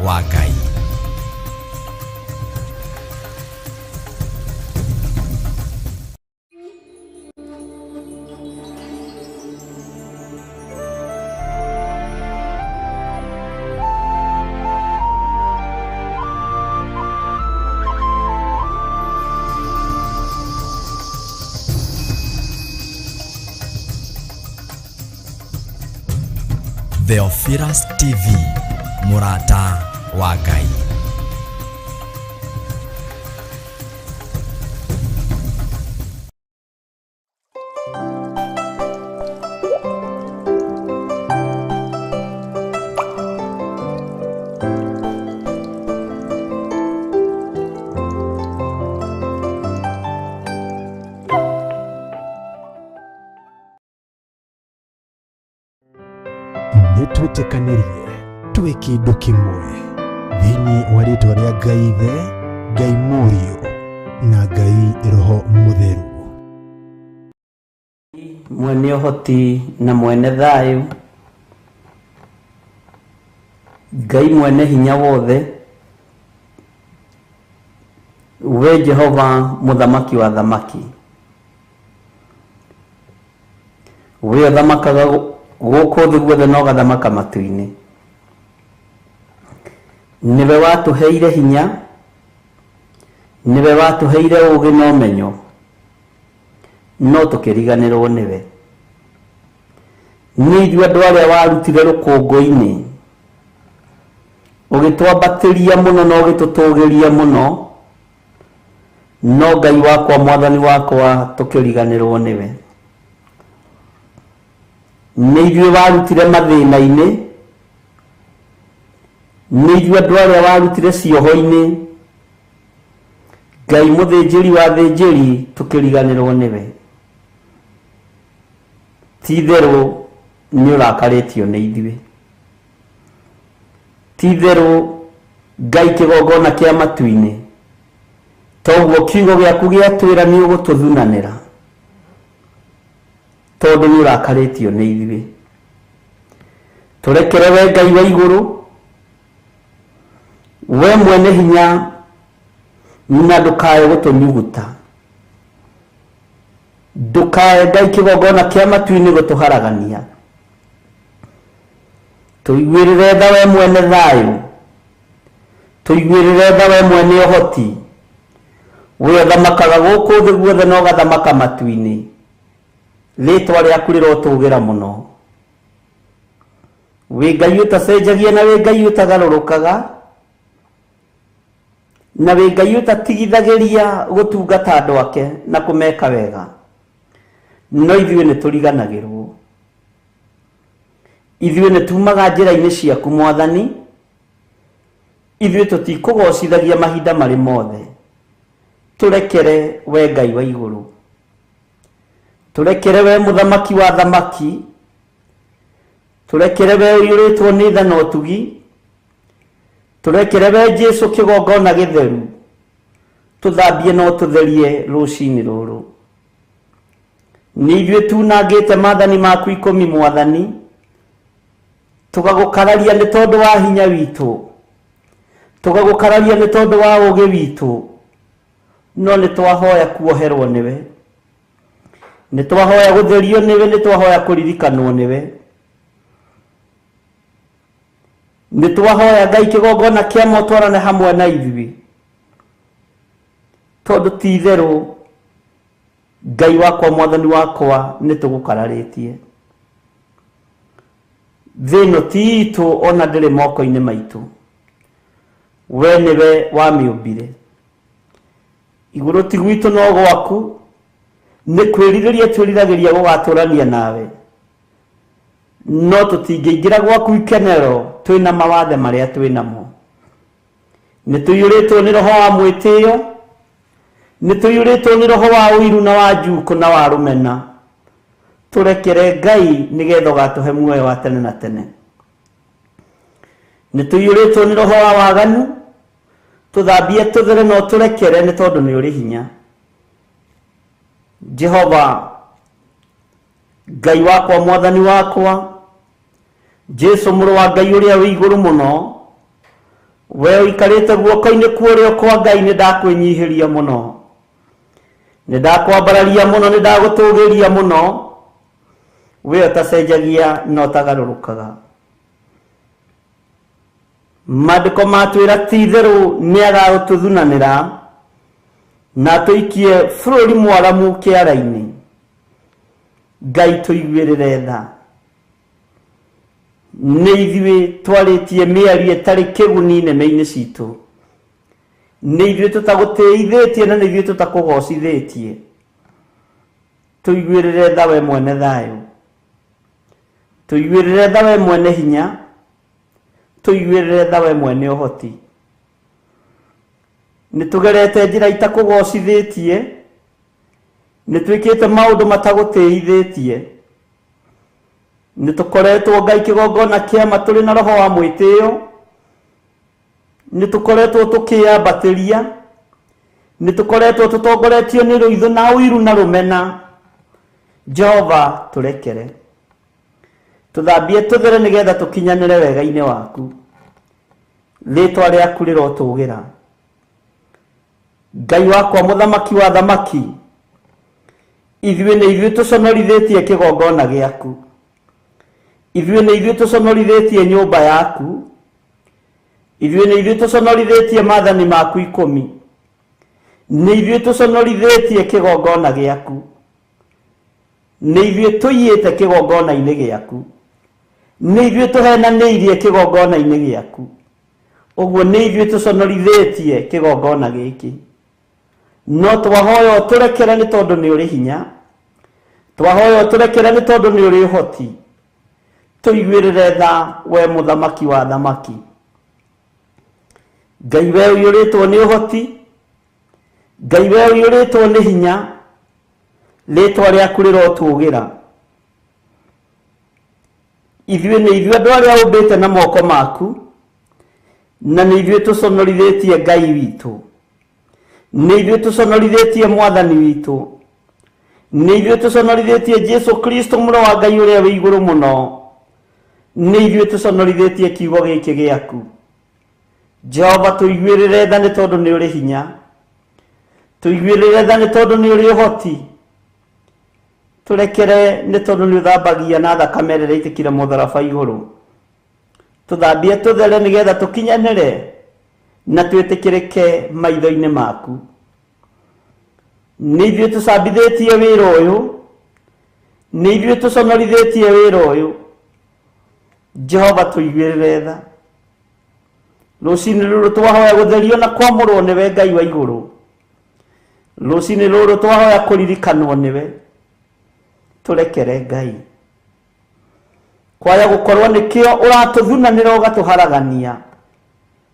wa Ngai. Theophilus TV, Murata wa Ngai. Nitwĩtĩkanĩrie twĩ kĩndũ kĩmwe thĩinĩ wa rĩĩtwa rĩa Ngai Ithe, Ngai Mũriũ na Ngai Roho Mũtheru. Mwene ũhoti na mwene thayũ, Ngai mwene hinya wothe, we Jehova mũthamaki wa thamaki, we ũthamakaga gũkũ thĩ guothe na ũgathamaka matu-inĩ. Niwe watũheire hinya, niwe watũheire ũũgĩ na ũmenyo, no tũkĩriganĩrwo nĩwe. Nĩ ithuĩ andũ arĩa warutire rũkũngũ-inĩ, ũgĩtwambatĩria mũno na ũgĩtũtũgĩria mũno, no Ngai wakwa mwathani wakwa tũkĩriganĩrwo nĩwe. Nĩ ithuĩ warutire mathĩna-inĩ, nĩ ithuĩ andũ arĩa warutire cioho-inĩ, Ngai mũthĩnjĩri wa thĩnjĩri tũkĩriganĩrwo nĩwe. Ti-itherũ nĩ ũrakarĩtio nĩ ithuĩ. Ti-itherũ Ngai kĩgongona kĩa matu-inĩ, toguo kiugo gĩaku gĩatwĩra nĩ ũgũtũthunanĩra, tondũ nĩ ũrakarĩtio nĩ ithuĩ. Tũrekere we Ngai wa igũrũ, we mwene hinya, na ndũkae gũtũnyuguta, ndũkae Ngai kĩgongona kĩa matu-inĩ gũtũharagania. Tũiguĩrĩre tha we mwene thayũ, tũiguĩrĩre tha we mwene ũhoti, we ũthamakaga gũkũ thĩ guothe na ũgathamaka matu-inĩ. Rĩĩtwa rĩaku rĩrotũgĩra mũno. Wĩ Ngai ũtacenjagia na wĩ Ngai ũtagarũrũkaga, na wĩ Ngai ũtatigithagĩria gũtungata andũ ake na kũmeka wega, no ithuĩ nĩ tũriganagĩrwo. Ithuĩ nĩ tumaga njĩra-inĩ ciaku Mwathani, ithuĩ tũtikũgocithagia mahinda marĩ mothe. Tũrekere we Ngai wa igũrũ, tũrekere we mũthamaki wa thamaki, tũrekere we ũiyũrĩtwo nĩ tha na ũtugi, tũrekere we Jesũ kĩgongona gĩtheru, tũthambie na ũtũtherie rũcinĩ rũrũ. Nĩ ithuĩ tunangĩte maathani maku 10 Mwathani, tũgagũkararia nĩ tondũ wa hinya witũ, tũgagũkararia nĩ tondũ wa ũũgĩ witũ, no nĩ twahoya kuoherwo nĩwe, nĩ twahoya gũtherio nĩwe, nĩ twahoya kũririkanwo nĩwe, nĩ twahoya Ngai kĩgongona kĩamo twarane hamwe na ithuĩ, tondũ ti-itherũ Ngai wakwa mwathani wakwa nĩ tũgũkararĩtie. Thĩ ĩno ti itũ, ona ndĩrĩ moko-inĩ maitũ, we nĩwe wamĩũmbire. Igũrũ ti gwitũ no gwaku, nĩ kwĩrirĩria twĩriragĩria gũgatũrania nawe, no tũtingĩingĩra gwaku ikenero twĩna mawathe marĩa twĩnamo. Nĩ tũiyũrĩtwo nĩ roho wa mwĩtĩo, nĩ tũiyũrĩtwo nĩ roho wa ũiru na wa njuko na wa rũmena. Tũrekere Ngai nĩgetha ũgatũhe muoyo wa tene na tene. Nĩ tũiyũrĩtwo nĩ roho wa waganu, tũthambie tũthere no tũrekere nĩ tondũ nĩ ũrĩ hinya. Jehova Ngai wakwa mwathani wakwa, Jesũ mũrũ wa Ngai ũrĩa wĩ igũrũ mũno, we uikarite guoko-ini kuorio kwa Ngai ni ndakwinyihiria muno, ni ndakwambararia muno, ni ndagutugiria muno, we utacenjagia no tagarurukaga. Maandiko matwira ti theru ni agagututhunanira na tuikie bururi mwaramu kiara-ini. Ngai tuiguirire tha, nĩ ithuĩ twarĩtie mĩario ĩtarĩ kĩguni neme-inĩ citũ, nĩ ithuĩ tũtagũtĩithĩtie na nĩ ithuĩ tũtakũgocithĩtie. Tũiguĩrĩre tha we mwene thayũ, tũiguĩrĩre tha we mwene hinya, tũiguĩrĩre tha we mwene ũhoti. Nĩ tũgerete njĩra itakũgocithĩtie, nĩ twĩkĩte maũndũ matagũtĩithĩtie, nĩ tũkoretwo Ngai kĩgongona kĩama tũrĩ na roho wa mwĩtĩo, nĩ tũkoretwo tũkĩambatĩria, nĩ tũkoretwo tũtongoretio nĩ rũitho na ũiru na rũmena. Jehova tũrekere, tũthambie tũthere nĩgetha tũkinyanĩre wega-inĩ waku. Rĩĩtwa rĩaku rĩrotũgĩra. Ngai wakwa mũthamaki wa thamaki, ithuĩ nĩ ithuĩ tũconorithĩtie kĩgongona gĩaku, ithuĩ nĩ ithuĩ tũconorithĩtie nyũmba yaku, ithuĩ nĩ ithuĩ tũconorithĩtie maathani maku 10, nĩ ithuĩ tũconorithĩtie kĩgongona gĩaku, nĩ ithuĩ tũiyĩte kĩgongona-inĩ gĩaku, nĩ ithuĩ tũhenanĩirie kĩgongona-inĩ gĩaku. Ũguo nĩ ithuĩ tũconorithĩtie kĩgongona gĩkĩ. No twahoya ũtũrekere nĩ tondũ nĩ ũrĩ hinya, twahoya ũtũrekere nĩ tondũ nĩ ũrĩ ũhoti. Tũiguĩrĩre tha we mũthamaki wa thamaki. Ngai we ũiyũrĩtwo nĩ ũhoti, Ngai we ũiyũrĩtwo nĩ hinya, rĩĩtwa rĩaku rĩrotũgĩra. Ithuĩ nĩ ithuĩ andũ arĩa ũmbĩte na moko maku, na nĩ ithuĩ tũconorithĩtie Ngai witũ, nĩ ithuĩ tũconorithĩtie mwathani witũ, nĩ ithuĩ tũconorithĩtie Jesu Kristo mũrũ wa Ngai ũrĩa wĩ igũrũ mũno, nĩ ithuĩ tũconorithĩtie kiugo gĩkĩ gĩaku. Jehova tũiguĩrĩre tha nĩ tondũ nĩ ũrĩ hinya, tũiguĩrĩre tha nĩ tondũ nĩ ũrĩ ũhoti, tũrekere nĩ tondũ nĩ ũthambagia na thakame ĩrĩa ĩitĩkire mũtharaba igũrũ. Tũthambie tũthere nĩgetha tũkinyanĩre na twĩtĩkĩrĩke maitho-inĩ maku. Nĩ ithuĩ tũcambithĩtie wĩra ũyũ, nĩ ithuĩ tũconorithĩtie wĩra ũyũ. Jehova tũiguĩrĩre tha. Rũciinĩ rũrũ twahoya gũtherio na kwamũrwo nĩwe Ngai wa igũrũ. Rũciinĩ rũrũ twahoya kũririkanwo nĩwe. Tũrekere Ngai. Kwaya gũkorwo nĩkĩo ũratũthunanĩra ũgatũharagania,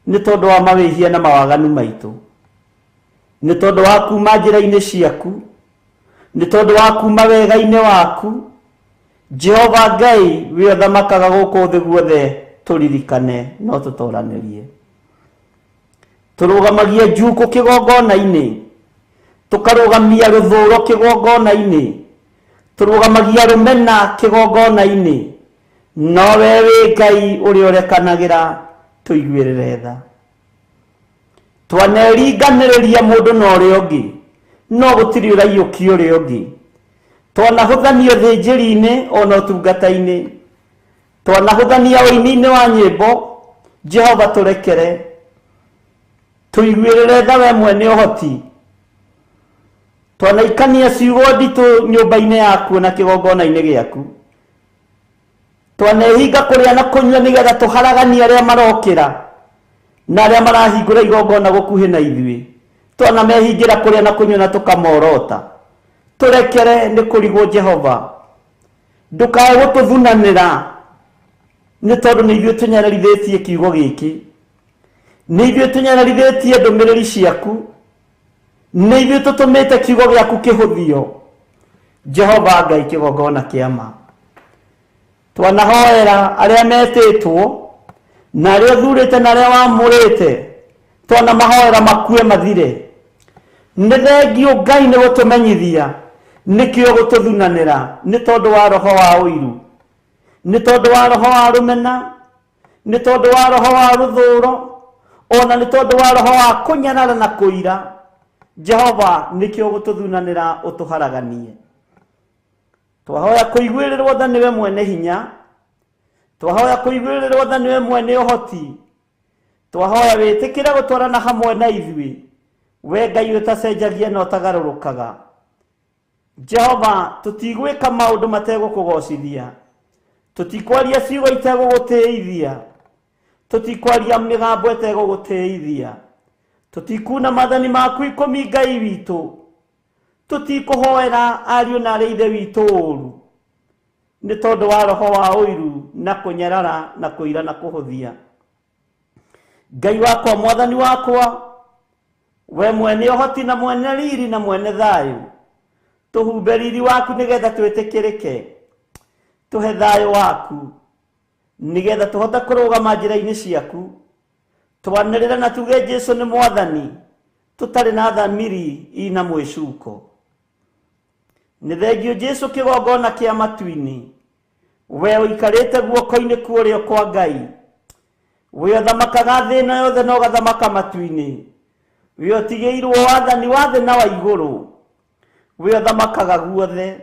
nĩ tondũ wa mawĩhia na mawaganu maitũ, nĩ tondũ wa kuma njĩra-inĩ ciaku, nĩ tondũ wa kuma wega-inĩ waku. Jehova Ngai we ũthamakaga gũkũ thĩ guothe, tũririkane no tũtoranĩrie. Tũrũgamagie njuku kĩgongona-inĩ, tũkarũgamia rũthũũro kĩgongona-inĩ, tũrũgamagia rũmena kĩgongona-inĩ. No we wĩ Ngai ũrĩa ũrekanagĩra, tũiguĩrĩre tha. Twaneringanĩrĩria mũndũ na ũrĩa ũngĩ, no gũtirĩ ũraiyũkia ũrĩa ũngĩ. Twanahũthanio thĩnjĩri-inĩ ona ũtungata-inĩ, twanahũthania ũini-inĩ wa nyĩmbo. Jehova tũrekere, tũiguĩrĩre tha we mwene ũhoti. Twanaikania ciugo nditũ nyũmba-inĩ yaku na kĩgongona-inĩ gĩaku, twanehinga kũrĩa na kũnyua nĩgetha tũharaganie arĩa marokĩra na arĩa marahingũra igongona gũkuhĩ na ithuĩ. Twanamehingĩra kũrĩa na kũnyua na tũkamorota. Tũrekere nĩ kũrigwo Jehova, ndũkae gũtũthunanĩra, nĩ tondũ nĩ ithuĩ tũnyararithĩtie kiugo gĩkĩ, nĩ ithuĩ tũnyararithĩtie ndũmĩrĩri ciaku, nĩ ithuĩ tũtũmĩte kiugo gĩaku kĩhũthio. Jehova Ngai kĩgongona kĩama, twanahoera arĩa metĩtwo na arĩa ũthurĩte na arĩa wamũrĩte, twanamahoera makue mathire. Nĩ thengio Ngai nĩ gũtũmenyithia, nĩkĩo gũtũthunanĩra, nĩ tondũ wa roho wa ũiru, nĩ tondũ wa roho wa rũmena, nĩ tondũ wa roho wa rũthũũro, ona nĩ tondũ wa roho wa kũnyarara na kũira. Jehova nĩkĩo gũtũthunanĩra ũtũharaganie. Twahoya kũiguĩrĩrwo tha nĩwe mwene hinya, twahoya kũiguĩrĩrwo tha nĩwe mwene ũhoti, twahoya wĩtĩkĩre gũtwarana hamwe na ithuĩ, we Ngai ũtacenjagia na ũtagarũrũkaga. Jehova, tũtigwĩka maũndũ mategũkũgocithia, tũtikwaria ciugo itegũgũtĩithia, tũtikwaria mĩgambo ĩtegũgũtĩithia, tũtikuna mathani maku ikũmi Ngai witũ, tũtikũhoera ariũ na arĩ ithe witũ ũũru, nĩ tondũ wa roho wa ũiru na kũnyarara na kũira na kũhũthia. Ngai wakwa, mwathani wakwa, we mwene ũhoti na mwene riri na mwene thayũ, tũhumbe riri waku nĩgetha twĩtĩkĩrĩke, tũhe thayũ waku nĩgetha tũhote kũrũgama njĩra-inĩ ciaku, twanĩrĩre na tuge Jesũ nĩ mwathani, tũtarĩ na thamiri ina mwĩcuko. Nĩ thengio Jesũ kĩgongona kĩa matu-inĩ, we ũikarĩte guoko-inĩ kuorĩo kwa Ngai, we ũthamakaga thĩ ĩno yothe na ũgathamaka matu-inĩ, we ũtigĩirwo wathani wa thĩ na wa igũrũ, we ũthamakaga guothe.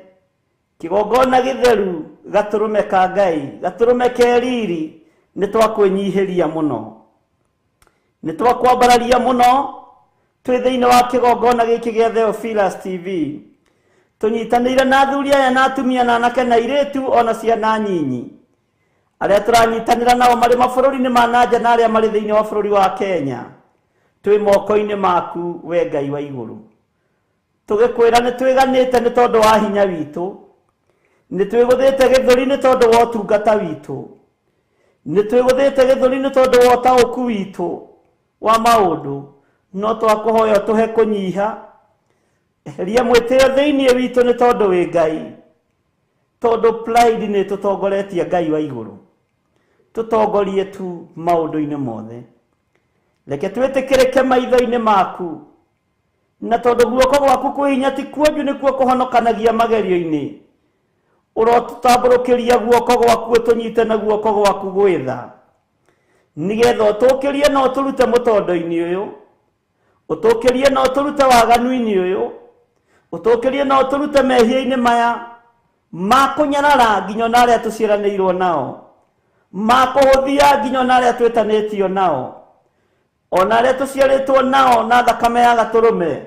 Kĩgongona gĩtheru, gatũrũme ka Ngai, gatũrũme ke riri, nĩ twakwĩnyihĩria mũno, nĩ twakwambararia mũno twĩ thĩinĩ wa kĩgongona gĩkĩ gĩa Theophilus TV, tũnyitanĩire na athuri aya na atumia na anake na airĩtu ona ciana nyinyi, arĩa tũranyitanĩra nao marĩ mabũrũri-inĩ ma nanja na arĩa marĩ thĩinĩ wa bũrũri wa Kenya, twĩ moko-inĩ maku we Ngai wa igũrũ. Tũgĩkwĩra nĩ twĩganĩte nĩ tondũ wa hinya witũ, nĩ twĩgũthĩte gĩthũri nĩ tondũ wa ũtungata witũ, nĩ twĩgũthĩte gĩthũri nĩ tondũ wa ũtaũku witũ wa maũndũ, no twakũhoya tũhe kũnyiha, eheria mwĩtĩo thĩinĩ witũ nĩ tondũ wĩ Ngai, tondũ pride nĩ tũtongoretie Ngai wa igũrũ, tũtongorie tu maũndũ-inĩ mothe. Reke twĩtĩkĩrĩke maitho-inĩ maku, na tondũ guoko gwaku kwĩ hinya ti kuonju nĩkuo kũhonokanagia magerio-inĩ, ũrotũtambũrũkĩria guoko gwaku ũtũnyite na guoko gwaku gwĩtha, nĩgetha ũtũkĩrie na ũtũrute mũtondo-inĩ ũyũ, ũtũkĩrie na ũtũrute waganu-inĩ ũyũ, ũtũkĩrie na ũtũrute mehia-inĩ maya ma kũnyarara nginya na arĩa tũciaranĩirwo nao, ma kũhũthia nginya na arĩa twĩtanĩtio nao, ona arĩa tũciarĩtwo nao na thakame ya gatũrũme,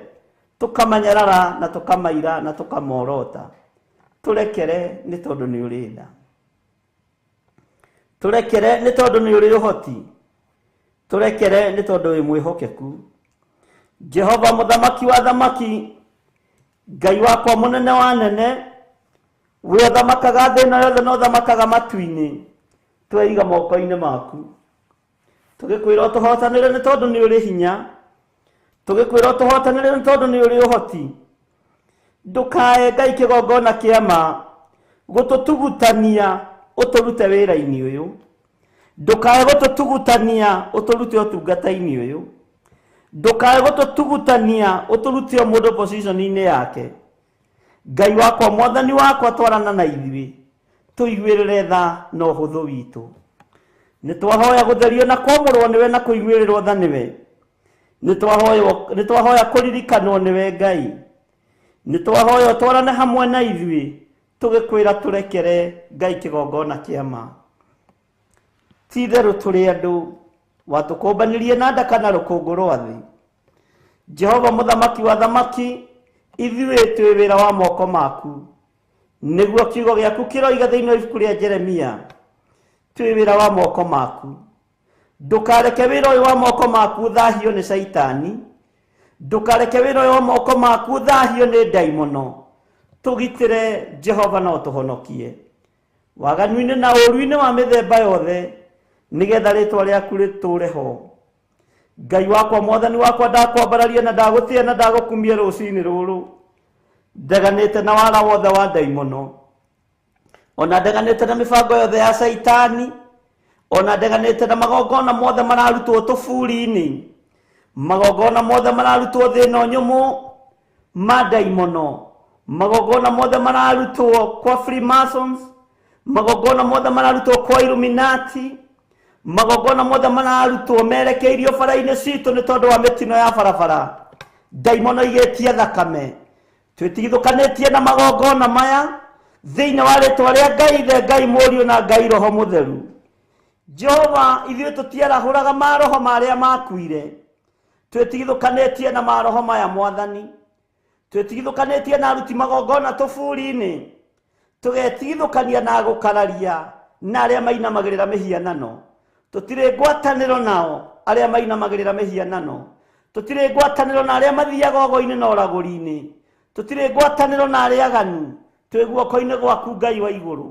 tũkamanyarara na tũkamaira na tũkamorota. Tũrekere nĩ tondũ nĩ ũrĩ tha, tũrekere nĩ tondũ nĩ ũrĩ ũhoti, tũrekere nĩ tondũ wĩ mwĩhokeku. Jehova mũthamaki wa thamaki, Ngai wakwa mũnene wa nene, we ũthamakaga thĩ ĩno yothe na ũthamakaga matu-inĩ, tweiga moko-inĩ maku. Tũgĩkwĩra ũtũhotanĩre nĩ tondũ nĩ ũrĩ hinya, tũgĩkwĩra ũtũhotanĩre nĩ tondũ nĩ ũrĩ ũhoti. Ndũkae Ngai kĩgongona kĩa ma gũtũtugutania ũtũrute wĩra-inĩ ũyũ, ndũkae gũtũtugutania ũtũrute ũtungata-inĩ ũyũ, ndũkae gũtũtugutania ũtũrute o mũndũ position-inĩ yake. Ngai wakwa, mwathani wakwa, twarana na ithuĩ, tũiguĩrĩre tha na ũhũthũ witũ. Nĩ twahoya gũtherio na kwamũrwo nĩwe na kũiguĩrĩrwo tha nĩwe, nĩ twahoya kũririkanwo nĩwe Ngai, nĩ twahoya twarane hamwe na ithuĩ, tũgĩkwĩra tũrekere Ngai kĩgongona kĩa ma. Ti itherũ tũrĩ andũ, watũkũmbanĩrie na ndaka na rũkũngũ rwa thĩ. Jehova mũthamaki wa thamaki, ithuĩ twĩ wĩra wa moko maku, nĩguo kiugo gĩaku kĩroiga thĩinĩ wa ibuku rĩa Jeremia, twĩ wĩra wa moko maku. Ndũkareke wĩra ũyũ wa moko maku thahio nĩ Saitani, ndũkareke wĩra ũyũ wa moko maku thahio nĩ ndaimono. Tũgitĩre Jehova na ũtũhonokie waganu-inĩ na ũũru-inĩ wa mĩthemba yothe, nĩgetha rĩtwa rĩaku rĩtũũre ho. Ngai wakwa, mwathani wakwa, ndakwambararia na ndagũtĩĩa na ndagũkumia rũciinĩ rũrũ, ndeganĩte na wara wothe wa ndaimono, ona ndeganĩte na mĩbango yothe ya Saitani, ona ndeganĩte na magongona mothe mararutwo tũburi-inĩ, magongona mothe mararutwo thĩ ĩno nyũmũ ma ndaimono, magongona mothe mararutwo kwa Freemasons, magongona mothe mararutwo kwa Illuminati, magogona mothe mararutwo merekeirio bara-inĩ citũ nĩ tondũ wa mĩtino ya barabara. Ndaimono igĩtie thakame, twĩtigithũkanĩtie na magongona maya thĩinĩ wa rĩtwa rĩa Ngai Ithe, Ngai Mũriũ na Ngai Roho Mũtheru. Jehova, ithuĩ tũtiarahũraga maroho marĩa makuire, twĩtigithũkanĩtie na maroho maya Mwathani, twĩtigithũkanĩtie na aruti magongona tũburi-inĩ, tũgetigithũkania na gũkararia na arĩa mainamagĩrĩra mĩhianano. Tũtirĩ ngwatanĩro nao arĩa mainamagĩrĩra mĩhianano, tũtirĩ ngwatanĩro na arĩa mathiaga ogo-inĩ na ũragũri-inĩ, tũtirĩ ngwatanĩro na arĩa aganu, twĩ guoko-inĩ gwaku Ngai wa igũrũ.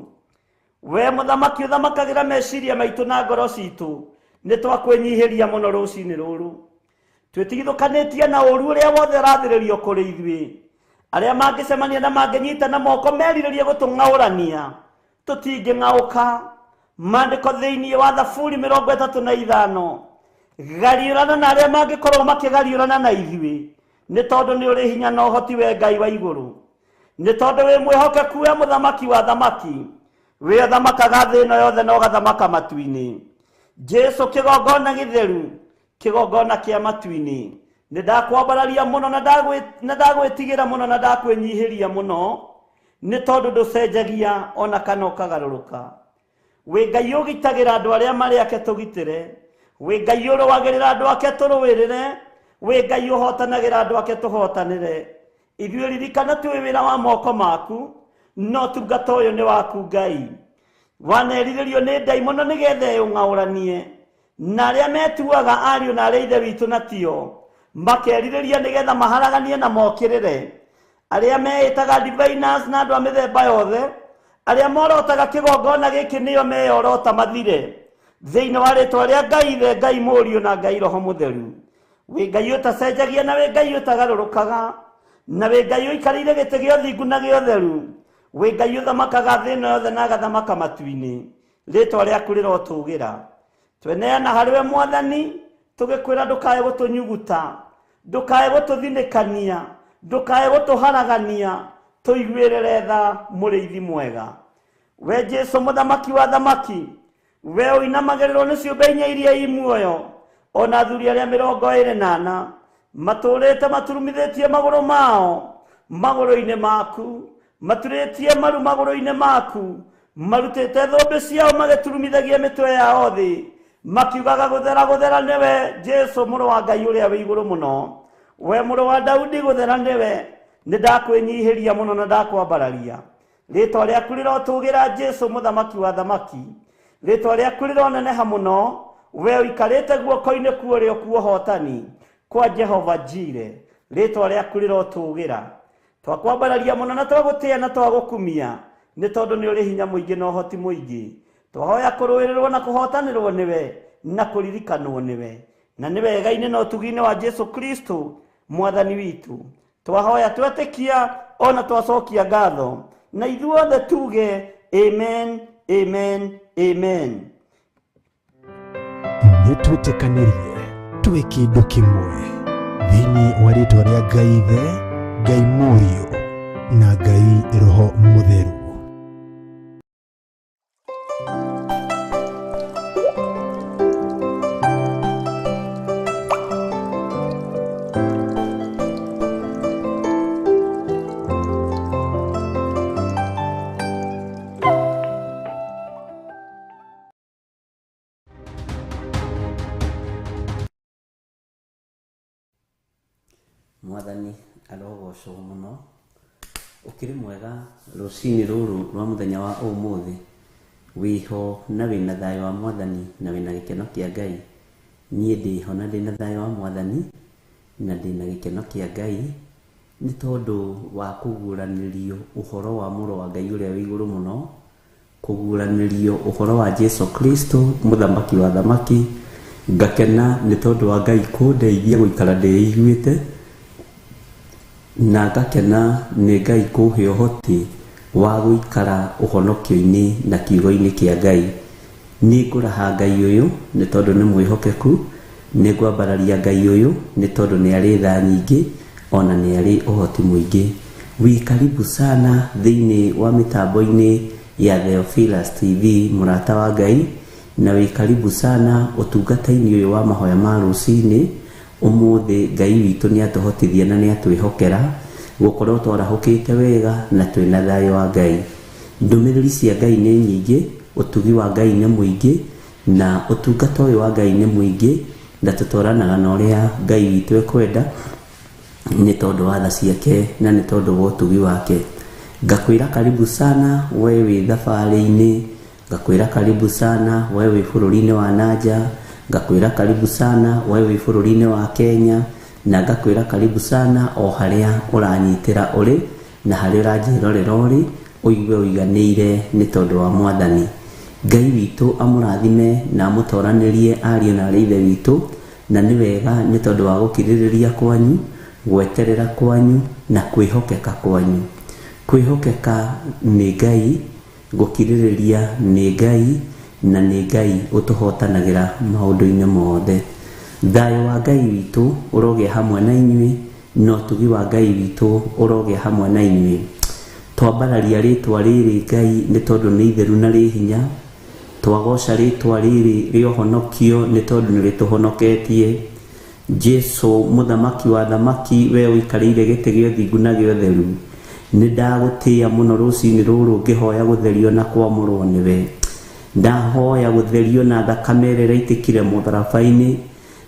We mũthamaki ũthamakagĩra meciria maitũ na ngoro citũ, nĩ twakwĩnyihĩria mũno rũcinĩ rũrũ. Twĩtigithũkanĩtie na ũru ũrĩa wothe ũrathĩrĩrio kũrĩ ithuĩ, arĩa mangĩcemania na mangĩnyitana moko merirĩrie gũtũng'aũrania, tũtingĩng'aũka. Maandĩko thĩinĩ wa Thaburi 35, gariũrana na arĩa mangĩkorwo makĩgariũrana na ithuĩ, nĩ tondũ nĩ ũrĩ hinya na ũhoti we Ngai wa igũrũ, nĩ tondũ wĩ mwĩhokeku we mũthamaki wa thamaki, we ũthamakaga thĩ ĩno yothe na ũgathamaka matu-inĩ. Jesu kĩgongona gĩtheru, kĩgongona kĩa matu-inĩ, nĩ ndakwambararia mũno na ndagwĩtigĩra mũno na ndakwĩnyihĩria mũno, nĩ tondũ ndũcenjagia ona kana ũkagarũrũka. We Ngai ũgitagĩra andũ arĩa marĩ ake tũgitĩre, we Ngai ũrũagĩrĩra andũ ake tũrũĩrĩre, we Ngai ũhotanagĩra andũ ake tũhotanĩre. Ithuĩ ririkana twĩ wĩra wa moko maku, no tungata ũyũ nĩ waku Ngai. Wanerirĩrio nĩ ndaimono nĩgetha ũng'aũranie, na arĩa metuaga ariũ na arĩa ithe witũ na tio, makerirĩria nĩgetha maharaganie na mokĩrĩre. Arĩa meĩtaga diviners na andũ a mĩthemba yothe, arĩa morotaga kĩgongona gĩkĩ nĩo meyorota mathire, thĩinĩ wa rĩtwa rĩa Ngai Ithe, Ngai Mũriũ na Ngai Roho Mũtheru. We Ngai ũtacenjagia na we Ngai ũtagarũrũkaga, na we Ngai ũikarĩire gĩtĩ gĩa ũthingu na gĩa ũtheru, we Ngai ũthamakaga thĩ ĩno yothe na agathamaka matu-inĩ. Rĩtwa rĩaku rĩrotũgĩra. Tweneana harĩ we Mwathani, tũgĩkwĩra ndũkae gũtũnyuguta, ndũkae gũtũthinĩkania, ndũkae gũtũharagania, tũiguĩrĩre tha mũrĩithi mwega. We Jesu mũthamaki wa thamaki, we ũinamagĩrĩrwo nĩ ciũmbe inya iria i muoyo, ona athuri arĩa 24 matũrĩte maturumithĩtie magũrũ mao magũrũ-inĩ maku, maturĩtie maru magũrũ-inĩ maku, marutĩte thũmbĩ ciao magĩturumithagia mĩtwe yao thĩ, makiugaga gũthera gũthera nĩwe Jesu mũrũ wa Ngai ũrĩa wĩ igũrũ mũno. We mũrũ wa Daudi gũthera nĩwe, nĩ ndakwĩnyihĩria mũno na ndakwambararia. Rĩtwa rĩaku rĩrotũgĩra Jesu mũthamaki wa thamaki, rĩtwa rĩaku rĩroneneha mũno, we ũikarĩte guoko-inĩ kuorĩo kwa ũhotani kwa Jehova Jire. Rĩtwa rĩaku rĩrotũgĩra. Twakwambararia mũno na twagũtĩa na twagũkumia, nĩ tondũ nĩ ũrĩ hinya mũingĩ na ũhoti mũingĩ. Twahoya kũrũĩrĩrwo na kũhotanĩrwo nĩwe na kũririkanwo nĩwe, na nĩ wega-inĩ na ũtugi-inĩ wa Jesu Kristo Mwathani witũ. Twahoya twetĩkia ona twacokia ngatho, na ithuothe tuge amen, amen, amen. Nĩ twĩtĩkanĩrie twĩ kĩndũ kĩmwe thĩinĩ wa rĩtwa rĩa Ngai Ithe, Ngai Mũriũ na Ngai Roho Mũtheru. Mwathani arogocwo mũno, ũkĩrĩ mwega rũcinĩ rũrũ rwa mũthenya wa ũmũthĩ, wĩho na wĩna thayũ wa Mwathani na wĩna gĩkeno kĩa Ngai. Niĩ ndĩho na ndĩna thayũ wa Mwathani na ndĩna gĩkeno kĩa Ngai, nĩ tondũ wa kũguũranĩrio ũhoro wa mũrũ wa Ngai ũrĩa wĩ igũrũ mũno, kũguũranĩrio ũhoro wa Jesu Kristo mũthamaki wa thamaki. Ngakena nĩ tondũ wa Ngai kũndeithia gũikara ndĩiguĩte, na ngakena nĩ Ngai kũhe ũhoti wa gũikara ũhonokio-inĩ na kiugo-inĩ kĩa Ngai. Nĩ ngũraha Ngai ũyũ nĩ tondũ nĩ mwĩhokeku, nĩ ngwambararia Ngai ũyũ nĩ tondũ nĩ arĩ tha nyingĩ, ona nĩ arĩ ũhoti mũingĩ. Karibu sana thĩinĩ wa mĩtambo-inĩ ya Theophilus TV, mũrata wa Ngai. na wĩ karibu sana ũtungata-inĩ ũyũ wa mahoya ma rũcinĩ. Ũmũthĩ Ngai witũ nĩ atũhotithia na nĩ atwĩhokera gũkorwo twarahũkĩte wega na twĩna thayũ wa Ngai. Ndũmĩrĩri cia Ngai nĩ nyingĩ, ũtugi wa Ngai nĩ mũingĩ, na ũtungata ũyũ wa Ngai nĩ mũingĩ, na tũtwaranaga na ũrĩa Ngai witũ ekwenda nĩ tondũ wa tha ciake na nĩ tondũ wa ũtugi wake. Ngakwĩra karibu sana we wĩ thabarĩ-inĩ, ngakwĩra karibu sana we wĩ bũrũri-inĩ wa nanja, ngakwĩra karibu sana we wĩ bũrũri-inĩ wa Kenya, na ngakwĩra karibu sana o harĩa ũranyitĩra ũrĩ na harĩa ũranjĩrorera ũrĩ, ũigue ũiganĩire nĩ tondũ wa Mwathani. Ngai witũ amũrathime na amũtoranĩrie ariũ na ithe witũ, na nĩ wega nĩ tondũ wa gũkirĩrĩria kwanyu, gweterera kwanyu na kwĩhokeka kwanyu. Kwĩhokeka nĩ Ngai, gũkirĩrĩria nĩ Ngai, na nĩ Ngai ũtũhotanagĩra maũndũ-inĩ mothe. Thayũ wa Ngai witũ ũrogĩa hamwe na inyuĩ, no ũtugi wa Ngai witũ ũrogĩa hamwe na inyuĩ. Twambararia rĩtwa rĩrĩ Ngai nĩ tondũ nĩ itheru na rĩ hinya. Twagoca rĩtwa rĩrĩ rĩa ũhonokio nĩ tondũ nĩ rĩtũhonoketie. Jesu mũthamaki wa thamaki, we ũikarĩire gĩtĩ gĩa ũthingu na gĩa ũtheru, nĩ ndagũtĩĩa mũno rũcinĩ rũrũ ngĩhoya gũtherio na kwamũrwo nĩwe. Ndahoya gũtherio na thakame ĩrĩa ĩraitĩkire mũtharaba-inĩ,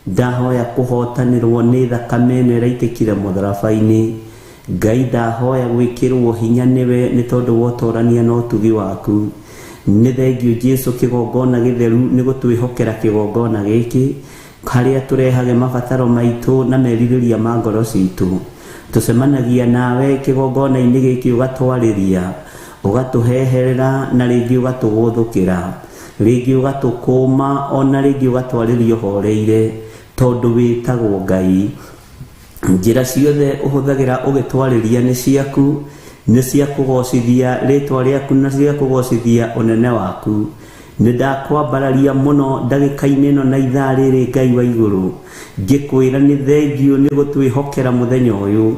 ndahoya kũhotanĩrwo nĩ thakame ĩno ĩraitĩkire mũtharaba-inĩ. Ngai ndahoya gwĩkĩrwo hinya nĩwe nĩ tondũ wa ũtorania na ũtugi waku. Nĩ thengiũ Jesu kĩgongona gĩtheru nĩ gũtwĩhokera kĩgongona gĩkĩ, harĩa tũrehage mabataro maitũ na merirĩria ma ngoro citũ. Tũcemanagia nawe kĩgongona-inĩ gĩkĩ ũgatwarĩria, ũgatũheherera na rĩngĩ ũgatũgũthũkĩra, rĩngĩ ũgatũkũma, ona rĩngĩ ũgatwarĩria ũhoreire, tondũ wĩtagwo Ngai. Njĩra ciothe ũhũthagĩra ũgĩtwarĩria nĩ ciaku, nĩ cia kũgocithia rĩtwa rĩaku na cia kũgocithia ũnene waku. Nĩ ndakwambararia mũno ndagĩka-inĩ ĩno na ithaa rĩrĩ Ngai wa igũrũ, ngĩkwĩra nĩ thengiũ nĩ gũtwĩhokera mũthenya ũyũ,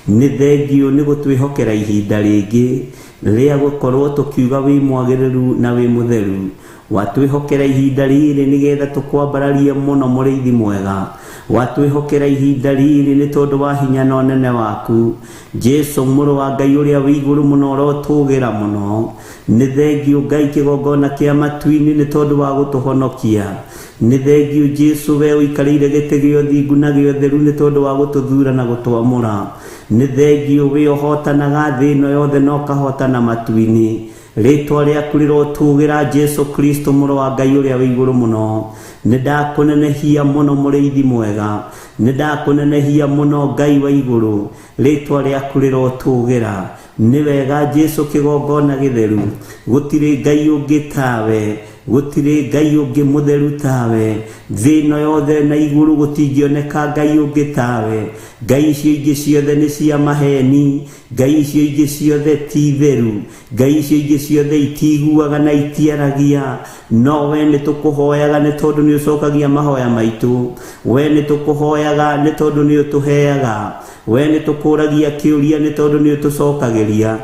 nĩ thengiũ nĩ gũtwĩhokera ihinda rĩngĩ rĩa gũkorwo tũkiuga wĩ mwagĩrĩru na wĩ mũtheru. Watwĩhokera ihinda rĩrĩ nĩgetha tũkwambararie mũno mũrĩithi mwega. Watwĩhokera ihinda rĩrĩ nĩ tondũ wa hinya na ũnene waku. Jesu mũrũ wa Ngai ũrĩa wĩ igũrũ mũno ũrotũgĩra mũno, nĩ thengiũ Ngai kĩgongona kĩa matu-inĩ nĩ tondũ wa gũtũhonokia. Nĩ thengiũ Jesu we ũikarĩire gĩtĩ gĩa ũthingu na gĩa ũtheru nĩ tondũ wa gũtũthura na gũtwamũra. Nĩ thengiũ we ũhotanaga thĩ ĩno yothe na ũkahotana matu-inĩ. Rĩtwa rĩaku rĩrotũgĩra Jesu Kristo mũrũ wa Ngai ũrĩa wĩ igũrũ mũno. Nĩ ndakũnenehia mũno mũrĩithi mwega, nĩ ndakũnenehia mũno Ngai wa igũrũ, rĩtwa rĩaku rĩrotũgĩra. Nĩ wega Jesu kĩgongona gĩtheru, gũtirĩ Ngai ũngĩ tawe, gũtirĩ Ngai ũngĩ mũtheru tawe. Thĩ ĩno yothe na igũrũ gũtingĩoneka Ngai ũngĩ tawe. Ngai icio ingĩ ciothe nĩ cia maheni, Ngai icio ingĩ ciothe ti theru, Ngai icio ingĩ ciothe itiguaga na itiaragia. No we nĩ tũkũhoyaga nĩ tondũ nĩ ũcokagia mahoya maitũ. We nĩ tũkũhoyaga nĩ tondũ nĩ ũtũheaga. We nĩ tũkũragia kĩũria nĩ tondũ nĩ ũtũcokagĩria.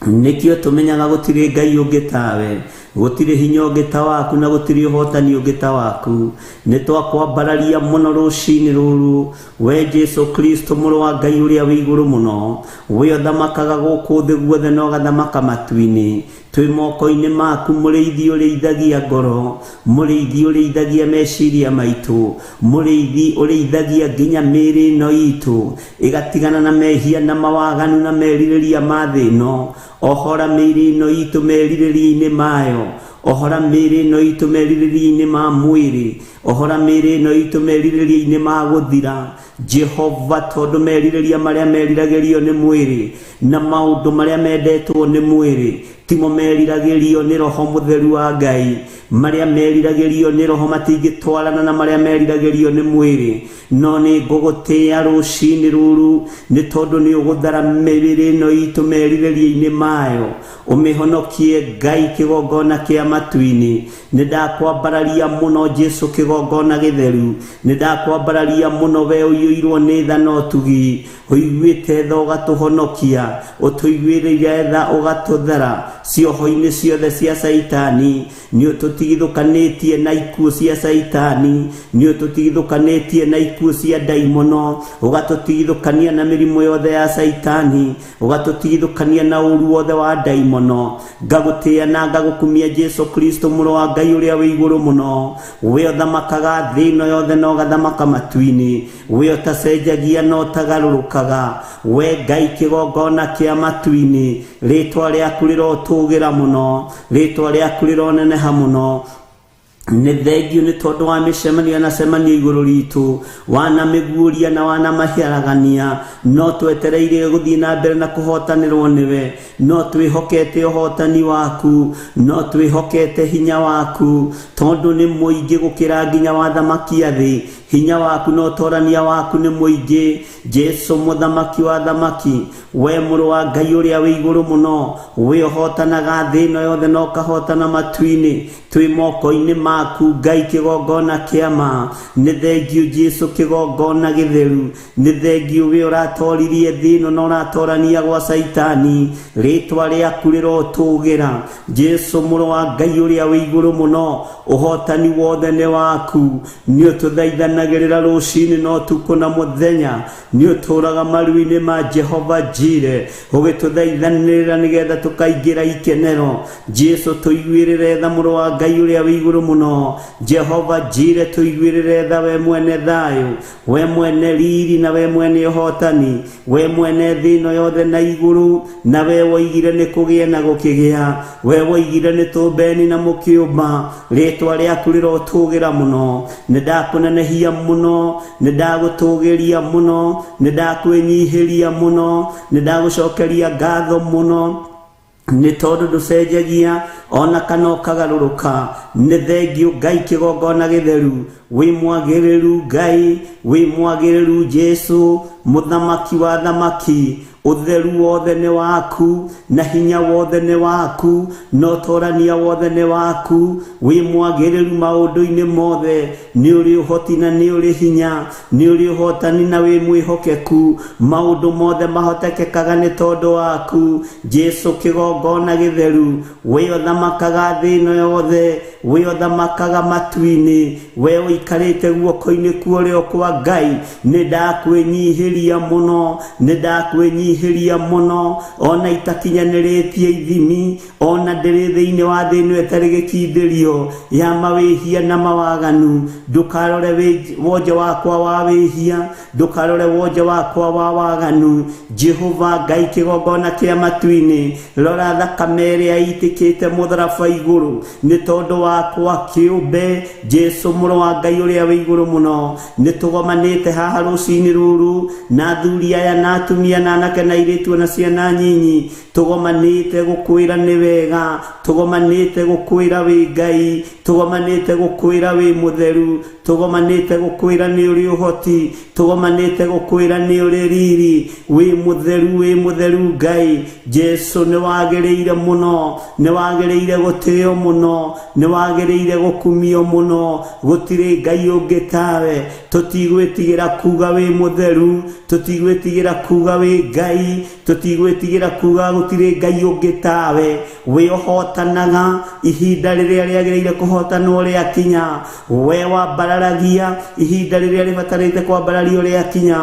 Nĩkĩo tũmenyaga gũtirĩ Ngai ũngĩ tawe, gũtirĩ hinya ũngĩ ta waku na gũtirĩ ũhotani ũngĩ ta waku. Nĩ twakwambararia mũno rũcinĩ rũrũ, we Jesu Kristo mũrũ wa Ngai ũrĩa wĩ igũrũ mũno, we ũthamakaga gũkũ thĩ guothe na ũgathamaka matu-inĩ. Twĩ moko-inĩ maku mũrĩithi ũrĩithagia ngoro, mũrĩithi ũrĩithagia meciria maitũ, mũrĩithi ũrĩithagia nginya mĩĩrĩ ĩno itũ ĩgatigana na mehia na mawaganu na merirĩria ma thĩ ĩno. Ohora mĩĩrĩ ĩno itũ merirĩria-inĩ mayo, ohora mĩĩrĩ ĩno itũ merirĩria-inĩ ma mwĩrĩ, ohora mĩĩrĩ ĩno itũ merirĩria-inĩ ma gũthira. Jehova, tondũ merirĩria marĩa meriragĩrio nĩ mwĩrĩ na maũndũ marĩa mendetwo nĩ mwĩrĩ timo meriragĩrio nĩ Roho Mũtheru wa Ngai. Marĩa meriragĩrio nĩ Roho matingĩtwarana na marĩa meriragĩrio nĩ mwĩrĩ. No nĩ ngũgũtĩĩa rũcinĩ rũrũ nĩ tondũ nĩ ũgũthara mĩĩrĩ ĩno itũ merirĩria-inĩ mayo, ũmĩhonokie Ngai kĩgongona kĩa matu-inĩ. Nĩ ndakwambararia mũno Jesu kĩgongona gĩtheru, nĩ ndakwambararia mũno we ũiyũirwo nĩ tha na ũtugi, ũiguĩte tha ũgatũhonokia, ũtũiguĩrĩire tha ũgatũthara. cioho-inĩ ciothe cia Saitani. Nĩ ũtũtigithũkanĩtie na ikuũ cia Saitani, nĩ ũtũtigithũkanĩtie na ikuũ cia ndaimono, ũgatũtigithũkania na mĩrimũ yothe ya Saitani, ũgatũtigithũkania na ũru wothe wa ndaimono. Ngagũtĩĩa na ngagũkumia Jesu Kristo mũrũ wa Ngai ũrĩa wĩ igũrũ mũno. We ũthamakaga thĩ ĩno yothe na ũgathamaka matu-inĩ, we ũtacenjagia na ũtagarũrũkaga, we Ngai kĩgongona kĩa matu-inĩ. Rĩtwa rĩaku rĩrotũgĩra mũno, rĩtwa rĩaku rĩroneneha mũno. Nĩ thengiũ nĩ tondũ wa mĩcemanio na cemanio igũrũ ritũ, wanamĩguũria na wanamahiaragania, no twetereire gũthiĩ na mbere na kũhotanĩrwo nĩwe, no twĩhokete ũhotani waku, no twĩhokete hinya waku, tondũ nĩ mũingĩ gũkĩra nginya wa thamaki a thĩ. Hinya waku na ũtorania waku nĩ mũingĩ. Jesu mũthamaki wa thamaki, we mũrũ wa Ngai ũrĩa wĩ igũrũ mũno, we ũhotanaga thĩ ĩno yothe na ũkahotana matu-inĩ. Twĩ moko-inĩ maku Ngai kĩgongona kĩa ma. Nĩ thengiũ Jesu kĩgongona gĩtheru, nĩ thengiũ we ũratoririe thĩ ĩno na ũratorania gwa Saitani. Rĩtwa rĩaku rĩrotũgĩra Jesu mũrũ wa Ngai ũrĩa wĩ igũrũ mũno, ũhotani wothe nĩ waku. Nĩ ũtũthaithanagĩrĩra rũcinĩ na ũtukũ na mũthenya, nĩ ũtũraga maru-inĩ ma Jehova Jire, ũgĩtũthaithanĩrĩra nĩgetha tũkaingĩra ikenero. Jesu tũiguĩrĩre tha mũrũ wa Ngai ũrĩa wĩ igũrũ mũno. Jehova Jire tũiguĩrĩre tha, we mwene thayũ, we mwene riri na we mwene ũhotani, we mwene thĩ ĩno yothe na igũrũ, na we woigire nĩ kũgĩe na gũkĩgĩa, we woigire nĩ tũmbeni na mũkĩũmba. Rĩtwa rĩaku rĩrotũgĩra mũno. Nĩ ndakũnenehia mũno, nĩ ndagũtũgĩria mũno, nĩ ndakwĩnyihĩria mũno, nĩ ndagũcokeria ngatho mũno, nĩ tondũ ndũcenjagia ona kana ũkagarũrũka. Nĩ thengiũ Ngai kĩgongona gĩtheru, wĩ mwagĩrĩru Ngai, wĩ mwagĩrĩru Jesu mũthamaki wa thamaki. Ũtheru wothe nĩ waku, na hinya wothe nĩ waku, na ũtorania wothe nĩ waku. Wĩ mwagĩrĩru maũndũ-inĩ mothe, nĩ ũrĩ ũhoti na nĩ ũrĩ hinya, nĩ ũrĩ ũhotani na wĩ mwĩhokeku. Maũndũ mothe mahotekekaga nĩ tondũ waku. Jesu kĩgongona gĩtheru, we ũthamakaga thĩ ĩno yothe, we ũthamakaga matu-inĩ, we ũikarĩte guoko-inĩ kwa ũrĩo kwa Ngai. Nĩ ndakwĩnyihĩria mũno, nĩ ndakwĩnyihĩria mũno, ona itakinyanĩrĩtie ithimi, ona ndĩrĩ thĩinĩ wa thĩ ĩno ĩtarĩ gĩkindĩrio ya mawĩhia na mawaganu. Ndũkarore wonje wakwa wa wĩhia, ndũkarore wonje wakwa wa waganu. Jehova Ngai kĩgongona kĩa matu-inĩ, rora thakame ĩrĩa itĩkĩte mũtharaba igũrũ, nĩ tondũ wakwa kĩũmbe. Jesu mũrũ wa Ngai ũrĩa wĩ igũrũ mũno, nĩ tũgomanĩte haha rũcinĩ rũrũ na athuri aya na atumia na anake na airĩtu na ciana nyinyi, tũgomanĩte gũkwĩra nĩ wega, tũgomanĩte gũkwĩra wĩ Ngai, tũgomanĩte gũkwĩra wĩ mũtheru, tũgomanĩte gũkwĩra nĩ ũrĩ ũhoti, tũgomanĩte gũkwĩra nĩ ũrĩ riri. Wĩ mũtheru, wĩ mũtheru Ngai. Jesu nĩ wagĩrĩire mũno, nĩ wagĩrĩire gũtĩo mũno, nĩ wagĩrĩire gũkumio mũno. Gũtirĩ Ngai ũngĩ tawe. Tũtigwĩtigĩra kuga wĩ mũtheru, tũtigwĩtigĩra kuga wĩ Ngai, tũtigwĩtigĩra kuga gũtirĩ Ngai ũngĩ tawe. We ũhotanaga ihinda rĩrĩa rĩagĩrĩire kũhotanwo rĩakinya, we wambararagia ihinda rĩrĩa rĩbatarĩte kwambarario rĩakinya,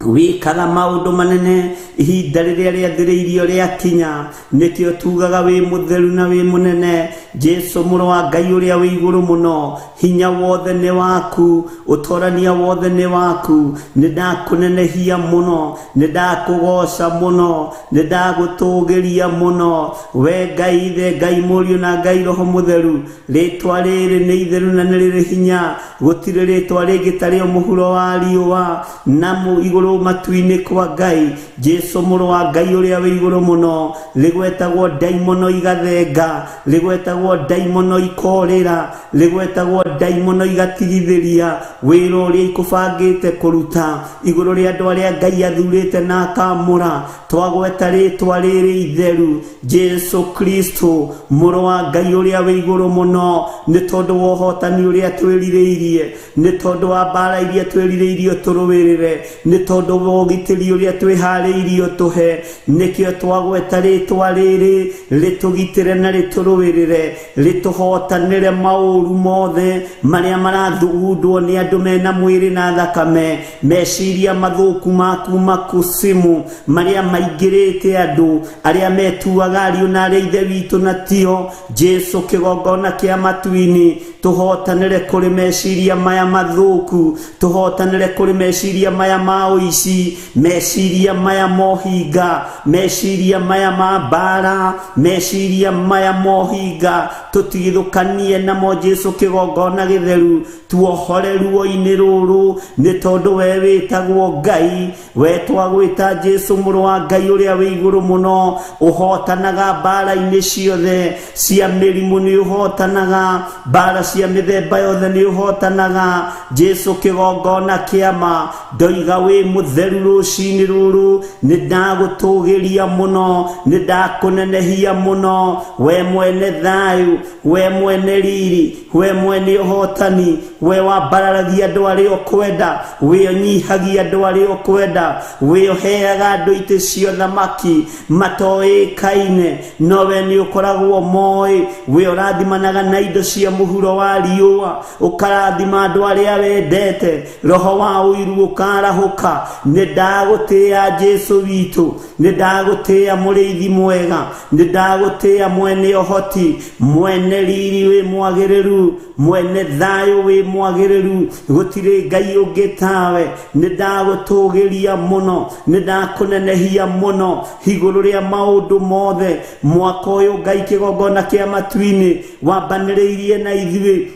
wikaga maũndũ manene ihinda rĩrĩa rĩathĩrĩirio rĩakinya. Nĩkĩo tugaga wĩ mũtheru na wĩ mũnene. Jesu mũrũ wa Ngai ũrĩa wĩ igũrũ mũno, hinya wothe nĩ waku, ũtorania wothe nĩ waku. Nĩ ndakũnenehia mũno, nĩ ndakũgoca mũno, nĩ ndagũtũgĩria mũno. We Ngai Ithe, Ngai Mũriũ na Ngai Roho Mũtheru, rĩtwa rĩrĩ nĩ itheru na nĩ rĩrĩ hinya. Gũtirĩ rĩtwa rĩngĩ tarĩo mũhuro wa riũa na igũrũ matu-inĩ kwa Ngai. Jesu mũrũ wa Ngai ũrĩa wĩ igũrũ mũno, rĩgwetagwo ndaimono igathenga, rĩgwetagwo rĩgwetagwo ndaimono ikorĩra, rĩgwetagwo ndaimono igatigithĩria wĩra ũrĩa ikũbangĩte kũruta igũrũ rĩa andũ arĩa Ngai athurĩte na akamũra. Twagweta rĩtwa rĩrĩ itheru Jesu Kristo, mũrũ wa Ngai ũrĩa wĩ igũrũ mũno, nĩ tondũ wa ũhotani ũrĩa twĩrirĩirie, nĩ tondũ wa mbara iria twĩrirĩirio tũrũĩrĩre, nĩ tondũ wa ũgitĩri ũrĩa twĩharĩirio tũhe. Nĩkĩo twagweta rĩtwa rĩrĩ rĩtũgitĩre na rĩtũrũĩrĩre, rĩtũhotanĩre maũru mothe marĩa marathugundwo nĩ andũ mena mwĩrĩ na thakame, meciria mathũku ma kuma kusimu marĩa maingĩrĩte andũ arĩa metuaga ariũ na arĩa ithe witũ na tio. Jesu kĩgongona kĩa matu-inĩ, tũhotanĩre kũrĩ meciria maya mathũku, tũhotanĩre kũrĩ meciria maya ma ũici, meciria maya mohinga, meciria maya ma mbara, meciria maya mohinga, tũtigithũkanie namo Jesu kĩgongona gĩtheru, tuohore ruo-inĩ rũrũ, nĩ tondũ we wĩtagwo Ngai. We twagwĩta Jesu mũrũ wa Ngai ũrĩa wĩ igũrũ mũno, ũhotanaga mbara-inĩ ciothe cia mĩrimũ, nĩ ũhotanaga mbara cia mĩthemba yothe, nĩ ũhotanaga. Jesu kĩgongona kĩama, ndoiga wĩ mũtheru rũcinĩ rũrũ, nĩ ndagũtũgĩria mũno, nĩ ndakũnenehia mũno. We mwene thayũ, we mwene riri, we mwene ũhotani, we wambararagia andũ arĩa ũkwenda, we ũnyihagia andũ arĩa ũkwenda, we ũheaga andũ itĩ cia thamaki matoĩkaine, no we nĩ ũkoragwo moĩ. We ũrathimanaga na indo cia mũhuro wa riũa, ũkarathima andũ arĩa wendete, roho wa ũiru ũkarahũka. Nĩ ndagũtĩĩa Jesu witũ, nĩ ndagũtĩĩa mũrĩithi mwega, nĩ ndagũtĩĩa mwene ũhoti, mwene riri wĩ mwagĩrĩru, mwene thayũ wĩ mwagĩrĩru, gũtirĩ Ngai ũngĩ tawe. Nĩ ndagũtũgĩria mũno, nĩ ndakũnenehia mũno igũrũ rĩa maũndũ mothe. Mwaka ũyũ Ngai kĩgongona kĩa matu-inĩ wambanĩrĩirie na ithuĩ,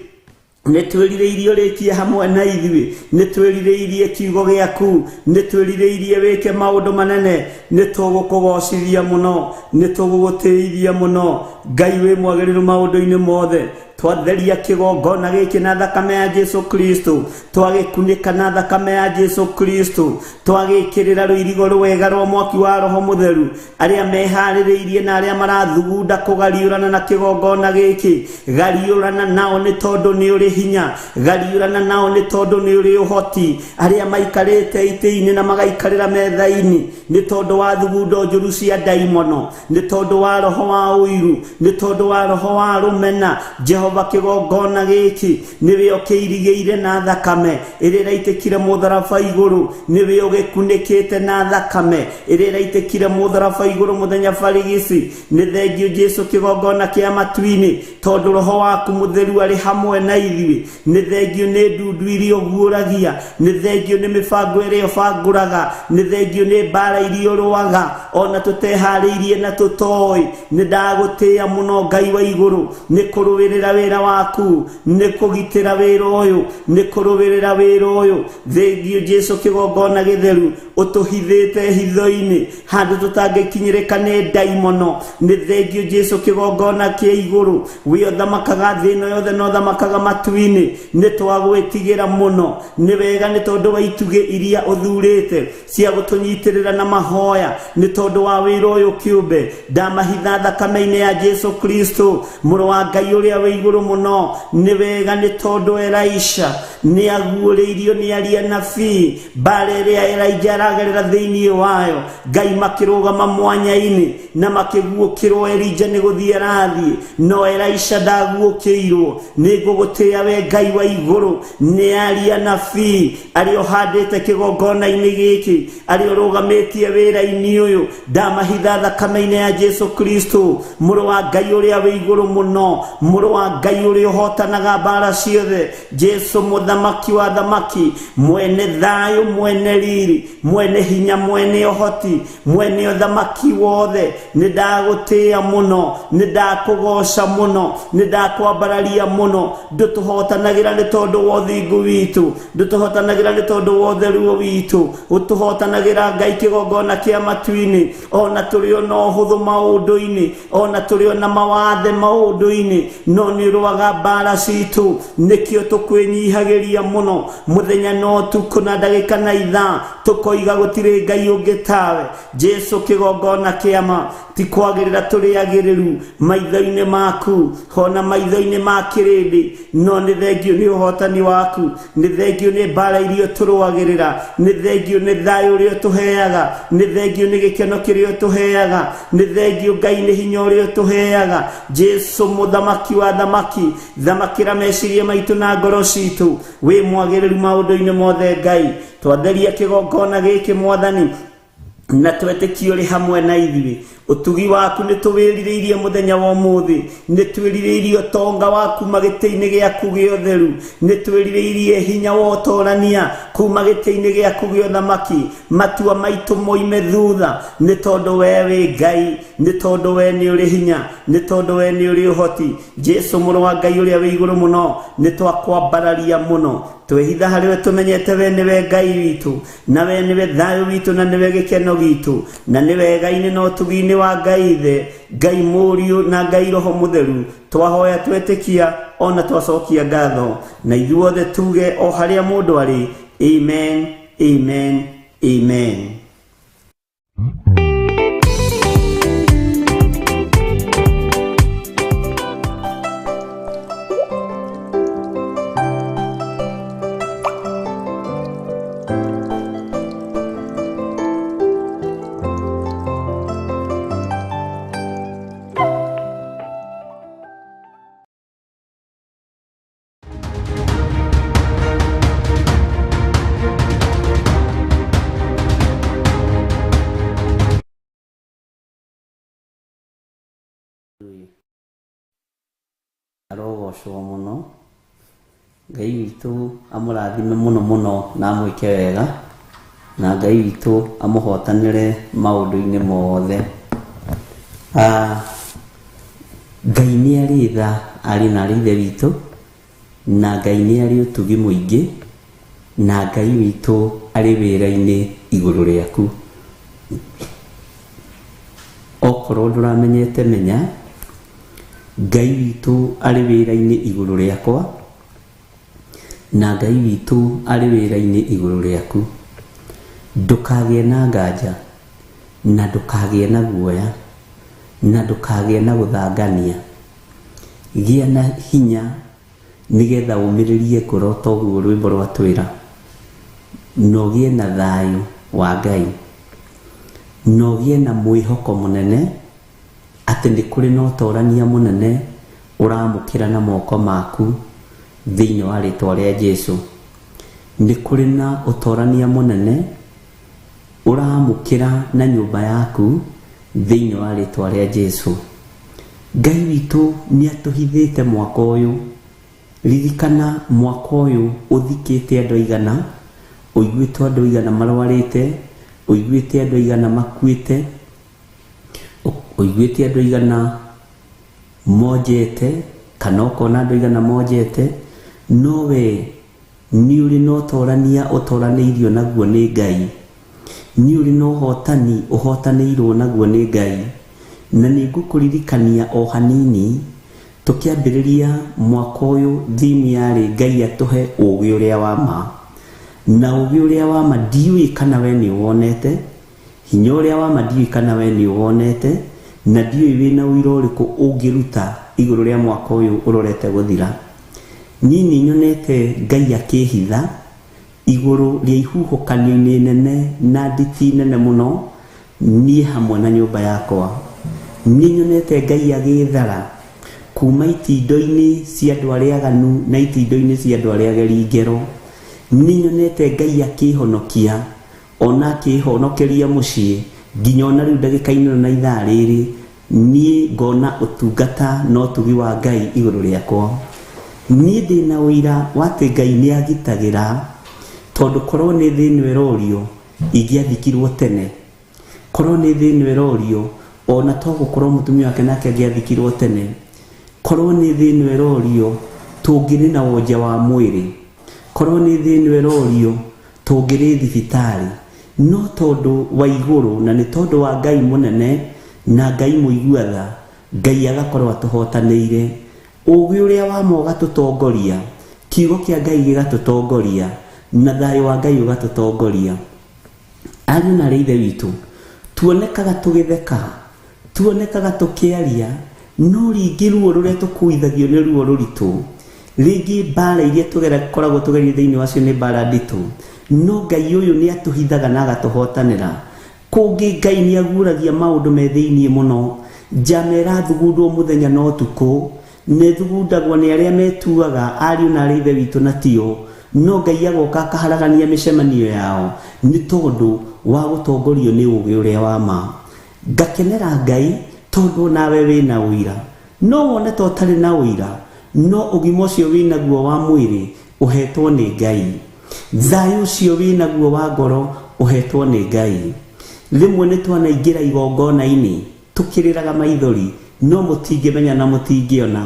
nĩ twĩrirĩirie rĩkie hamwe na ithuĩ, nĩ twĩrirĩirie kiugo gĩaku, nĩ twĩrirĩirie wĩke maũndũ manene. Nĩ tũgũkũgocithia mũno, nĩ tũgũgũtĩithia mũno. Ngai wĩ mwagĩrĩru maũndũ-inĩ mothe. Twatheria kĩgongona gĩkĩ na thakame ya Jesu Kristo, twagĩkunĩka na thakame ya Jesu Kristo, twagĩkĩrĩra rũirigo rwega rwa mwaki wa Roho Mũtheru. Arĩa meharĩrĩirie na arĩa marathugunda kũgariũrana na kĩgongona gĩkĩ, gariũrana nao nĩ tondũ nĩ ũrĩ hinya, gariũrana nao nĩ tondũ nĩ ũrĩ ũhoti. Arĩa maikarĩte itĩ-inĩ na magaikarĩra metha-inĩ nĩ tondũ wa thugundo njũru cia ndaimono, nĩ tondũ wa roho wa ũiru, nĩ tondũ wa roho wa rũmena. Jehova kĩgongona gĩkĩ nĩwe ũkĩirigĩire na thakame ĩrĩa ĩraitĩkire mũtharaba igũrũ, nĩwe ũgĩkunĩkĩte na thakame ĩrĩa ĩraitĩkire mũtharaba igũrũ mũthenya barigici. Nĩ thengio Jesu kĩgongona kĩa matu-inĩ, tondũ roho waku mũtheru arĩ hamwe na ithuĩ. Nĩ thengio nĩ ndundu iria ũguũragia, nĩ thengio nĩ mĩbango ĩrĩa ũbangũraga, nĩ thengio nĩ mbara iria ũrũaga ona tũteharĩirie na tũtoĩ. Nĩ ndagũtĩĩa mũno Ngai wa igũrũ, nĩ kũrũĩrĩra wĩra waku, nĩ kũgitĩra wĩra ũyũ, nĩ kũrũĩrĩra wĩra ũyũ. Thengio Jesu kĩgongona gĩtheru, ũtũhithĩte hitho-inĩ handũ tũtangĩkinyĩrĩka nĩ ndaimono. Nĩ thengio Jesu kĩgongona kĩa igũrũ, we ũthamakaga thĩ ĩno yothe na ũthamakaga matu-inĩ. Nĩ twagwĩtigĩra mũno, nĩ wega nĩ tondũ wa itugĩ iria ũthurĩte cia gũtũnyitĩrĩra na mahoya, nĩ tondũ wa wĩra ũyũ kĩũmbe. Ndamahitha thakame-inĩ ya Jesu Kristo, mũrũ wa Ngai ũrĩa wĩ igũrũ mũno. Nĩ wega nĩ tondũ Elisha nĩ aguũrĩirio nĩ aria nabii, mbara ĩrĩa Elijah aragerera thĩinĩ wayo, Ngai makĩrũgama mwanya-inĩ na makĩguũkĩrwo Elijah nĩ gũthiĩ arathiĩ, no Elisha ndaguũkĩirwo. Nĩ ngũgũtĩĩa we Ngai wa igũrũ, nĩ aria nabii arĩa ũhandĩte kĩgongona-inĩ gĩkĩ, arĩa ũrũgamĩtie wĩra-inĩ ũyũ. Ndamahitha thakame-inĩ ya Jesu Kristo, mũrũ wa Ngai ũrĩa wĩ igũrũ mũno, mũrũ wa Ngai uri uhotanaga mbara ciothe, Jesu muthamaki wa thamaki, mwene thayo, mwene riri, mwene hinya, mwene uhoti, mwene uthamaki wothe. Nindagutia muno, nindakugoca muno, nindakwambararia muno. Ndutuhotanagira ni tondu wa uthingu witu, ndutuhotanagira ni tondu wa utheru witu, utuhotanagira Ngai kigongona kia matu-ini, ona turi ona uhuthu maundu-ini, ona turi ona mawathe maundu-ini, no ni ruaga mbara citu. Nikio tukwinyihagiria muno muthenya no tuku na ndagika na ithaa, tukoiga gutiri Ngai ungi tawe. Jesu kigongona kiama, ti kwagirira turi agiriru maitho-ini maku, hona maitho-ini ma kirindi, no ni thengio ni uhotani waku, ni thengio ni mbara iria turuagirira, ni thengio ni thayo uria tuheaga, ni thengio ni gikeno kiria tuheaga, ni thengio Ngai ni hinya uria tuheaga. Jesu muthamaki wa thamaki, thamakira meciria maitu na ngoro citu, wi mwagiriru maundu-ini mothe Ngai. Twatheria kigongona giki Mwathani, na twetĩkie ũrĩ hamwe na ithuĩ. Ũtugi waku nĩ tũwĩrirĩirie mũthenya wa ũmũthĩ, nĩ twĩrirĩirie ũtonga waku magĩtĩ-inĩ gĩaku gĩa ũtheru, nĩ twĩrirĩirie hinya wa ũtũrania kuma gĩtĩ-inĩ gĩaku gĩa ũthamaki. Matua maitũ moime thutha, nĩ tondũ we wĩ Ngai, nĩ tondũ we nĩ ũrĩ hinya, nĩ tondũ we nĩ ũrĩ ũhoti. Jesu mũrũ wa Ngai ũrĩa wĩ igũrũ mũno, nĩ twakwambararia mũno. Twehitha harĩ we tũmenyete we nĩwe Ngai witũ, na we nĩwe thayũ witũ, na nĩwe gĩkeno gitũ, na nĩ wega-inĩ na ũtugi-inĩ wa Ngai Ithe, Ngai Mũriũ na Ngai Roho Mũtheru. Twahoya twetĩkia ona twacokia ngatho, na ithuothe tuge o harĩa mũndũ arĩ. Amen, amen, amen. Arogocwo muno, Ngai witũ amũrathime muno muno na amwĩke wega, na Ngai witũ amũhotanĩre maũndũ-inĩ mothe. Ngai nĩ arĩ tha, arĩ na Ithe witũ, na Ngai nĩ arĩ ũtugi mũingĩ, na Ngai witũ arĩ wĩra-inĩ igũrũ rĩaku. Okorwo ndũramenyete menya, Ngai witũ arĩ wĩra-inĩ igũrũ rĩakwa, na Ngai witũ arĩ wĩra-inĩ igũrũ rĩaku. Ndũkagĩe na nganja, na ndũkagĩe na guoya, na ndũkagĩe na gũthangania. Gĩa na hinya nĩgetha ũmĩrĩrie ngoro ta ũguo rwĩmbo rwatwĩra, na ũgĩe na thayũ wa Ngai, na ũgĩe na mwĩhoko mũnene atĩ nĩ kũrĩ na ũtorania mũnene ũramũkĩra na moko maku thĩinĩ wa rĩtwa rĩa Jesu. Nĩ kũrĩ na ũtorania mũnene ũramũkĩra na nyũmba yaku thĩinĩ wa rĩtwa rĩa Jesu. Ngai witũ nĩ atũhithĩte mwaka ũyũ. Ririkana mwaka ũyũ ũthikĩte andũ aigana, ũiguĩte andũ aigana marwarĩte, ũiguĩte andũ aigana makuĩte, ũiguĩte andũ aigana monjete, kana ũkona andũ aigana monjete. No we nĩ ũrĩ na ũtorania ũtoranĩirio naguo nĩ Ngai, nĩ ũrĩ na ũhotani ũhotanĩirwo naguo nĩ Ngai. Na nĩ ngũkũririkania o hanini, tũkĩambĩrĩria mwaka ũyũ thimu yarĩ Ngai atũhe ũũgĩ ũrĩa wa ma. Na ũũgĩ ũrĩa wa ma ndiũĩ kana we nĩ wonete, hinya ũrĩa wa ma ndiũĩ kana we nĩ wonete, na ndiũĩ wĩna ũira ũrĩkũ ũngĩruta igũrũ rĩa mwaka ũyũ ũrorete gũthira. Niĩ nĩ nyonete Ngai akĩhitha igũrũ rĩa ihuhũkanio-inĩ nene na nditi nene mũno, niĩ hamwe na nyũmba yakwa. Niĩ nyonete Ngai agĩthara kuma itindo-inĩ cia andũ arĩa aganu na itindo-inĩ cia andũ arĩa ageri ngero. Niĩ nyonete Ngai akĩhonokia, ona akĩhonokeria mũciĩ, nginya ona rĩu ndagĩka-inĩ na ithaa rĩrĩ niĩ ngona ũtungata na ũtugi wa Ngai igũrũ rĩakwa. Niĩ ndĩna ũira wa atĩ Ngai nĩ agitagĩra, tondũ korwo nĩ thĩinĩ ĩrorio ingĩathikirwo tene, korwo nĩ thĩinĩ ĩrorio ona to gũkorwo mũtumia wake nake angĩathikirwo tene, korwo nĩ thĩinĩ ĩrorio tũngĩrĩ na wonja wa mwĩrĩ, korwo nĩ thĩinĩ ĩrorio tũngĩrĩ thibitarĩ, no tondũ wa igũrũ na nĩ tondũ wa Ngai mũnene na Ngai mũiguatha, Ngai agakorwo atũhotanĩire. Ũũgĩ ũrĩa wa mo ũgatũtongoria, kiugo kĩa Ngai gĩgatũtongoria, na thayũ wa Ngai ũgatũtongoria. Ariũ na ithe witũ, tuonekaga tũgĩtheka, tuonekaga tũkĩaria, no rĩngĩ ruo rũrĩa tũkuithagio nĩ ruo rũritũ. Rĩngĩ mbara iria tũkoragwo tũgerie thĩinĩ wacio nĩ mbara nditũ, no Ngai ũyũ nĩ atũhithaga na agatũhotanĩra. Kũngĩ Ngai nĩ aguũragia maũndũ me thĩinĩ mũno, njama ĩrathugundwo mũthenya na ũtukũ, nĩ thugundagwo nĩ arĩa metuaga ariũ na ithe witũ na tio, no Ngai agoka akaharagania mĩcemanio yao nĩ tondũ wa gũtongorio nĩ ũũgĩ ũrĩa wa ma. Ngakenera Ngai tondũ nawe wĩna ũira, no wone to ũtarĩ na ũira, no ũgima ũcio wĩnaguo wa mwĩrĩ ũhetwo nĩ Ngai, thayũ ũcio wĩnaguo wa ngoro ũhetwo nĩ Ngai. Rĩmwe nĩ twanaingĩra igongona-inĩ tũkĩrĩraga maithori, no mũtingĩmenya na mũtingĩona.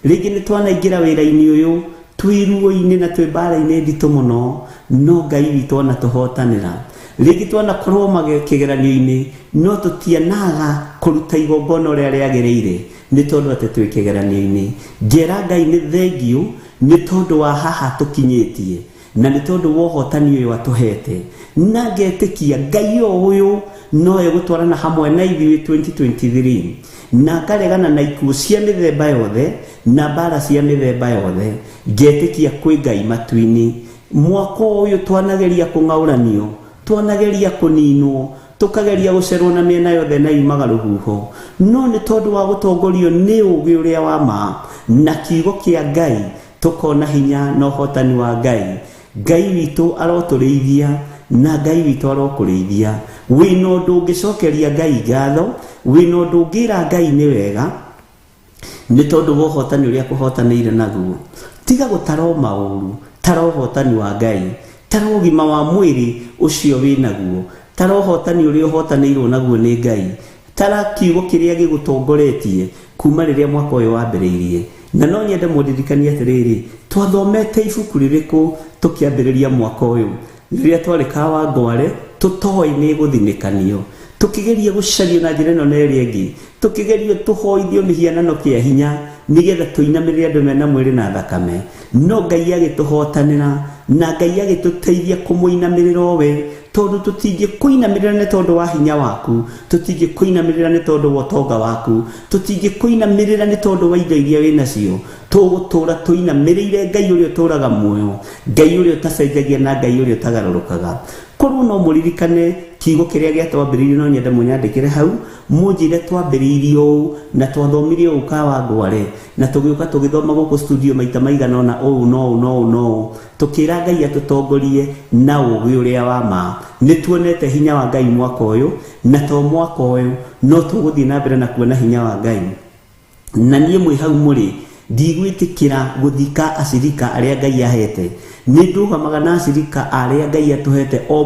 Rĩngĩ nĩ twanaingĩra wĩra-inĩ ũyũ twĩruo-inĩ na twĩ mbara-inĩ nditũ mũno, no Ngai witũ ona tũhotanĩra. Rĩngĩ twanakorwo kĩgeranio-inĩ, no tũtianaga kũruta igongona ũrĩa rĩagĩrĩire nĩ tondũ atĩ twĩ kĩgeranio-inĩ. Ngera Ngai nĩ thengiũ nĩ tondũ wa haha tũkinyĩtie, na nĩ tondũ wa ũhotani ũyũ atũhete, na ngetĩkia Ngai ũyũ nowe gũtwarana hamwe na ithuĩ 2023, na ngaregana na ikuũ cia mĩthemba yothe na mbara cia mĩthemba yothe. Ngetĩkia kwĩ Ngai matu-inĩ. Mwaka ũyũ twanageria kũng'aũranio, twanageria kũninwo, tukageria gũcerwo na mĩena yothe na yumaga rũhuho, no nĩ tondũ wa gũtongorio nĩ ũũgĩ ũrĩa wa ma na kiugo kĩa Ngai, tukona hinya na ũhotani wa Ngai. Ngai witũ arotũrĩithia na Ngai witũ arokũrĩithia. Wĩna ũndũ ũngĩcokeria Ngai ngatho, wĩna ũndũ ũngĩra Ngai nĩ wega, nĩ tondũ wa ũhotani ũrĩa akũhotanĩire naguo. Tiga gũtara maũru, tara ũhotani wa Ngai, tara ũgima wa mwĩrĩ ũcio wĩnaguo, tara ũhotani ũrĩa ũhotanĩirwo naguo nĩ Ngai, tara kiugo kĩrĩa gĩgũtongoretie kuma rĩrĩa mwaka ũyũ wambĩrĩirie. Na no nyende mũndirikanie atĩrĩrĩ, twathomete ibuku rĩrĩkũ tũkĩambĩrĩria mwaka ũyũ? Rĩrĩa twarĩ Kawangware tũtoĩ nĩ gũthinĩkanio, tũkĩgeria gũcario na njĩra ĩno na ĩrĩa ĩngĩ, tũkĩgeria tũhoithio mĩhianano kĩa hinya nĩgetha tũinamĩrĩre andũ mena mwĩrĩ na thakame, no Ngai agĩtũhotanĩra na Ngai agĩtũteithia kũmũinamĩrĩra we, tondũ tũtingĩkũinamĩrĩra nĩ tondũ wa hinya waku, tũtingĩkũinamĩrĩra nĩ tondũ wa ũtonga waku, tũtingĩkũinamĩrĩra nĩ tondũ wa indo iria wĩnacio. Tũgũtũra tũinamĩrĩire Ngai ũrĩa ũtũraga muoyo, Ngai ũrĩa ũtacenjagia na Ngai ũrĩa ũtagarũrũkaga. Korwo no mũririkane kiugo kĩrĩa gĩatwambĩrĩirie, no nyende mũnyandĩkĩre hau, mũnjĩre twambĩrĩirie ũũ na twathomirie ũũ Kawangware, na tũgĩũka tũgĩthoma gũkũ studio maita maigana ũna ũũ no ũũ no ũũ no ũũ, tũkĩra Ngai atũtongorie na ũũgĩ ũrĩa wa ma. Nĩ tuonete hinya wa Ngai mwaka ũyũ, na to mwaka ũyũ no tũgũthiĩ na mbere na kuona hinya wa Ngai. Na niĩ mwĩ hau mũrĩ, ndigwĩtĩkĩra gũthika acirika arĩa Ngai ahete. Nĩ ndũgamaga na acirika arĩa Ngai atũhete o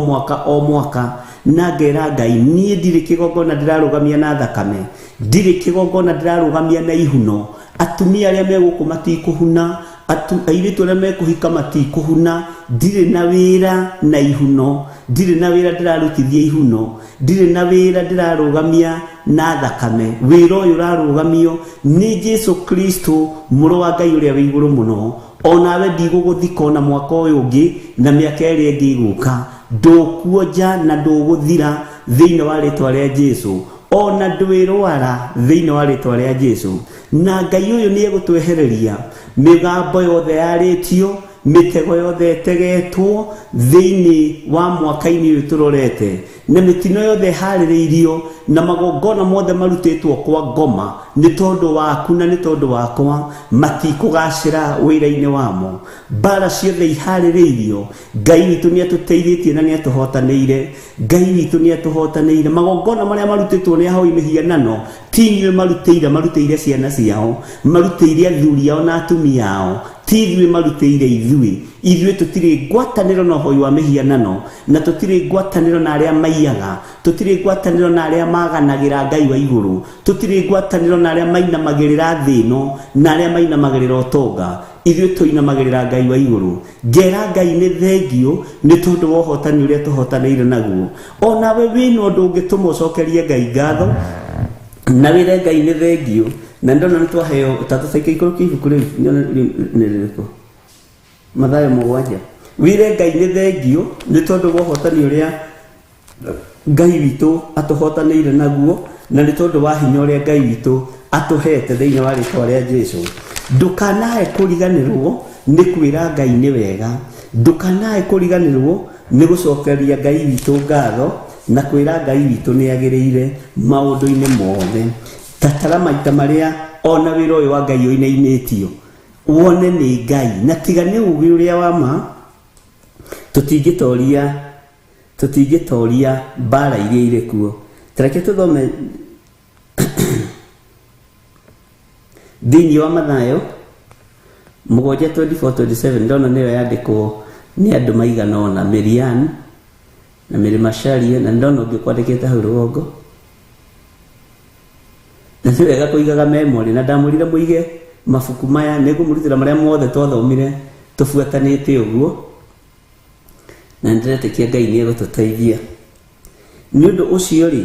mwaka, na ngera Ngai niĩ ndirĩ kĩgongona ndĩrarũgamia na thakame, ndirĩ kĩgongona ndĩrarũgamia na ihuno. Atumia arĩa megũkũ matikũhuna, airĩtu arĩa mekũhika matikũhuna, ndirĩ na wĩra na ihuno, ndirĩ na wĩra ndĩrarutithia ihuno, ndirĩ na wĩra ndĩrarũgamia na thakame. Wĩra ũyũ ũrarũgamio nĩ Jesu Kristo, mũrũ wa Ngai ũrĩa wĩ igũrũ mũno. Onawe ndigũgũthika ona mwaka ũyũ ũngĩ na mĩaka ĩrĩa ĩngĩ igũka, ndũkuonja na ndũgũthira thĩinĩ wa rĩtwa rĩa Jesu, ona ndwĩrwara thĩinĩ wa rĩtwa rĩa Jesu. Na Ngai ũyũ nĩ egũtwehereria mĩgambo yothe yarĩtio mitego yothe tegetwo thiini wa mwaka-ini uyu turorete na mitino yothe haririirio na magongona mothe marutitwo kwa ngoma ni tondu waku na ni tondu wakwa matikugacira wira-ini wamo bara ciothe ihaririirio Ngai witu ni atuteithĩtie na ni atuhotanĩire Ngai witu ni atuhotanĩire magongona maria marutitwo ni ahoi mihianano tinywe marutĩire ciana ciao marutĩire athuri ao na atumia ao tithwe marutĩire ithuĩ tutire ngwatanĩro na hoi wa mihianano na tutire ngwatanĩro na aria maiyaga tutire ngwatanĩro na aria maganagira Ngai wa iguru tutire ngwatanĩro na aria mainamagirira thĩno na aria mainamagirira utonga ithuĩ tuinamagirira Ngai wa iguru ngera Ngai ni thengio ni tondu wa ũhotani uria tuhotanĩire naguo onawe wĩna ũndũ ũngĩtũma ũcokerie Ngai ngatho na wĩre Ngai ni thengio na ndona nitwaheo tatacaika ikoro kibuku riu niriko Mathayo 7 wĩre Ngai ni thengio ni tondu wa ũhotani uria Ngai witu atuhotanĩire naguo na ni tondu wa hinya uria Ngai witu atuhete thĩinĩ wa rĩtwa rĩa Jesũ ndukanae kũriganĩrwo nĩ kwĩra Ngai nĩ wega ndukanae kũriganĩrwo nĩ gũcokeria Ngai witu ngatho na kwĩra Ngai witu nĩ agĩrĩire maũndũ-inĩ mothe tatara maita maria ona wĩra ũyũ wa Ngai ũinainĩtio wone nĩ Ngai na tiga nĩ ũũgĩ ũrĩa wa ma tũtingĩtoria mbara iria irĩ kuo tareke tũthome thĩinĩ wa Mathayo 7:24-27 ndona nĩyo yandĩkwo nĩ andũ maigana ona Miriam na Mirimasharia na ndona ũngĩ kwandĩkĩte hau rũgongo na nĩ wega kũigaga memory na ndamũrire mũige mabuku maya nĩngũmũrutĩra marĩa mothe twathomire tũbuatanĩte ũguo na ndĩretĩkia Ngai nĩ egũtũteithia nĩ ũndũ ũcio rĩ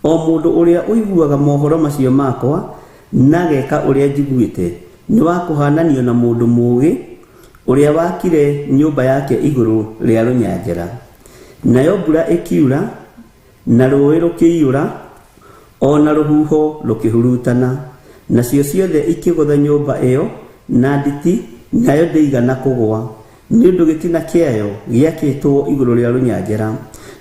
o mũndũ ũrĩa ũiguaga mohoro macio makwa na geka ũrĩa njiguĩte nĩ wa kũhananio na mũndũ mũũgĩ ũrĩa wakire nyũmba yake igũrũ rĩa rũnyanjara nayo mbura ĩkiura na rũĩ rũkĩiyũra ona rũhuho rũkĩhurutana nacio ciothe ikĩgũtha nyũmba ĩyo na nditi nayo ndĩigana kũgũa nĩ ũndũ gĩtina kĩayo gĩakĩtwo igũrũ rĩa rũnyanjara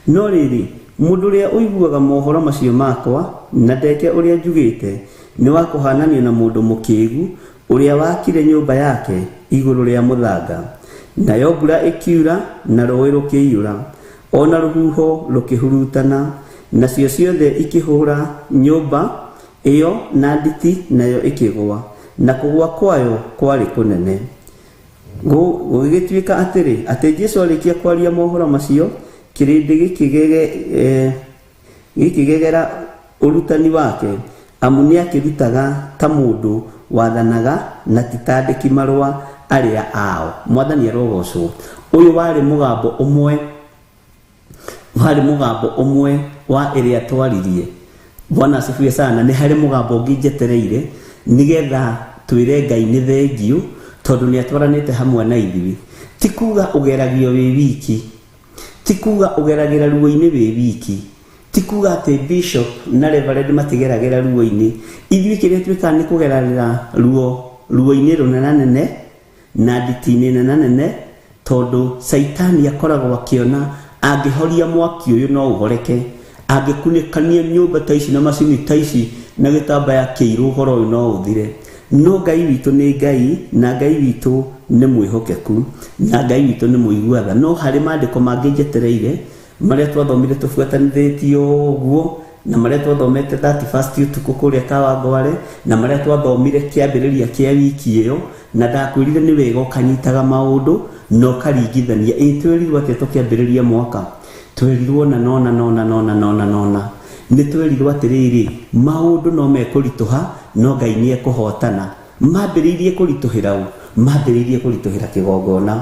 no rĩrĩ mũndũ ũrĩa ũiguaga mohoro macio makwa na ndeke ũrĩa njugĩte nĩ wa kũhananio na mũndũ mũkĩĩgu ũrĩa wakire nyũmba yake igũrũ rĩa mũthanga nayo mbura ĩkiura na rũĩ rũkĩiyũra ona rũhuho rũkĩhurutana nacio ciothe ikĩhũra nyũmba ĩyo na nditi nayo ĩkĩgũa na kũgũa kwayo kwarĩ kũnene gũgĩtuĩka atĩ Jesũ arĩkia kwaria mohoro macio kĩrĩndĩ gĩkĩgegera ũrutani wake amu nĩ akĩrutaga ta mũndũ wathanaga na titandĩki marũa arĩa ao Mwathani arogocwo ũyũ warĩ mũgambo ũmwe wa ĩrĩa twaririe Bwana asifiwe sana nĩ harĩ mũgambo ũngĩ njetereire nĩgetha twĩre Ngai nĩ thengio tondũ nĩ atwaranĩte hamwe na ithuĩ ti kuga ũgeragio wĩ wiki ti kuga ũgeragĩra ruo-inĩ wĩ wiki ti kuga atĩ bishop na reverend matigeragĩra ruo-inĩ ithuĩ kĩrĩa twĩkaga nĩ kũgeragĩra ruo-inĩ rũnenanene na nditi-inĩ nenanene tondũ Saitani akoragwo akĩona angĩhoria mwaki ũyũ no ũhoreke angĩkunĩkania nyũmba ta ici na macini ta ici na gĩtambaya kĩirũ ũhoro ũyũ no ũthire no Ngai witũ nĩ Ngai na Ngai witũ nĩ mwĩhokeku na Ngai witũ nĩ mũigua tha no harĩ maandĩko mangĩ njetereire marĩa twathomire tũbuatanithĩtio ũguo na marĩa twathomete 31st ũtukũ kũrĩa Kawangware na marĩa twathomire kĩambĩrĩria kĩa wiki ĩyo na ndakwĩrire nĩ wega ũkanyitaga maũndũ no karingithania twerirwo atĩ tũkĩambĩrĩria mwaka twerirwo nona nĩ twerirwo atĩrĩrĩ maũndũ no mekũritũha no Ngai nĩ ekũhotana mambĩrĩirie kũritũhĩra mambĩrĩirie kũritũhĩra kĩgongona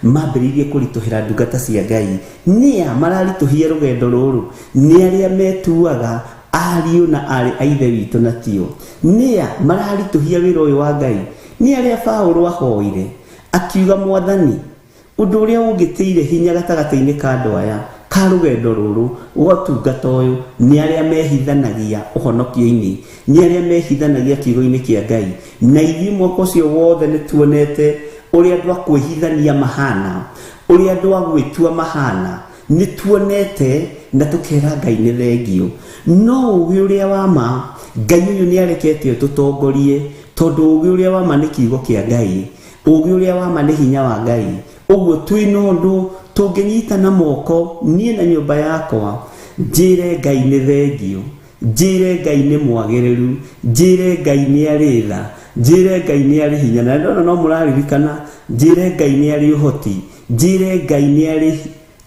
mambĩrĩirie kũritũhĩra ndungata cia Ngai nĩa mararitũhia rũgendo rũrũ nĩ arĩa metuaga ariũ na arĩ a ithe witũ na tio nĩa mararitũhia wĩra ũyũ wa Ngai nĩ arĩa Paũlũ ahoire akiuga Mwathani ũndũ ũrĩa ũngĩtĩire hinya gatagatĩ-inĩ ka andũ aya ka rũgendo rũrũ gotungata ũyũ nĩ arĩa mehithanagia ũhonokio-inĩ nĩ arĩa mehithanagia kiugo-inĩ kĩa Ngai na ithuĩ mwaka ũcio wothe nĩ tuonete uria andu akwihithania mahana, uria andu agwitua mahana, nituonete na tukera Ngai ni thengio. No ugi uria wama Ngai uyu ni arekete tutongorie, tondu ugi uria wama ni kiugo kia Ngai, ugi uria wama ni hinya wa Ngai. Uguo twina undu tunginyitana moko nie na nyumba yakwa, njire Ngai ni thengio, njire Ngai ni mwagiriru, njire Ngai ni aritha, njire Ngai ni ari hinya. Na no muraririkana, njire Ngai ni ari uhoti, njire Ngai ni ari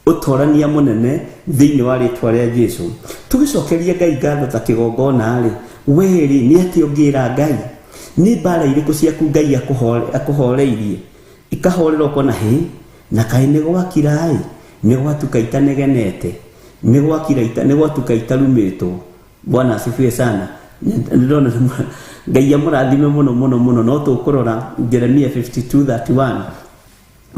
utorania munene thiini wa ritwa ria Jesu. Tugicokeria Ngai ngatho ta kigongona ri, weri ni ati ungira Ngai ni bara iriku ciaku Ngai akuhoreirie ikahorera ukona hi na kai ni gwakira ai ni gwatuka itanegenete, ni gwakira ni gwatuka itarumito. Bwana asifiwe sana. Ndona Ngai amurathime muno muno muno. No tukurora Jeremia 52:31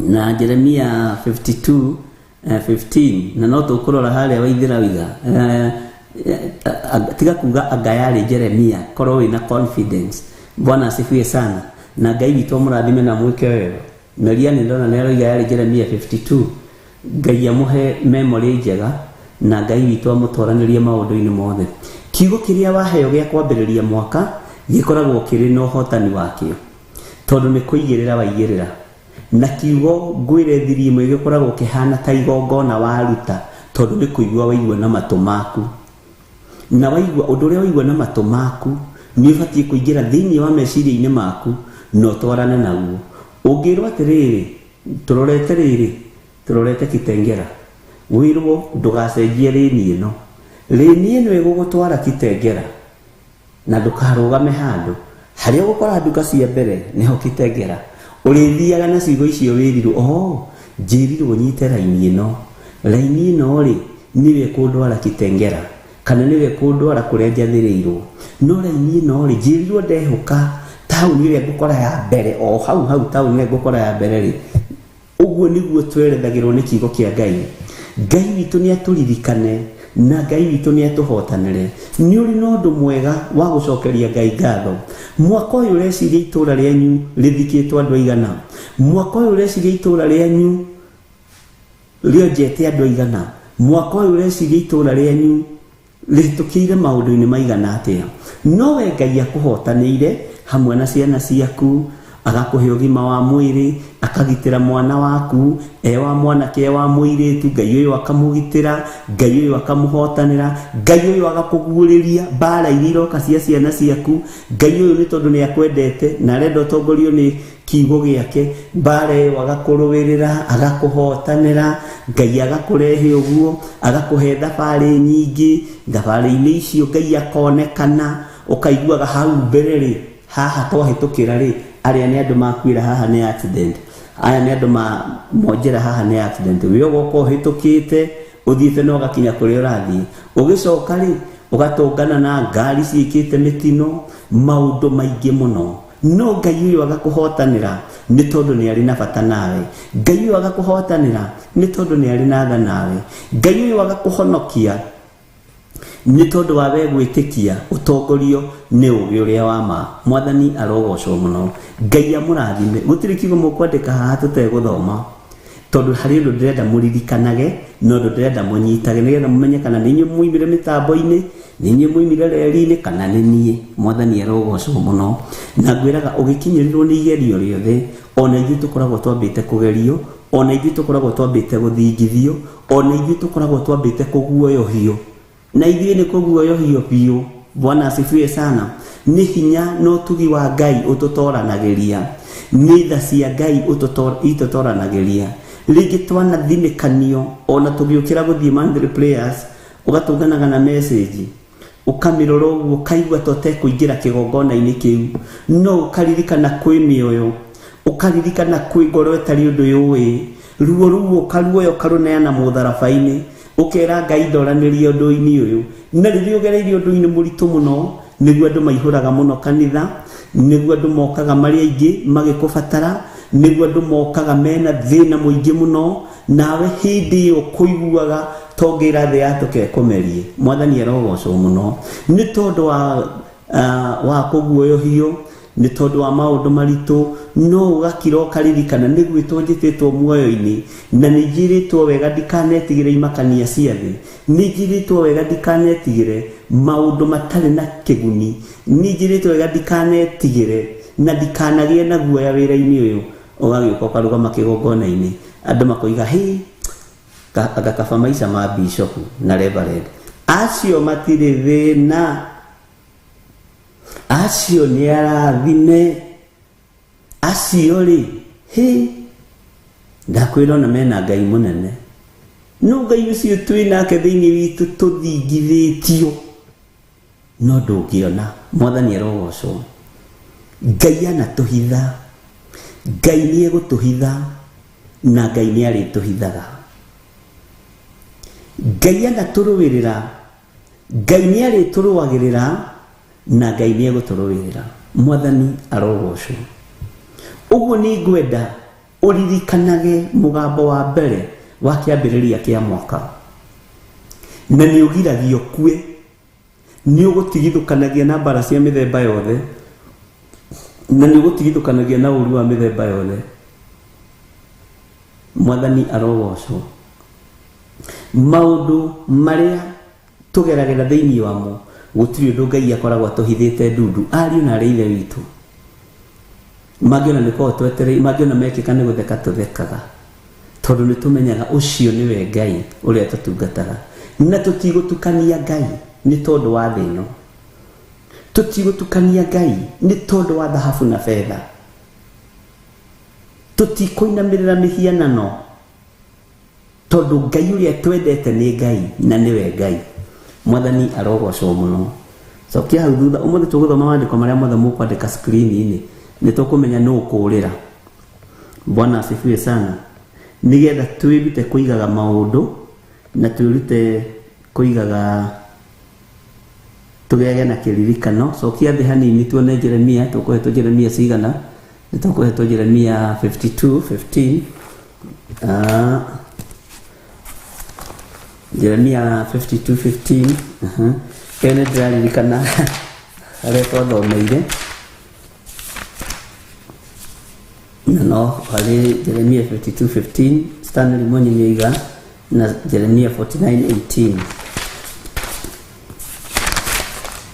na Jeremia 52:15 na no tukurora haria waithira wiga tiga kuga agayari Jeremia, korwo wina confidence. Bwana asifiwe sana. Na Ngai witu amurathime na mwike wega. Meria ni ndona nero igayari Jeremia 52. Ngai amuhe memory njega na Ngai witu amutoranirie maundu-ini mothe. Kiugo kiria waheo gya kwambiriria mwaka gikoragwo kiri no hotani wakio, tondu ni kuigirira waigirira. Na kiugo ngwire thiri imwe gikoragwo kihana ta igongona waruta, tondu ni kuigua waigua na matu maku. Na waigua undu uria waigua na matu maku ni ubatie kuingira thiini wa meciria-ini maku no twarane naguo. Ungirwo atiriri, turorete Kitengera, wirwo ndugacenjie rini ino, rini ino igugutwara Kitengera na ndukarugame handu haria gukora nduka cia mbere niho Kitengera. Urithiaga na ciugo icio wirirwo njirirwo nyite raini ino ri niwe kundwara Kitengera kana niwe kundwara kuria njathiriirwo. No raini ino ri njirirwo ndehuka tauni iria ngukora ya mbere, hau tauni iria ngukora ya mbere ri. Uguo niguo twerethagirwo ni kiugo kia Ngai. Ngai witu ni aturirikane na Ngai witu ni atuhotanire. Ni uri no ndu mwega wa gucokeria Ngai ngatho. Mwaka uyu ureciria itura rianyu rithikitwo andu aigana? Mwaka uyu ureciria itura rianyu rionjete andu aigana? Mwaka uyu ureciria itura rianyu ritukire maundu-ini maigana atia? No we Ngai akuhotanire hamwe na ciana ciaku, agakuhe ugima wa mwiri, akagitira mwana waku wa mwanake wa mwiritu. Ngai uyu akamugitira, Ngai uyu akamuhotanira, Ngai uyu agakuguriria bara iriroka cia ciana ciaku. Ngai uyu ni tondu ni akwendete na arenda utongorio ni kiugo giake, bara iyo agakuruwirira, agakuhotanira. Ngai agakurehe uguo, agakuhe thabari nyingi. Thabari-ini icio Ngai akonekana, ukaiguaga hau mbere ri haha twahitukira ri aria ni andu makwira haha ni accident, aya ni andu monjera haha ni accident. We goko hitukite uthiite no gakinya kuri urathi, ugicoka ri ugatungana na ngari ciikite mitino, maundu maingi muno. No Ngai uyu agakuhotanira ni tondu ni ari na bata nawe. Ngai uyu agakuhotanira ni tondu ni ari na tha nawe. Ngai uyu agakuhonokia ni tondu wa we gwitikia utongorio ni ugi uria wama. Mwathani arogocwo muno. Ngai amurathime. Gutiri kiugo mukwandika haha tuteguthoma, tondu hari undu ndirenda muririkanage no undu ndirenda munyitage nigetha mumenye kana ninyu muimire mitambo-ini, ninyu muimire reri-ini kana ni nie. Mwathani arogocwo muno. Na ngwiraga ugikinyirirwo ni igerio riothe, ona ithuĩ tukoragwo twambite kugerio, ona ithuĩ tukoragwo twambite guthingithio, ona ithuĩ tukoragwo twambite kuguoyohio, na ithuĩ ni kuguoyohio biũ. Bwana asifiwe sana. Ni hinya no tugi wa Ngai ututoranagiria, ni tha cia Ngai itutoranagiria. Ringi twana thinikanio, ona tugiukira guthii monthly prayers, ugatunganaga na message, ukamirora uguo ukaigua tote kuingira kigongona-ini kiu, no ukaririkana kwi mioyo, ukaririkana kwi ngoro itari undu yui, ruo ukaruoya ukaruneana mutharabai-ini, ukera Ngai ndoranirie undu-ini uyu. Na riria ugereirie undu-ini muritu muno, niguo andu maihuraga muno kanitha, niguo andu mokaga mari aingi magikubatara, niguo andu mokaga mena thina muingi muno, nawe hindi iyo kuiguaga tongira thi yatuke kumerie. Mwathani arogocwo muno ni tondu wa kuguoyohio, nĩ tondũ wa maũndũ maritũ, no ũgakira ũkaririkana nĩ gwĩtwo njĩtĩtwo muoyo-inĩ, na nĩ njĩrĩtwo wega ndikanetigĩre imakania cia thĩ, nĩ njĩrĩtwo wega ndikanetigĩre maũndũ matarĩ na kĩguni, nĩ njĩrĩtwo wega ndikanetigĩre na ndikanagĩe na guoya wĩra-inĩ ũyũ. Ũgagĩũka ũkarũgama kĩgongona-inĩ, andũ makoiga hĩ agakaba maica ma bishop na reverend. Acio matirĩ thĩna, acio nĩ arathime, acio rĩ ndakwĩra ona mena Ngai mũnene. No Ngai ũcio twĩ nake thĩinĩ witũ tũthingithĩtio, no ndũngĩona. Mwathani arogocwo. Ngai anatũhitha, Ngai nĩ egũtũhitha, na Ngai nĩ arĩtũhithaga. Ngai anatũrũĩrĩra, Ngai nĩ arĩtũrũagĩrĩra, na Ngai nĩ egũtũrũĩrĩra. Mwathani arogocwo. Ũguo nĩ ngwenda ũririkanage mũgambo wa mbere wa kĩambĩrĩria kĩa mwaka, na nĩ ũgiragio kue, nĩ ũgũtigithũkanagia na mbara cia mĩthemba yothe, na nĩ ũgũtigithũkanagia na ũru wa mĩthemba yothe. Mwathani arogocwo. Maũndũ marĩa tũgeragĩra thĩinĩ wamo, gũtirĩ ũndũ Ngai akoragwo atũhithĩte ndundu. Ariũ na arĩ ithe witũ, mangĩona nĩkorwo twetereire, mangĩona mekĩka nĩ gũtheka tũthekaga, tondũ nĩ tũmenyaga ũcio nĩwe Ngai ũrĩa tũtungataga, na tũtigũtukania Ngai nĩ tondũ wa thĩ ĩno, tũtigũtukania Ngai nĩ tondũ wa thahabu na betha, tũtikũinamĩrĩra mĩhianano, tondũ Ngai ũrĩa twendete nĩ Ngai na nĩwe Ngai. Mwathani arogocwo mũno. Cokia hau thutha, ũmũthĩ tũgũthoma maandĩko marĩa mothe mũkwandĩka screen-inĩ, nĩ tũkũmenya nũ ũkũũrĩra. Bwana asifiwe sana. Nĩgetha twĩrute kũigaga maũndũ na twĩrute kũigaga, tũgĩage na kĩririkano. Cokia thĩ hanini tuone Jeremia, tũkũhetwo Jeremia cigana? Nĩ tũkũhetwo Jeremia 52:15. Jeremia 52:15. Ĩyo nĩ ndĩraririkana harĩa twathomeire, no harĩ Jeremia 52:15 Stanley Monyi nĩoiga, na Jeremia 49:18.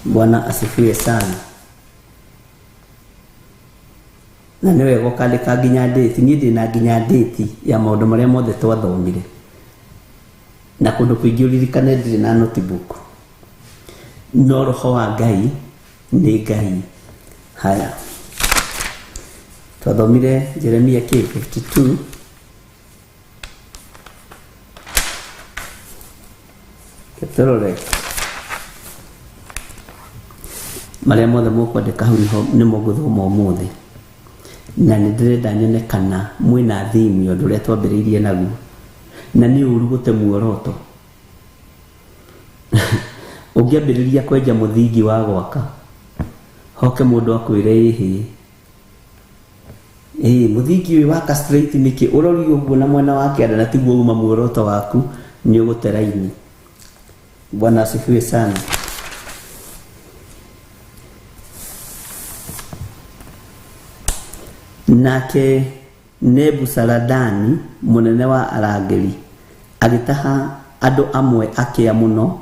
Bwana asifiwe sana. Na nĩ wega ũkandĩka nginya date. Niĩ ndĩna nginya date ya maũndũ marĩa mothe twathomire, na kũndũ kũingĩ ũririkane ndirĩ na notebook, no roho wa Ngai nĩ Ngai. Haya, twathomire Jeremia 52. Keterore marĩa mothe mũkwandĩka hau nĩ mũgũthoma ũmũthĩ, na nĩ ndĩrenda nyone kana mwĩna thĩmi ũndũ ũrĩa twambĩrĩirie naguo, na nĩ ũru gũte muoroto. Ũngĩambĩrĩria kwenja mũthingi wa gwaka, hoke mũndũ akwĩre mũthingi ũyũ waka straight nĩkĩ, ũrori ũguo na mwena wa kĩanda na tiguo uma muoroto waku, nĩ ũgũte raini. Bwana asifiwe sana. Nake Nebuzaradani mũnene wa arangĩri agĩtaha andũ amwe akĩa mũno,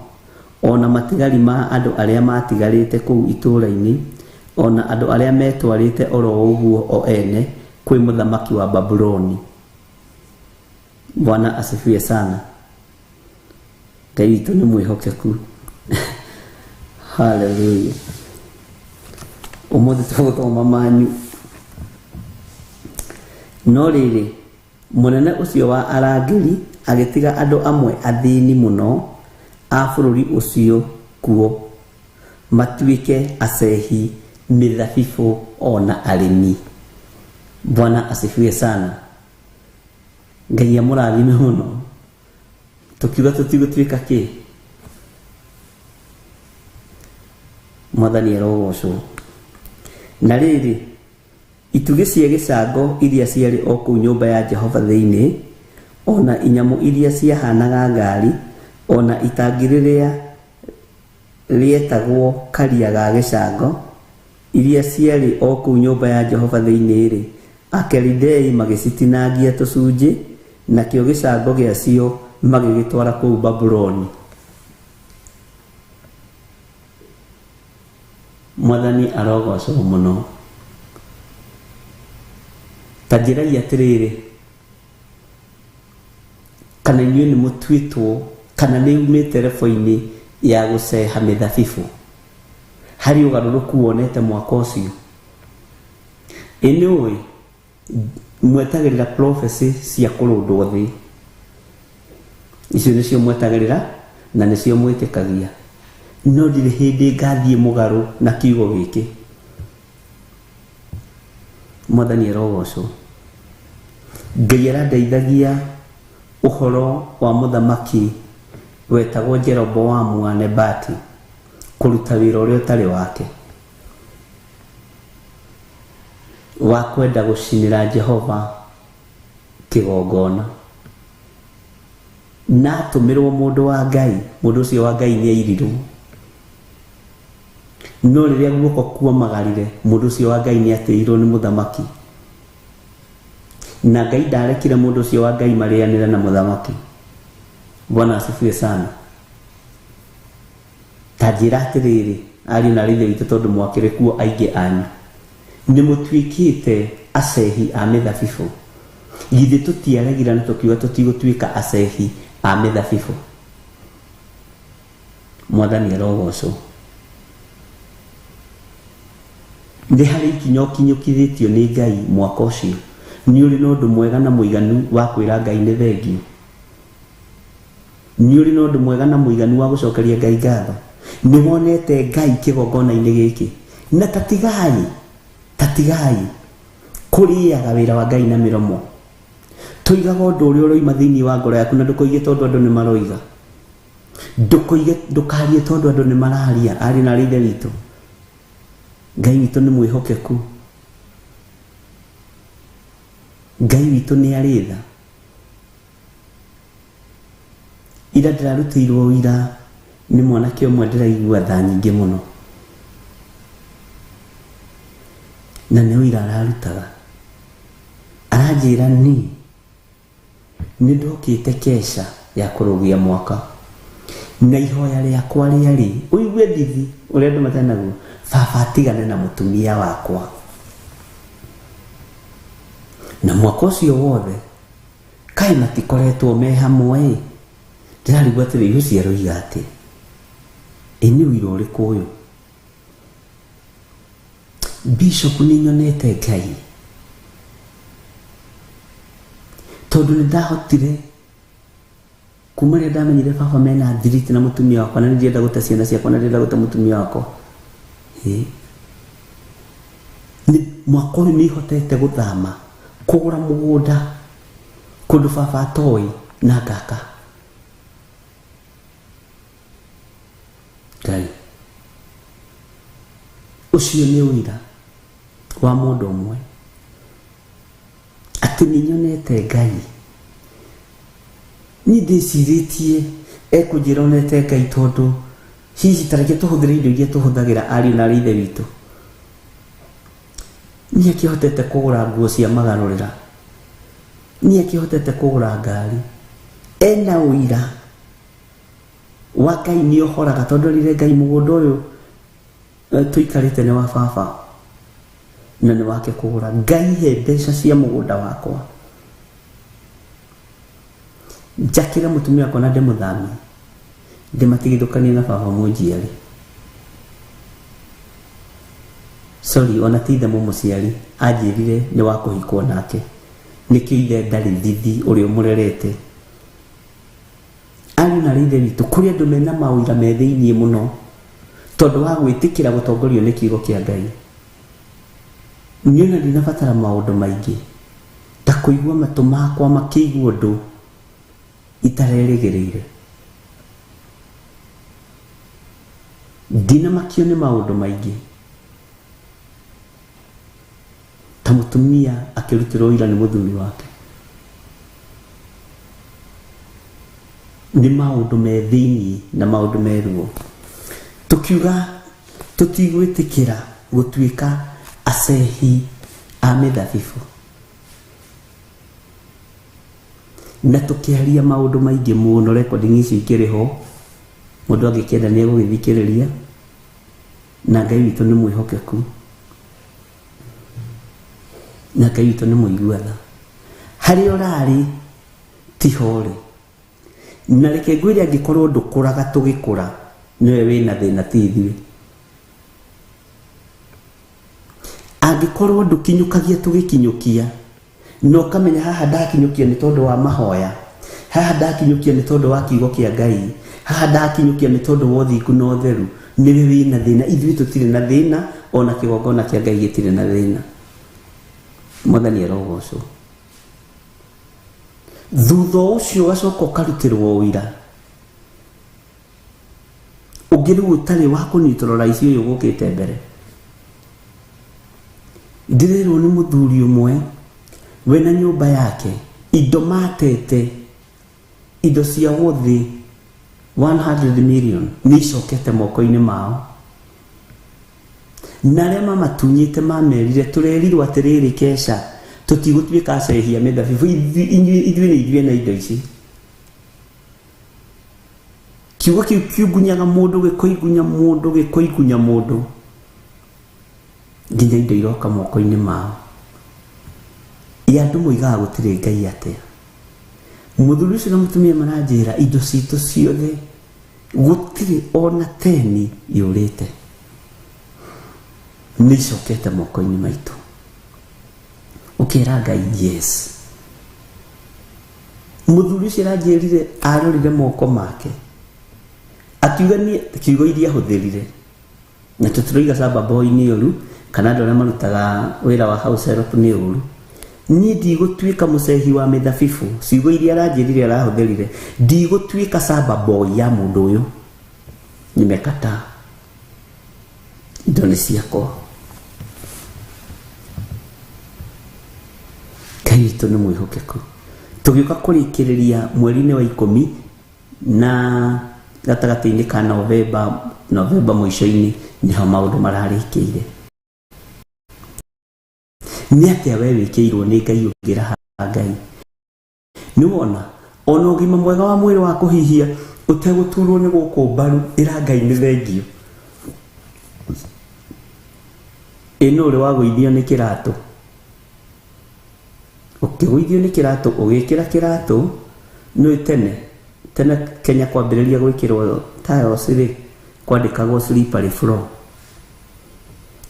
ona matigari ma andũ arĩa matigarĩte kũu itũũra-inĩ, ona andũ arĩa metwarĩte oro ũguo o ene kwĩ mũthamaki wa Babuloni. Bwana asifiwe sana. Ngai witũ nĩ mwĩhokeku. Hallelujah. Ũmũthĩ tũgũthoma manyu. No rĩrĩ, mũnene ũcio wa arangĩri agĩtiga andũ amwe athĩni mũno a bũrũri ũcio kuo, matuĩke acehi, mĩthabibũ ona arĩmi. Bwana asifiwe sana. Ngai amũrathime mũno. Tukiuga tũtigũtuĩka kĩ? Mwathani arogocwo. Na rĩrĩ, itugĩ cia gĩcango iria ciarĩ o kũu nyũmba ya Jehova thĩinĩ, ona inyamũ iria ciahanaga ngari, ona itangi rĩrĩa rĩetagwo karia ga gĩcango, iria ciarĩ o kũu nyũmba ya Jehova thĩinĩ-rĩ, Akelidei magĩcitinagia tũcunjĩ, nakĩo gĩcango gĩacio magĩgĩtwara kũu Babuloni. Mwathani arogocwo mũno. Ta njĩrai atĩrĩrĩ, kana inyuĩ nĩ mũtuĩtwo kana nĩ umĩte rebo-inĩ ya gũceha mĩthabibũ harĩ ũgarũrũku wonete mwaka ũcio? Ĩnũĩ mwetagĩrĩra prophecy cia kũrũndwo thĩ, icio nĩcio mwetagĩrĩra na nĩcio mwĩtĩkagia, no ndirĩ hĩndĩ ngathiĩ mũgarũ na kiugo gĩkĩ. Mwathani arogocwo. Ngai arandeithagia ũhoro wa mũthamaki wetagwo Jeroboamu wa Nebati kũruta wĩra ũrĩa ũtarĩ wake wa kwenda gũcinĩra Jehova kĩgongona, na atũmĩrwo mũndũ wa Ngai. Mũndũ ũcio wa Ngai nĩ airirwo, no rĩrĩa guoko kuomagarire, mũndũ ũcio wa Ngai nĩ atĩirwo nĩ mũthamaki, na Ngai ndarekire mũndũ ũcio wa Ngai marĩanĩre na mũthamaki. Bwana asifiwe sana. Ta njĩra atĩrĩrĩ, ariũ na aithe witũ, tondũ mwakĩrĩ kuo aingĩ anyu nĩ mũtuĩkĩte acehi a mĩthabibũ. Githĩ tũtiaregire na tũkiuga tũtigũtuĩka acehi a mĩthabibũ? Mwathani arogocwo. Nĩ harĩ ikinya ũkinyũkithĩtio nĩ Ngai mwaka ũcio, nĩ ũrĩ na ũndũ mwega na mũiganu wa kwĩra Ngai nĩ thengiũ. Nĩ ũrĩ na ũndũ mwega na mũiganu wa gũcokeria Ngai ngatho. Nĩ wonete Ngai kĩgongona-inĩ gĩkĩ, na tatigai kũrĩaga wĩra wa Ngai na mĩromo. Tũigaga ũndũ ũrĩa ũroima thĩinĩ wa ngoro yaku, na ndũkoige tondũ andũ nĩ maroiga, ndũkarie tondũ andũ nĩ mararia. Arĩ na ithe witũ, Ngai witũ nĩ mwĩhokeku. Ngai witũ nĩ arĩ tha. Ira ndĩrarutĩirwo wĩra nĩ mwanake ũmwe ndĩraigua tha nyingĩ mũno, na nĩ wĩra ararutaga. Aranjĩra nĩ ndokĩte kesha ya kũrũgia mwaka, na ihoya rĩakwa rĩarĩ, ũigue ndithi ũrĩa andũ matenaguo, baba atigane na mũtumia wakwa. Na mwaka ũcio wothe kaĩ matikoretwo me hamwe? Ndĩrarigwo atĩrĩ, icio aroiga atĩ nĩ wĩra ũrĩkũ ũyũ? Bishop nĩ nyonete Ngai, tondũ nĩ ndahotire kuma rĩrĩa ndamenyire baba mena thiriti na mũtumia wakwa, na nĩ ndĩrenda gũte ciana ciakwa, na ndĩrenda gũte mũtumia wakwa. Mwaka ũyũ nĩ ihotete gũthama, kũgũra mũgũnda kũndũ baba atoĩ, na ngaka. Ngai ũcio nĩ wĩra wa mũndũ ũmwe, atĩ nĩ nyonete Ngai. Nĩ ndĩcirĩtie ekũnjĩra onete Ngai, tondũ hihi tareke tũhũthĩre indo iria tũhũthagĩra ariũ na ithe witũ. Nĩ akĩhotete kũgũra nguo cia magarũrĩra, nĩ akĩhotete kũgũra ngari. Ena ũira wa Ngai nĩ ũhoraga, tondũ rĩrĩa Ngai mũgũnda ũyũ tũikarĩte nĩ wa baba na nĩ wake kũgũra. Ngai he mbeca cia mũgũnda wakwa, njakĩra mũtumia wakwa na ndĩmũthamie, ndĩmatigithũkanie na baba mũnjiari. Sorry, ona ti ithe mũmũciari anjĩrire nĩ wa kũhikwo nake, nĩkĩo ithe ndarĩ thithi ũrĩa ũmũrerete. Ariũ na ithe witũ, kũrĩ andũ mena maũira me thĩinĩ mũno, tondũ wa gwĩtĩkĩra gũtongorio nĩ kiugo kĩa Ngai. Niĩ ona ndinabatara maũndũ maingĩ, ta kũigua matũ makwa makĩigua ũndũ itarerĩgĩrĩire. Ndinamakio nĩ maũndũ maingĩ, ta mũtumia akĩrutĩrwo wĩra nĩ mũthuri wake. Nĩ maũndũ me thĩinĩ na maũndũ me ruo. Tũkiuga tũtigwĩtĩkĩra gutuika acehi a mithabibu na tukiaria maundu maingi muno recording ici ikiriho mundu angikienda ni gugithikiriria na Ngai witu ni mwihokeku na Ngai witu ni muiguana hari orari tihore na reke ngwire angikorwo ndukuraga tugikura niwe wina thina tithwe angikorwo ndukinyukagia tugikinyukia no kamenya haha ndakinyukia ni tondu wa mahoya haha ndakinyukia ni tondu wa kiugo kia Ngai haha ndakinyukia ni tondu wa uthingu na utheru niwe wina thina ithwe tutire na thina ona kigongona kia Ngai gitire na thina Mwathani arogocwo thutha ucio gacoka ukarutirwo wira ugiru utari wa kunyitorora icio uyu gukite mbere ndirerwo ni muthuri umwe wena nyumba yake indo matete indo cia wothi 100 million nicokete moko-ini mao na rema matunyite mamerire turerirwo atiriri kesha tutigutwika acehia mithabibu ithuĩ na indo ici kiugo kiu kiungunyaga mundu gikoigunya mundu nginya indo iroka moko-ini mao ya andu moigaga gutire Ngai atia muthuri ucio na mutumia maranjira indo citu ciothe gutire ona teni yurite nicokete moko-ini maitu ukira Ngai yes muthuri ucio aranjirire arorire moko make akiuga ni kiugo iria huthirire na tuturoiga saba boy ni uru kana ndora marutaga wira wa house help ni uru ni ndigutwika mucehi wa mithabibu ciugo iria aranjirire arahuthirire ndigutwika saba boy ya mundu uyu nimekata Indonesia ko Ngai witu ni mwihokeku tugiuka kurikiriria mweri-ini wa 10 na gatagati-ini ka Novemba mwisho-ini niho maundu mararikiire ni atia we wikirwo ni Ngai ungira Ngai ni wona ona ugima mwega wa mwiri wa kuhihia uteguturwo ni guku mbaru ira Ngai ni thengio ino uri wa guithio ni kirato ukiguithio ni kirato ugikira kirato no tene Kenya kwambiriria gwikirwo tiles ri kwandikagwo slippery floor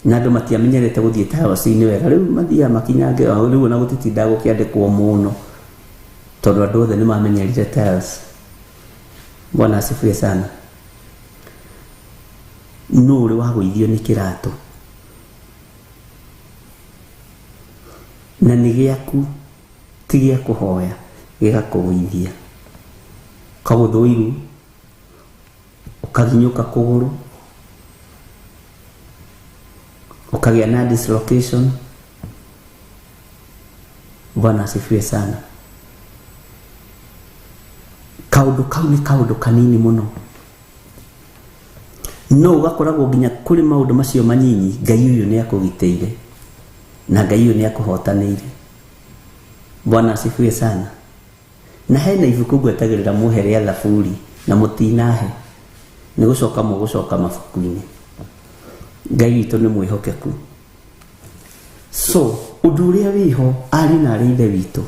na andu matiamenyerete guthie tiles ni wega riu mathia makinyange riu na gutitinda gukiandikwo muno tondu andu othe ni mamenyerete tiles Bwana asifiwe sana no uri wa guithio ni kirato na ni giaku ti gia kuhoya gigakugwithia kaguthuiru ukaginyuka kuguru ukagia na dislocation Bwana asifiwe sana kaundu kau ni kaundu kanini muno no ugakoragwo nginya kuri maundu macio manyinyi Ngai uyu ni akugiteire na Ngai uyu ni akuhotanire Bwana asifiwe sana na hena ibuku gwetagirira muhere ya thaburi na mutinahe ni gucoka mabuku-ini Ngai witu ni mwihokeku so undu uria wiho ari na ari ithe witu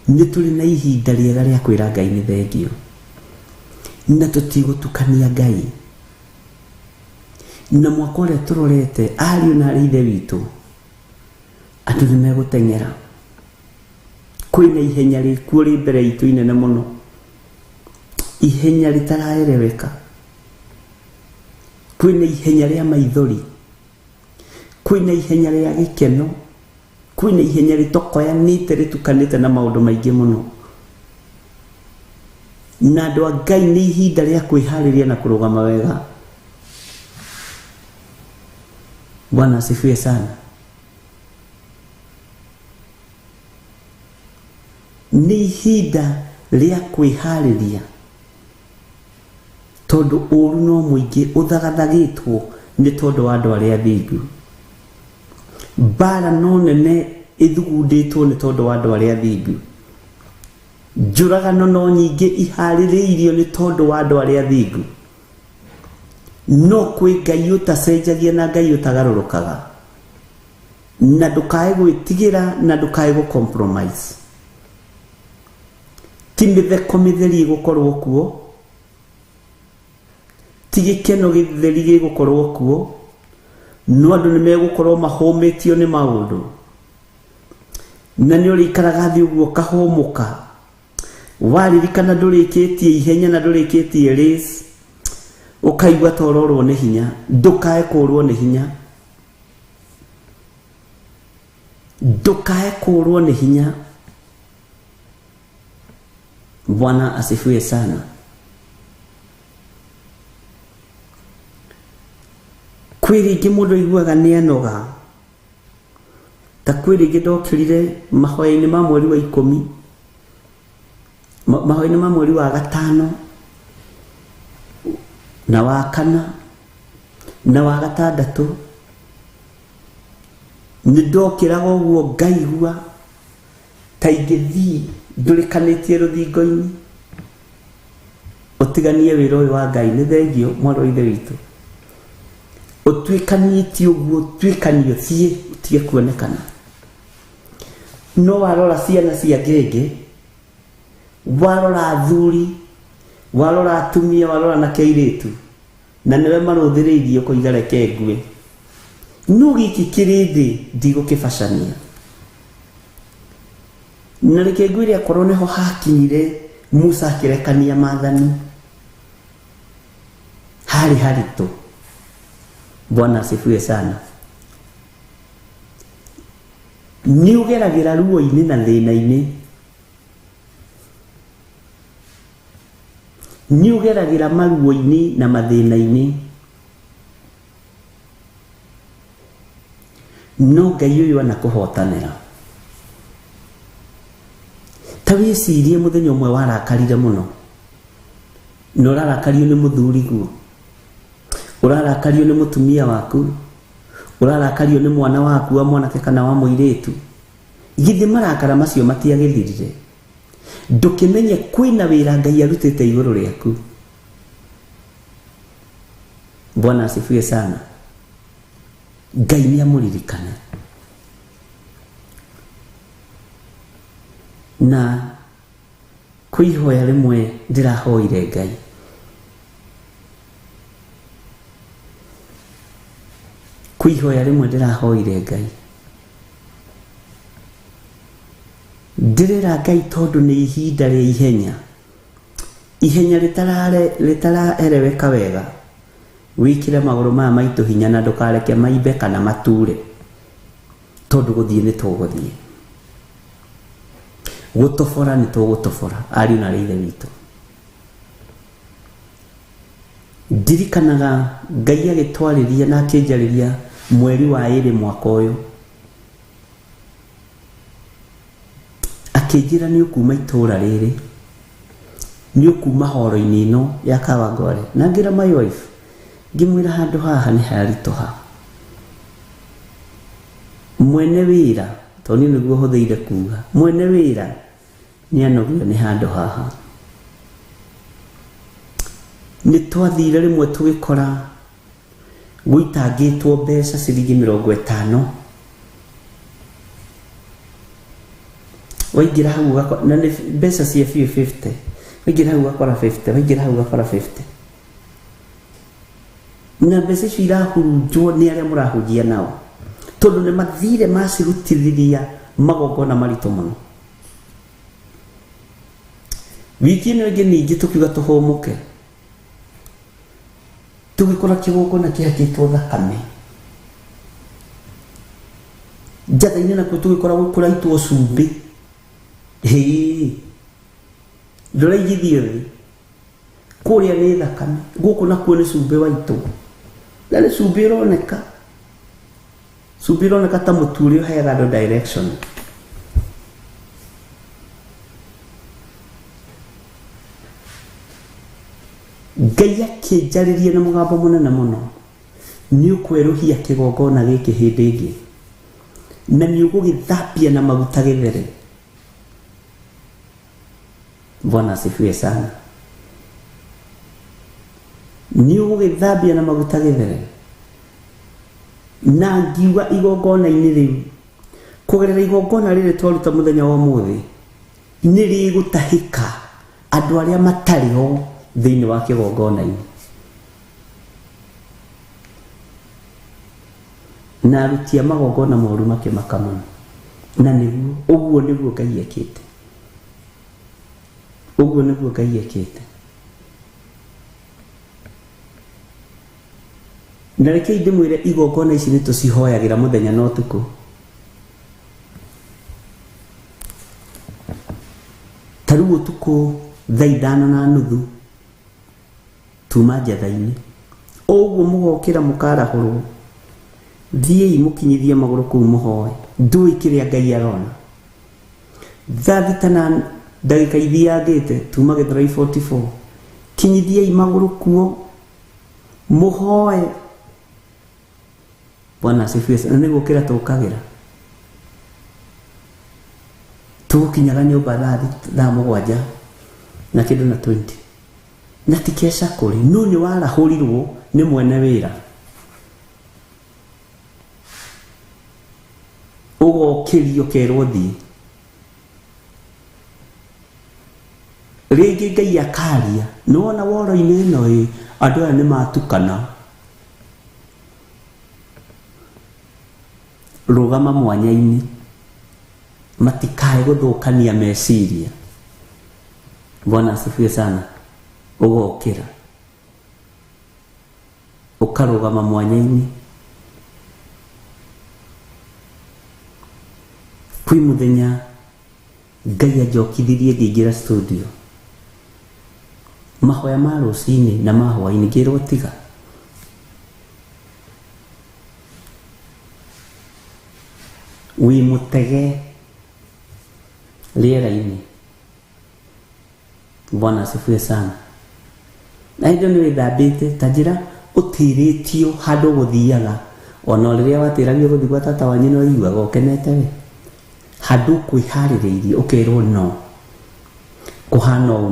ni turi na ihinda riega ria kwira Ngai ni thengio na tutigutukania Ngai na mwaka uria turorete ari na ari ithe witu andu ni meguteng'era kwina ihenya rikuo ri mbere itu inene muno ihenya ritaraereweka kwina ihenya ria maithori kwina ihenya ria gikeno kwina ihenya ritokoyanite ritukanite na maundu maingi muno na andu a Ngai ni ihinda ria kwihariria na kurugama wega Bwana asifiwe sana ni ihinda ria kwihariria tondu uru no muingi uthagathagitwo nĩ tondũ wa andũ arĩa athingu. Mbara no nene ithugundĩtwo nĩ tondũ wa andũ arĩa athingu. Njũragano no nyingĩ iharĩrĩirio nĩ tondũ wa andũ arĩa athingu. No kwĩ Ngai ũtacenjagia na Ngai ũtagarũrũkaga. Na ndũkae gwĩtigĩra na ndũkae gũcompromise. Ti mĩtheko mĩtheri gũkorwo kuo, ti gĩkeno gĩtheri gĩgũkorwo kuo, no andũ nĩ megũkorwo mahũmĩtio nĩ maũndũ. Na nĩ ũrĩikaraga thĩ ũguo kahũmũka, waririkana ndũrĩkĩtie ihenya na ndũrĩkĩtie race, ũkaigua ta ũrorwo nĩ hinya. Ndũkae kũrwo nĩ hinya, ndũkae kũrwo nĩ hinya. Bwana asifiwe sana. Kwĩ rĩngĩ mũndũ aiguaga nĩ anoga, ta kwĩ rĩngĩ ndokĩrire mahoya-inĩ ma mweri wa 10, mahoya-inĩ ma mweri wa 5 na wa 4 na wa 6, nĩ ndokĩraga ũguo ngaigua ta ingĩthiĩ ndũrĩkanĩtie rũthingo-inĩ. Ũtiganie wĩra ũyũ wa Ngai, nĩ thengio mwarĩ wa ithe witũ. Ũtuĩkanĩtie ũguo, ũtuĩkanio thiĩ ũtige kuonekana. No warora ciana cia ngenge, warora athuri, warora atumia, warora na keirĩtu, na nĩwe marũthĩrĩirie kũiga reke ngue. No gĩkĩ kĩrĩndĩ ndigũkĩbacania. Na reke ngwĩre akorwo nĩho hakinyire Musa akĩrekania maathani, harĩ haritũ. Bwana asifiwe sana. Nĩ ũgeragĩra ruo-inĩ na thĩna-inĩ, nĩ ũgeragĩra maruo-inĩ na mathĩna-inĩ, no Ngai ũyũ anakũhotanĩra. Ta wĩcirie mũthenya ũmwe warakarire mũno, na ũrarakario nĩ mũthuri guo, ũrarakario nĩ mũtumia waku, ũrarakario nĩ mwana waku wa mwanake kana wa mũirĩtu. Githĩ marakara macio matiagĩthirire? Ndũkĩmenye kwĩna wĩra Ngai arutĩte igũrũ rĩaku. Bwana asifiwe sana. Ngai nĩ amũririkane. Na kwĩhoya rĩmwe ndĩrahoire Ngai, kwĩhoya rĩmwe ndĩrahoire Ngai, ndĩrera Ngai tondũ nĩ ihinda rĩa ihenya, ihenya rĩtaraereweka wega. Wĩkĩre magũrũ maya maitũ hinya na ndũkareke maimbe kana mature, tondũ gũthiĩ nĩ tũgũthiĩ, gũtobora nĩ tũgũtobora, ariũ na ithe witũ. Ndirikanaga Ngai agĩtwarĩria na akĩnjarĩria mweri wa 2 mwaka ũyũ, akĩnjĩra nĩ ũkuma itũra rĩrĩ, nĩ ũkuma horo-inĩ ĩno ya Kawangware. Na ngĩra my wife, ngĩmwĩra handũ haha nĩ haritũha. Mwene wĩra, tondũ nĩguo hũthĩire kuga, mwene wĩra nĩ anogio nĩ handũ haha. Nĩ twathire rĩmwe tũgĩkora gũitangĩtwo mbeca ciringi 50. Waingĩra hau ũgakora, na nĩ mbeca cia 50, waingĩra hau ũgakora 50, waingĩra hau ũgakora 50. Na mbeca icio irahurunjwo nĩ arĩa mũrahunjia nao, tondũ nĩ mathire macirutithia magongona maritũ mũno. Wiki ĩno ĩngĩ ningĩ tũkiuga tũhũmũke, tũgĩkora kĩgongona kĩhakĩtwo thakame. Njatha-inĩ nakuo tũgĩkora kũraitwo cumbĩ. Ndũraigithio thĩ, kũrĩa nĩ thakame, gũkũ nakuo nĩ cumbĩ waitũ. Na nĩ cumbĩ ũroneka, cumbĩ ũroneka ta mũtu ũrĩa ũheaga andũ direction. Ngai akĩnjarĩria na mũgambo mũnene mũno, nĩ ũkwerũhia kĩgongona gĩkĩ hĩndĩ ĩngĩ, na nĩ ũgũgĩthambia na maguta gĩthere. Bwana asifiwe sana. Nĩ ũgũgĩthambia na maguta gĩthere. Na ngiuga igongona-inĩ rĩu, kũgerera igongona rĩrĩ twaruta mũthenya wa ũmũthĩ, nĩ rĩgũtahĩka andũ arĩa matarĩ ho thĩinĩ wa kĩgongona-inĩ. Na aruti a magongona moru makĩmaka mũno. Na nĩguo, ũguo nĩguo Ngai ekĩte. Ũguo nĩguo Ngai ekĩte. Na reke ndĩmwĩre igongona ici nĩ tũcihoyagĩra mũthenya na ũtukũ. Ta rĩu ũtukũ thaa 5:30 tuma njatha-inĩ. Ũguo mũgokĩra mũkarahũrwo. Thiĩi mũkinyithie magũrũ kũu mũhoe. Ndũĩ kĩrĩa Ngai arona. Thaa 6 ndagĩka ithiangĩte tuma Gĩthũrai 44. Kinyithiei magũrũ kuo mũhoe. Bwana asifiwe. Na nĩguo kĩrĩa tũkagĩra. Tũkinyaga nyũmba thaa 7 na kĩndũ na 20. Na ti kesha kũrĩ. No nĩ warahũrirwo nĩ mwene wĩra. Ũgokĩrio kerwo thiĩ. Rĩngĩ Ngai akaria. Nĩwona woro-inĩ ĩno andũ aya nĩ matukana. Rũgama mwanya-inĩ. Matikae gũthũkania meciria. Bwana asifiwe sana. Ũgokĩra. Ũkarũgama mwanya-inĩ. Kwĩ mũthenya Ngai anjokithirie ngĩingĩra studio. Mahoya ma rũcinĩ na ma hwaĩ-inĩ ngĩrwo tiga. Wĩ mũtege rĩera-inĩ. Bwana asifiwe sana. Na hĩndĩ nĩ wĩthambĩte ta njĩra ũtĩrĩtio handũ gũthiaga. Ona rĩrĩa watĩragio gũthiĩ gwa tata wanyu no iguaga ũkenete we. Handũ kwĩharĩrĩirie ũkerwo no. Kũhana ũũ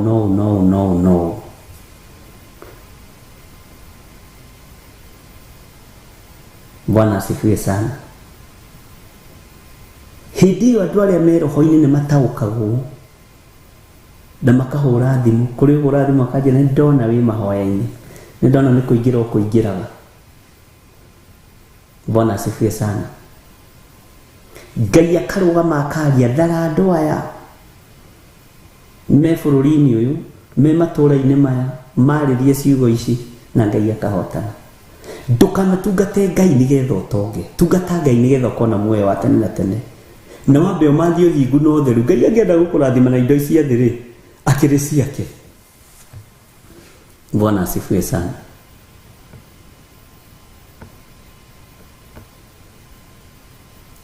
no. Bwana asifiwe sana. Hĩndĩ ĩyo andũ arĩa me roho-inĩ nĩ mataũkagwo na makahũra thimũ. Kũrĩ hũra thimũ akanjĩra nĩ ndona wĩ mahoya-inĩ. Nĩ ndona nĩ kũingĩra ũkũingĩraga. Bwana asifiwe sana. Ngai akarũgama akaria thara andũ aya me bũrũri-inĩ ũyũ, me matũũra-inĩ maya, marĩrie ciugo ici na Ngai akahotana. Ndũkanatungate Ngai nĩgetha ũtonge. Tungata Ngai nĩgetha ũkona muoyo wa tene na tene. Na wambe ũmathiĩ ũthingu na ũtheru. Ngai angĩenda gũkũrathima na indo ici thĩ-rĩ, akĩrĩ ciake. Bwana asifiwe sana.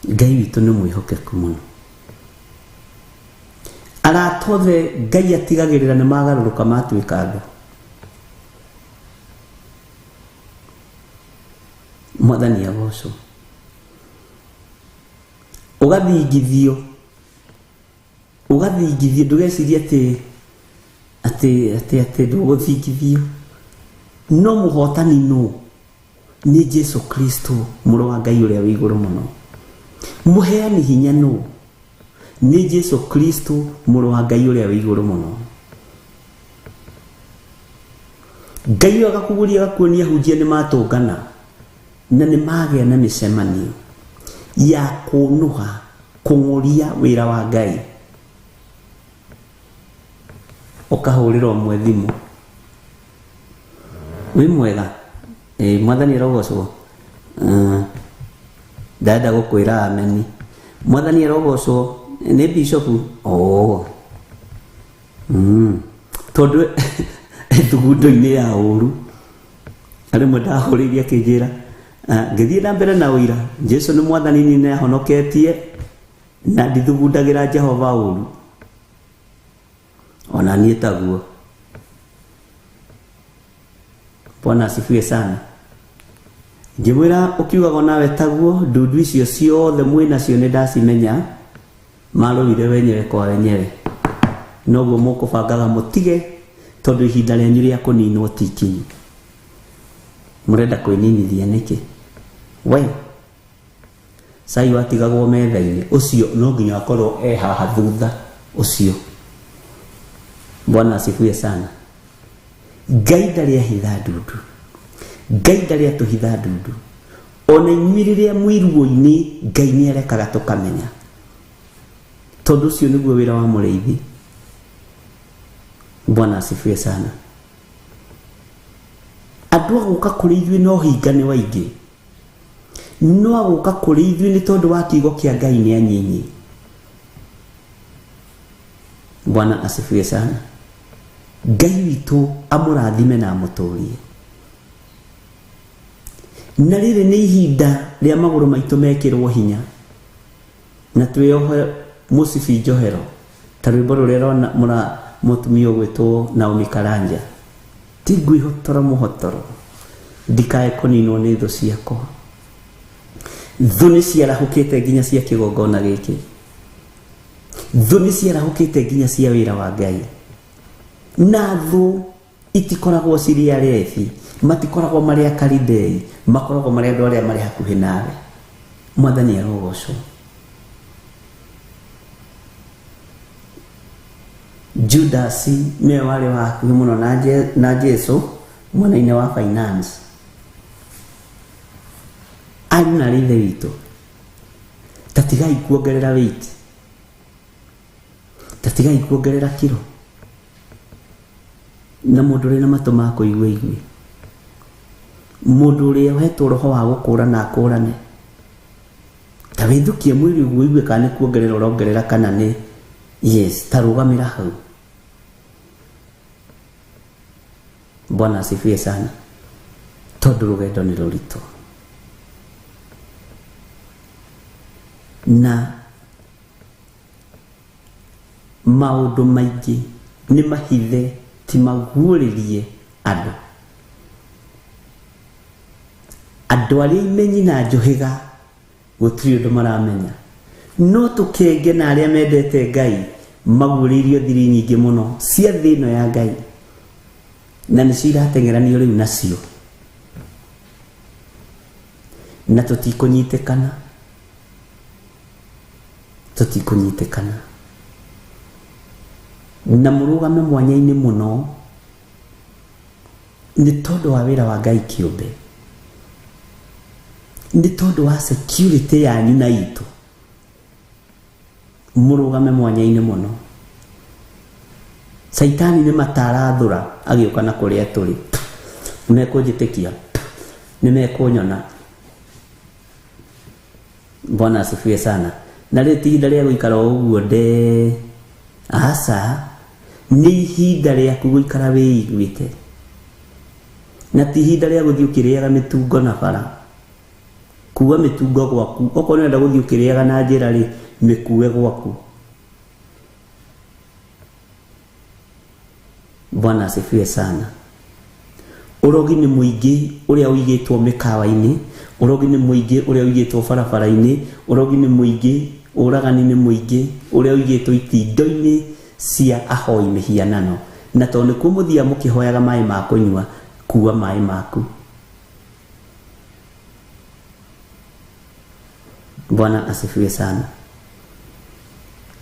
Ngai witũ nĩ mwĩhokeku mũno. Aratothe Ngai atigagĩrĩra nĩ magarũrũka matuĩka andũ. Mwathani agocwo. Ũgathingithio ndũgecirie atĩ ndũgũthingithio. No mũhotani nũ? Nĩ Jesu Kristo, mũrũ wa Ngai ũrĩa wĩ igũrũ mũno. Mũheani hinya nũ? Nĩ Jesu Kristo, mũrũ wa Ngai ũrĩa wĩ igũrũ mũno. Ngai agakuguria agakuonia hunjia nĩ matũngana na nĩ magĩa na mĩcemanio ya kũnũha kũng'ũria wĩra wa Ngai. Ũkahũrĩra ũmwe thimũ. Wĩ mwega. Mwathani arogocwo. Ndenda gũkwĩra ameni. Mwathani arogocwo. Nĩ bishop. Tondũ thugundo-inĩ ya ũru. Arĩmwe ndahũrĩirie akĩnjĩra ngĩthiĩ na mbere na ũira. Jesu nĩ mwathani nĩ ahonoketie na ndithugundagĩra Jehova ũru. Ona niĩ taguo. Bwana asifiwe sana. ngimwira ukiugaga nawe taguo ndundu icio ciothe mwina cio ni ndacimenya marũire wenyewe kwa wenyewe noguo mũkũbangaga mũtige tondu ihinda rĩanyu rĩa kũninwo ti ikinyu mũrenda kwĩninithia nĩkĩ we sai watigagwo metha-inĩ ũcio no nginya akorwo haha thutha ũcio. Bwana asifiwe sana. Ngai ndarĩ ahitha ndundu, Ngai ndarĩ atũhitha ndundu, ona inyuĩ rĩrĩa mwĩruo-inĩ Ngai nĩarekaga tũkamenya, tondu ũcio nĩguo wĩra wa mũrĩithi. Bwana asifiwe sana. Andũ agũka kũrĩ ithuĩ no hinga nĩ waingĩ, no agũka kũrĩ ithuĩ nĩ tondũ wa kiugo kĩa Ngai nĩ anyinyi. Bwana asifiwe sana. Ngai witũ amũrathime na amũtũrie. Na rĩrĩ nĩ ihinda rĩa magũrũ maitũ mekĩrwo hinya na twĩohe mũcibi njohero ta rwĩmbo rũrĩa rona mũtumia ũgwĩtwo Naomi Karanja, ti ngwĩhotora mũhotoro ndikae kũninwo nĩ thũ ciakwa. Thũ nĩ ciarahũkĩte nginya cia kĩgongona gĩkĩ, thũ nĩ ciarahũkĩte nginya cia wĩra wa Ngai, na thũ itikoragwo cirĩ arebi, matikoragwo marĩ Akalidei, makoragwo marĩ andũ arĩa marĩ hakuhĩ nawe. Mwathani arogocwo. Judas nĩwe warĩ wa hakuhĩ mũno na Jesu mwena-inĩ wa finance. Ari na ithe witũ, tatigai kuongerera weight, tatigai kuongerera kiro, na mũndũ ũrĩ na matũ ma kũigua igwe, mũndũ ũrĩa ũhetwo roho wa gũkũrana akũrane, ta wĩthũkie mwĩrĩ ũguo igue kana nĩ kuongerera ũrongerera kana nĩ yes, ta rũgamĩra hau. Bwana asifiwe sana. Tondũ rũgendo nĩ rũritũ na maũndũ maingĩ nĩ mahithe ti maguũrĩrie andũ. Andũ arĩa imenyi na njũhĩga gũtirĩ ũndũ maramenya, no tũkenge na arĩa mendete Ngai maguũrĩirio thiri nyingĩ mũno cia thĩ ĩno ya Ngai, na nĩ cirateng'eranio rĩu nacio, na tũtikũnyitĩkana, tũtikũnyitĩkana. Na mũrũgame mwanya-inĩ mũno nĩ tondũ wa wĩra wa Ngai kĩũmbe, nĩ tondũ wa security yanyu na itũ. Mũrũgame mwanya-inĩ mũno. Saitani nĩ matarathũra agĩũka na kũrĩa tũrĩ, nĩmekũnjĩtĩkia, nĩmekũnyona. Bwana asifiwe sana. Na rĩu ti ihinda rĩa gũikara ũguo nde, aca, nĩ ihinda rĩaku gũikara wĩiguĩte, na ti ihinda rĩa gũthiĩ ũkĩrĩaga mĩtungo na bara, kuua mĩtungo gwaku. Okorwo nĩũrenda gũthiĩ ũkĩrĩaga na njĩra rĩ, mĩkue gwaku. Bwana asifiwe sana. Ũrogi nĩ mũingĩ ũrĩa ũigĩtwo mĩkawa-inĩ, ũrogi nĩ mũingĩ ũrĩa ũigĩtwo barabara-inĩ, ũrogi nĩ mũingĩ, ũragani nĩ mũingĩ ũrĩa ũigĩtwo itindo-inĩ cia ahoi mĩhianano, na tondũ nĩkuo mũthia mũkĩhoyaga maĩ ma kũnyua, kuua maĩ maku. Bwana asifiwe sana.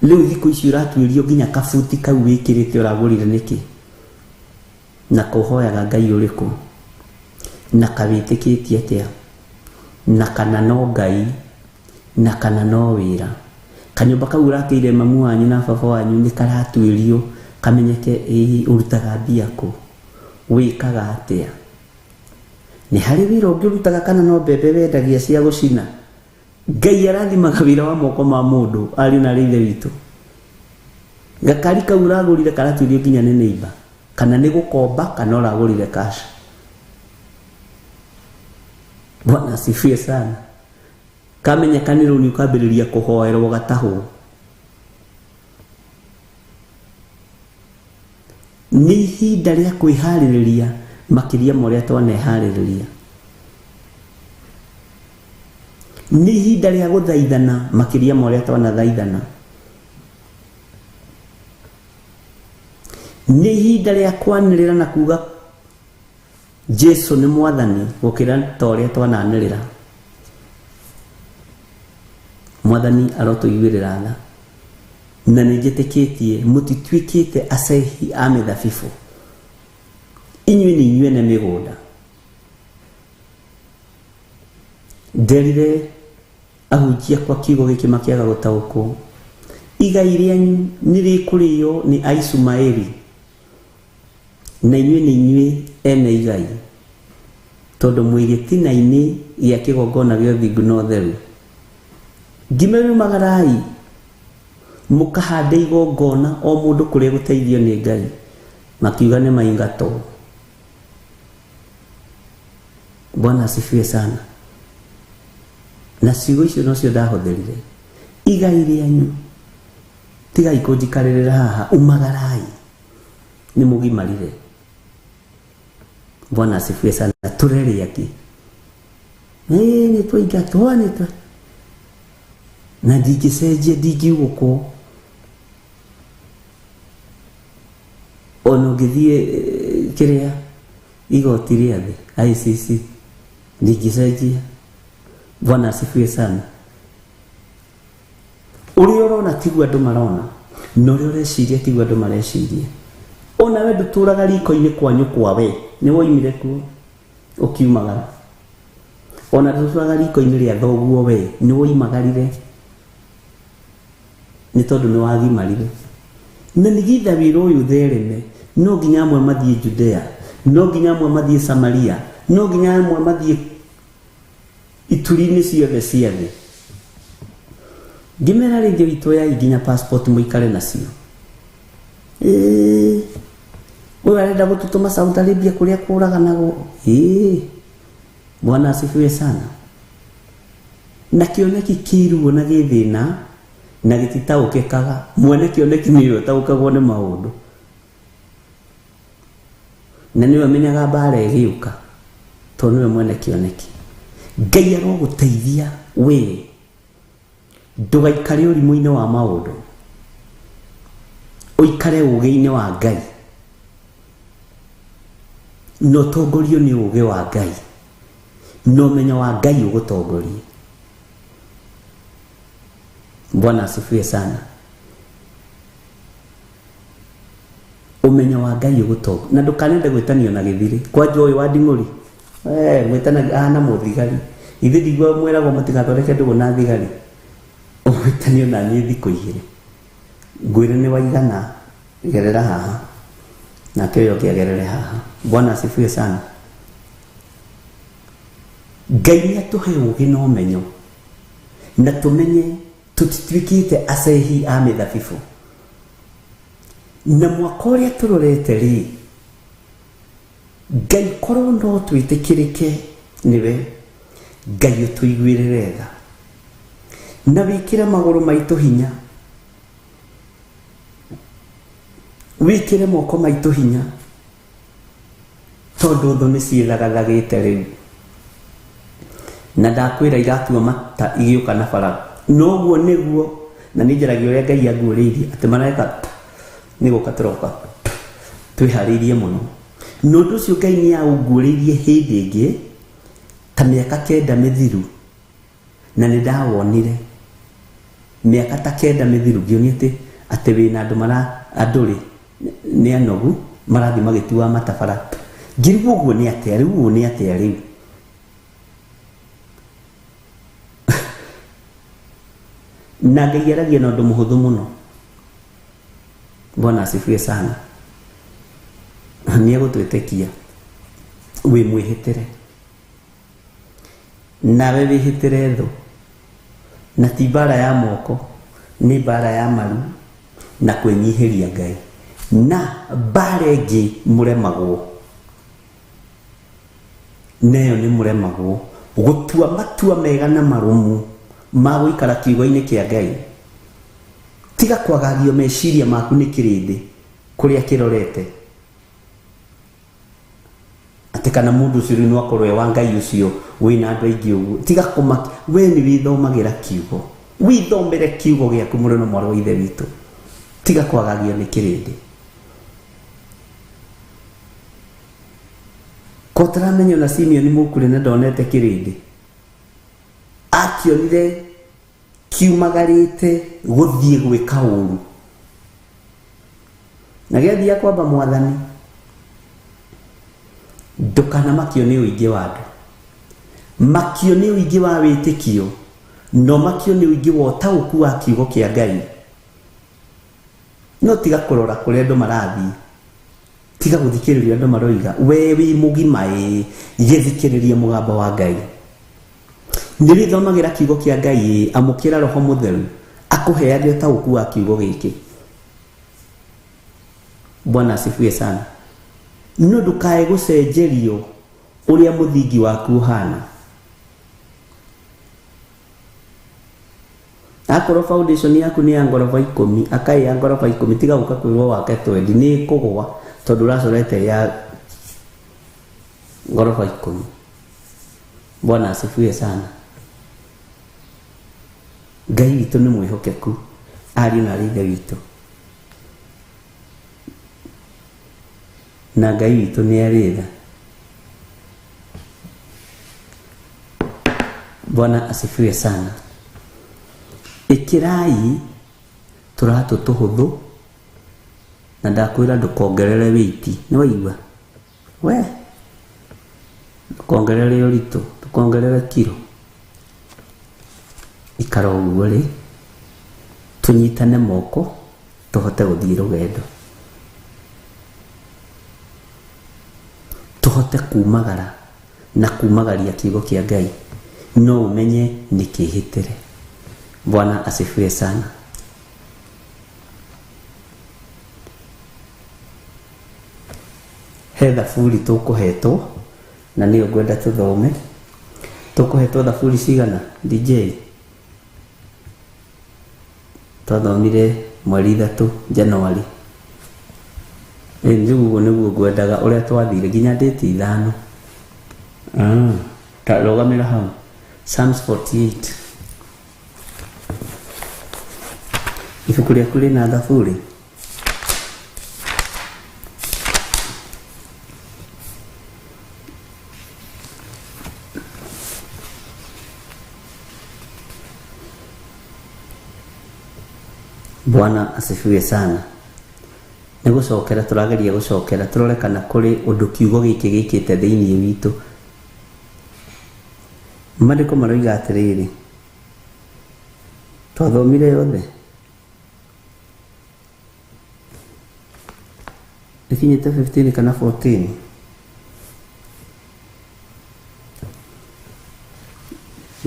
Rĩu thikũ ici ũratuĩrio nginya kabuti kau wĩkĩrĩte ũragũrire nĩkĩ, na kũhoyaga Ngai ũrĩkũ, na kawĩtĩkĩtie atĩa, na kana no Ngai, na kana no wĩra. Kanyũmba kau ũrakĩire mamu wanyu na baba wanyu nĩ karatuĩrio kamenyeke ũrutaga mbia kũ, wĩkaga atĩa. Nĩ harĩ wĩra ũngĩ ũrutaga kana no mbembe wendagia cia gũcina? Ngai arathimaga wĩra wa moko ma mũndũ. Ari na ithe witũ, gakari kau ũragũrire karatuĩrio nginya nĩ neighbor, kana nĩ gũkomba kana ũragũrire cash. Bwana asifiwe sana. Kamenyeka nĩ rĩu nĩ ũkambĩrĩria kũhoerwo gatahũ. Nĩ ihinda rĩa kwĩharĩrĩria makĩria ma ũrĩa twaneharĩrĩria. Nĩ ihinda rĩa gũthaithana makĩria ma ũrĩa twanathaithana. Nĩ ihinda rĩa kwanĩrĩra na kuga Jesu nĩ Mwathani gũkĩra ta ũrĩa twananĩrĩra. Mwathani arotũiguĩrĩra tha, na nĩ njĩtĩkĩtie mũtituĩkĩte acehi a mĩthabibũ. Inyuĩ nĩ inyuĩ ene mĩgũnda. Nderire ahunjia kwa kiugo gĩkĩ makĩaga gũtaũkwo, igai rĩanyu nĩ rĩkũrĩo nĩ Aishumaeli, na inyuĩ nĩ inyuĩ ene igai, tondũ mwĩ gĩtina-inĩ gĩa kĩgongona gĩa ũthingu na ũtheru. Ngimagaraai mũkahande igongona o mũndũ kũrĩa gũteithio nĩ Ngai, makiuga nĩ maingatwo. Bwana asifiwe sana. Na ciugo icio no cio ndahũthĩrire. Igai rĩanyu tigai kũnjikarĩrĩra haha, umagarai nĩ mũgimarire. Bwana asifiwe sana. Turere aki nĩ twaingatwo nĩ twa na ndingĩcenjia, ndingĩugũkwo. Ona ũngĩthiĩ kĩrĩa igoti rĩa thĩ ICC, ndingĩcenjia. Bwana asifiwe sana. Ũrĩa ũrona tiguo andũ marona, na ũrĩa ũreciria tiguo andũ mareciria. Ona we ndũtũraga riko-inĩ kwanyu kwa we, nĩ woimire kuo ũkiumagara. Ona ndũtũraga riko-inĩ rĩa thoguo we, nĩ woimagarire, nĩ tondũ nĩ wagimarire. Na nĩgetha wĩra ũyũ ũthereme, no nginya amwe mathiĩ Judea, no nginya amwe mathiĩ Samaria, no nginya amwe mathiĩ ituri-inĩ ciothe cia thĩ. Ngĩmera rĩngĩ witũ ya nginya passport mũikare nacio. Ũyũ arenda gũtũtũma Saudi Arabia kũrĩa kũraganagwo. Bwana asifiwe sana. Na kĩoneki kĩiruo na gĩthĩna na gĩtitaũkĩkaga. Mwene kĩoneki nĩwe ũtaũkagwo nĩ maũndũ. Na nĩwe menyaga mbara ĩgĩũka, tondũ nĩwe mwene kĩoneki. Ngai arogũteithia we, ndũgaikare ũrimũ-inĩ wa maũndũ, ũikare ũgĩ-inĩ wa Ngai, na ũtongorio nĩ ũgĩ wa Ngai, na ũmenyo wa Ngai ũgũtongorie. Bwana asifiwe sana. Ũmenyo wa Ngai ũgũtongorie, na ndũkanende gwĩtanio na gĩthiri. Kwanja ũyũ wa Nding'ũri mwĩtana na mũthigari, ithe ndigua mwĩragwo mũtigathondeke ndũgũ na thigari. Ũgwĩtanio na niĩ thikũ igĩrĩ, ngwĩre nĩ waigana, gerera haha, nake ũyũ ũkĩagerere haha. Bwana asifiwe sana. Ngai nĩatũhe ũgĩ na ũmenyo, na tũmenye tũtituĩkĩte acehi a mĩthabibũ. Na mwaka ũrĩa tũrorete rĩ, Ngai korwo no twĩtĩkĩrĩke nĩwe, Ngai ũtũiguĩrĩre tha, na wĩkĩre magũrũ maitũ hinya, wĩkĩre moko maitũ hinya, tondũ thũ nĩ ciĩthagathagĩte rĩu. Na ndakwĩra iratua mata igĩũka na bara. Noguo nĩguo, na nĩ njaragia ũrĩa Ngai anguũrĩirie, atĩ mareka nĩ gũka tũroka twĩharĩirie mũno. Na ũndũ ũcio Ngai nĩ aũnguũrĩirie hĩndĩ ĩngĩ ta mĩaka 9 mĩthiru, na nĩ ndawonire mĩaka ta 9 mĩthiru, ngĩonia atĩ wĩna andũ rĩ nĩ anogu marathiĩ magĩtua matabara. Ngĩrigwo ũguo nĩ atĩa rĩu, ũguo nĩ atĩa rĩu. Na Ngai aragia na ũndũ mũhũthũ mũno. Bwana asifiwe sana. Nĩ egũtwĩtĩkia wĩ mwĩhĩtĩre, nawe wĩhĩtĩre thũ, na ti mbara ya moko, nĩ mbara ya maru na kwĩnyihĩria Ngai. Na mbara ĩngĩ mũremagwo, nayo nĩ mũremagwo gũtua matua mega na marũmu ma gũikara kiugo-inĩ kĩa Ngai. Tiga kwagagio meciria maku nĩ kĩrĩndĩ kũrĩa kĩrorete atikana mundu ucio no akorwe wa ngai ucio wina andu aingi uguo tiga kumaki we ni withomagira kiugo withomere kiugo giaku muri no mwaro ithe witu tiga kwagagio ni kirindi kotaramenyo na Simeon mukure na ndonete kirindi akionire kiumagarite guthie gwika uru na gethia kwamba mwathani ndukana makio ni uingi wa andu makio ni uingi wa witikio no makio ni uingi wa tauku wa kiugo kia Ngai no tiga kurora kuri andu marathi tiga guthikiriria andu maroiga we wi mugima githikiriria mugambo wa Ngai ni withomagira kiugo kia Ngai amukira roho mutheru akuheagia tauku wa kiugo giki. Bwana asifiwe sana. No ndukae gucenjerio uria muthingi waku hana. Akoro foundation yaku ni ya ngorofa 10 akai ya ngorofa 10 tiga uka kwirwo wake twendi ni kugwa tondu racorete ya ngorofa 10. Bwana asifiwe sana. Ngai witu ni mwihokeku ari na rithe witu na Ngai witu ni aritha. Bwana asifiwe sana. Ikirai turatu tuhuthu na ndakwira ndukongerere witi ni waigua we ndukongerere uritu tukongerere kilo ikaro uguo ri tunyitane moko tuhote guthii rugendo tuhote kumagara na kumagaria kiugo kia Ngai no umenye nikihitire. Bwana asifiwe sana. Hedha fuli tukuhetwo na niyo ngwenda tuthome. Tukuhetwo thaburi cigana DJ? Twathomire mweri 3 Januari. Njuguo niguo ngwendaga uria twathire nginya date 5. Ta rogamira hau Psalms 48. Ifuku rĩaku rĩna thaburi? Bwana asifiwe sana. Nigucokera turageria gucokera turore kana kuri undu kiugo giki gikite thiini witu. Mandiko maroiga atiriri twathomire yothe ikinyite 15 kana 14.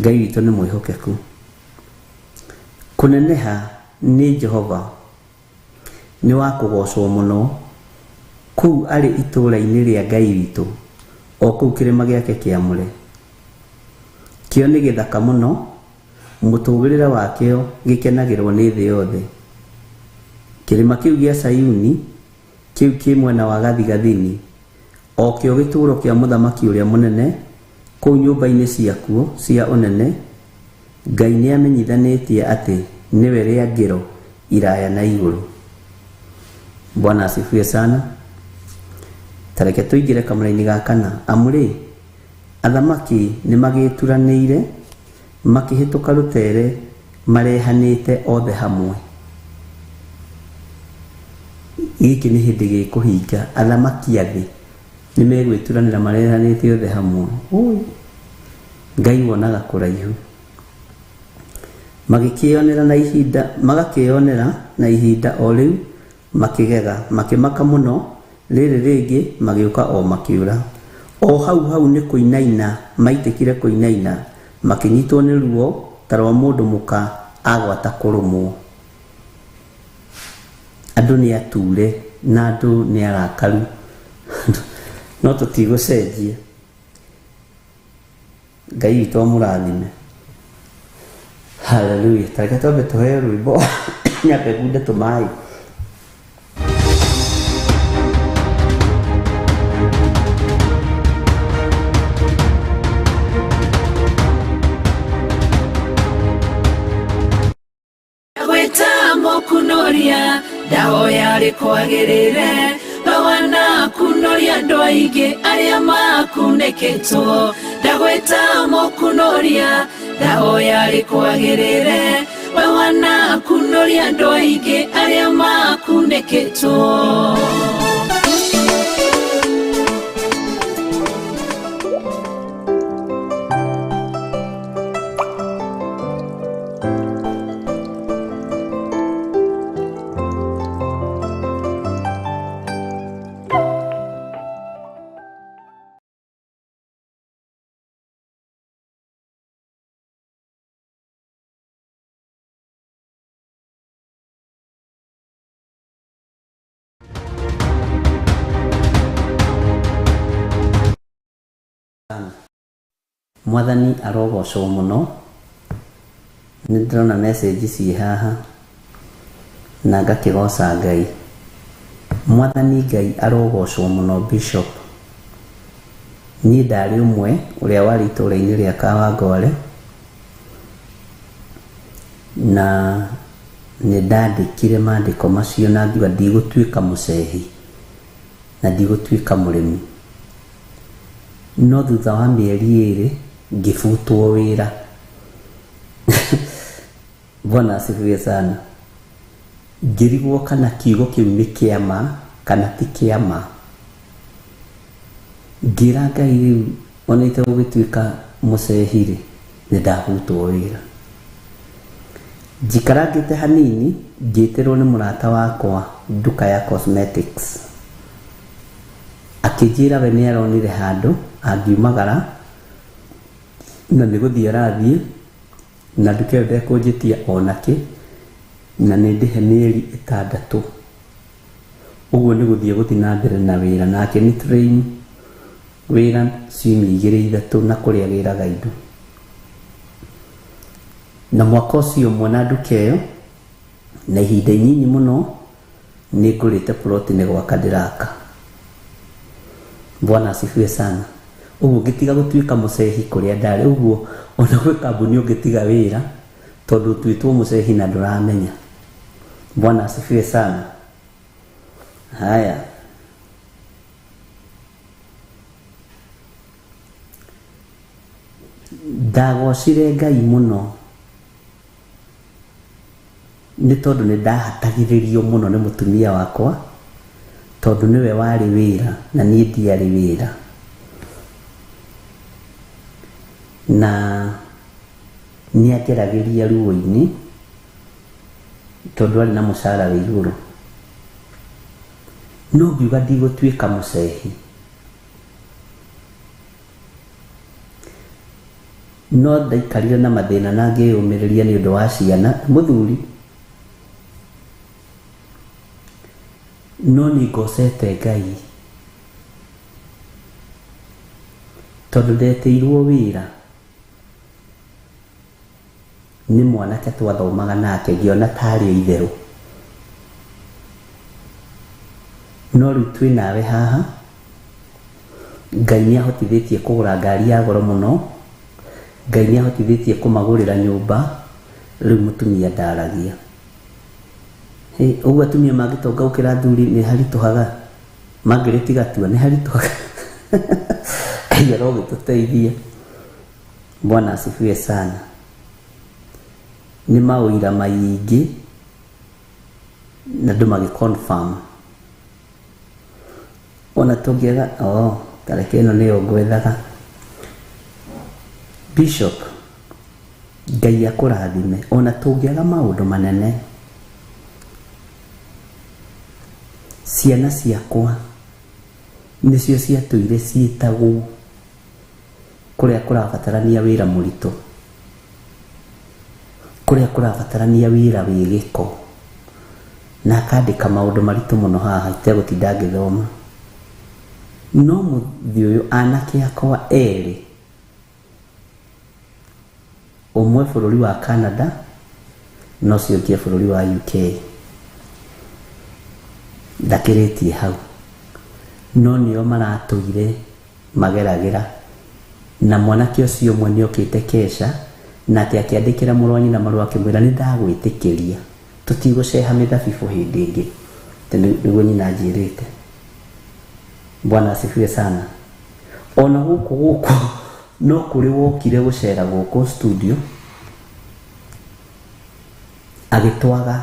Ngai witu ni mwihokeku. Kuneneha ni Jehova ni wa kugocwo muno kuu ari itura-ini ria Ngai witu o kuu kirima giake kiamure. Kio ni githaka muno mutugirira wakio gikenagirwo ni thi yothe. Kirima kiu gia Sayuni kiu ki mwena wa gathigathini o kio gituro kia muthamaki uria munene kuu nyumba-ini ciakuo cia unene. Ngai ni amenyithanitie ati niwe ria ngiro iraya na iguru. Bwana asifiwe sana. Tareke tuigire kamuraini ga kana amuri athamaki ni magituranire makihituka rutere marehanite othe hamwe. Giki ni hindi gikuhinga athamaki athi ni megwituranira marehanite othe hamwe. Ngai wonaga kuraihu magikionera na ihinda o riu makigega makimaka muno riri ringi magiuka o makiura o hau ni kuinaina maitikire kuinaina makinyitwo ni ruo tarwa mundu muka agwata kurumwo. Andu ni ature na andu ni arakaru no tutigucenjia. Ngai witu amurathime. Hallelujah. Tareke twambe tuheo rwimbo nyambe gunde tumai. kunoria ndahoya rikwagirire bawana kunoria andu aingi aria makuneketwo ndagweta mukunoria ndahoya rikwagirire bawana kunoria andu aingi aria makuneketwo. Mwathani arogocwo muno. Nindrona message ci haha na ngakigoca Ngai. Mwathani Ngai arogocwo muno Bishop. Ni ndari umwe uria wari itũra-inĩ ria Kawangware na nĩ ndandĩkire maandĩko macio na ngiuga ndigũtuĩka mũcehi na ndigũtuĩka mũrĩmi. No thutha wa mĩeri 2 ngĩbutwo wĩra. Bwana asifiwe sana. Ngĩrigwo kana kiugo kĩu nĩ kĩama kana ti kĩama. Ngĩra Ngai rĩu ona itegũgĩtuĩka mũcehi-rĩ nĩ ndabutwo wĩra. Njikarangĩte hanini ngĩtĩrwo nĩ mũrata wakwa nduka ya cosmetics. Akĩnjĩra we nĩ aronire handũ angiumagara na nĩ gũthiĩ arathiĩ na nduka ĩyo ndekũnjĩtia onakĩ na nĩ ndĩhe mĩeri 6. Ũguo nĩ gũthiĩ na mbere na wĩra nake nĩ train wĩra ciumia 2-3 na kũrĩa wĩraga indo. Na mwaka ũcio ũmwe na nduka ĩyo na ihinda inyinyi mũno nĩ ngũrĩte plot nĩ gwaka ndĩraka. Bwana asifiwe sana. Ũguo ngĩtiga gũtuĩka mũcehi kũrĩa ndarĩ. Ũguo ona gwĩ kambuni ũngĩtiga wĩra tondũ tuĩtwo mũcehi na ndũramenya. Bwana asifiwe sana. Haya, ndagocire Ngai mũno nĩ tondũ nĩ ndahatagĩrĩrio mũno nĩ mũtumia wakwa tondũ niwe warĩ wĩra na niĩ ndiarĩ wĩra. Na nĩangeragĩria ruo-inĩ tondũ arĩ na mũcara wĩ igũrũ. No ngiuga ndigũtuĩka mũcehi. No ndaikarire na mathĩna na ngĩyũmĩrĩria nĩ ũndũ wa ciana mũthuri. No nĩ ngocete Ngai tondũ ndetĩirwo wĩra nĩ mwanake twathomaga nake ngĩona tarĩ itherũ. No rĩu twĩ nawe haha Ngai nĩ ahotithĩtie kũgũra ngari ya goro mũno. Ngai nĩ ahotithĩtie kũmagũrĩra nyũmba. Rĩu mũtumia ndaragia. Ũguo atumia mangĩtonga gũkĩra athuri nĩ haritũhaga. Mangĩrĩtiga tua nĩ haritũhaga. Ngai arogĩtũteithia. Bwana asifiwe sana. Nĩ maũira maingĩ na andũ magĩconfirm. Ona tũngĩaga tareke ĩno nĩyo ngwethaga. Bishop, Ngai akũrathime. Ona tũngĩaga maũndũ manene, ciana ciakwa nĩcio ciatũire ciĩtagwo kũrĩa kũrabatarania wĩra mũritũ, kũrĩa kũrabatarania wĩra wĩ gĩko, na akandĩka maũndũ maritũ mũno haha itegũtinda ngĩthoma. No mũthĩ ũyũ anake akwa erĩ, ũmwe bũrũri wa Canada no ũcio ũngĩ bũrũri wa UK, ndakĩrĩtie hau, no nĩo maratũire mageragĩra. Na mwanake ũcio ũmwe nĩokĩte Kesha nake akĩandĩkĩra mũrũ wa nyina marũa akĩmwĩra nĩ ndagwĩtĩkĩria tutigũceha mĩthabibũ hĩndĩ ĩngĩ nĩguo nyina njĩrĩte. Bwana asifiwe sana. Ona gũkũ no kũrĩ wokire gũcera gũkũ studio agĩtwaga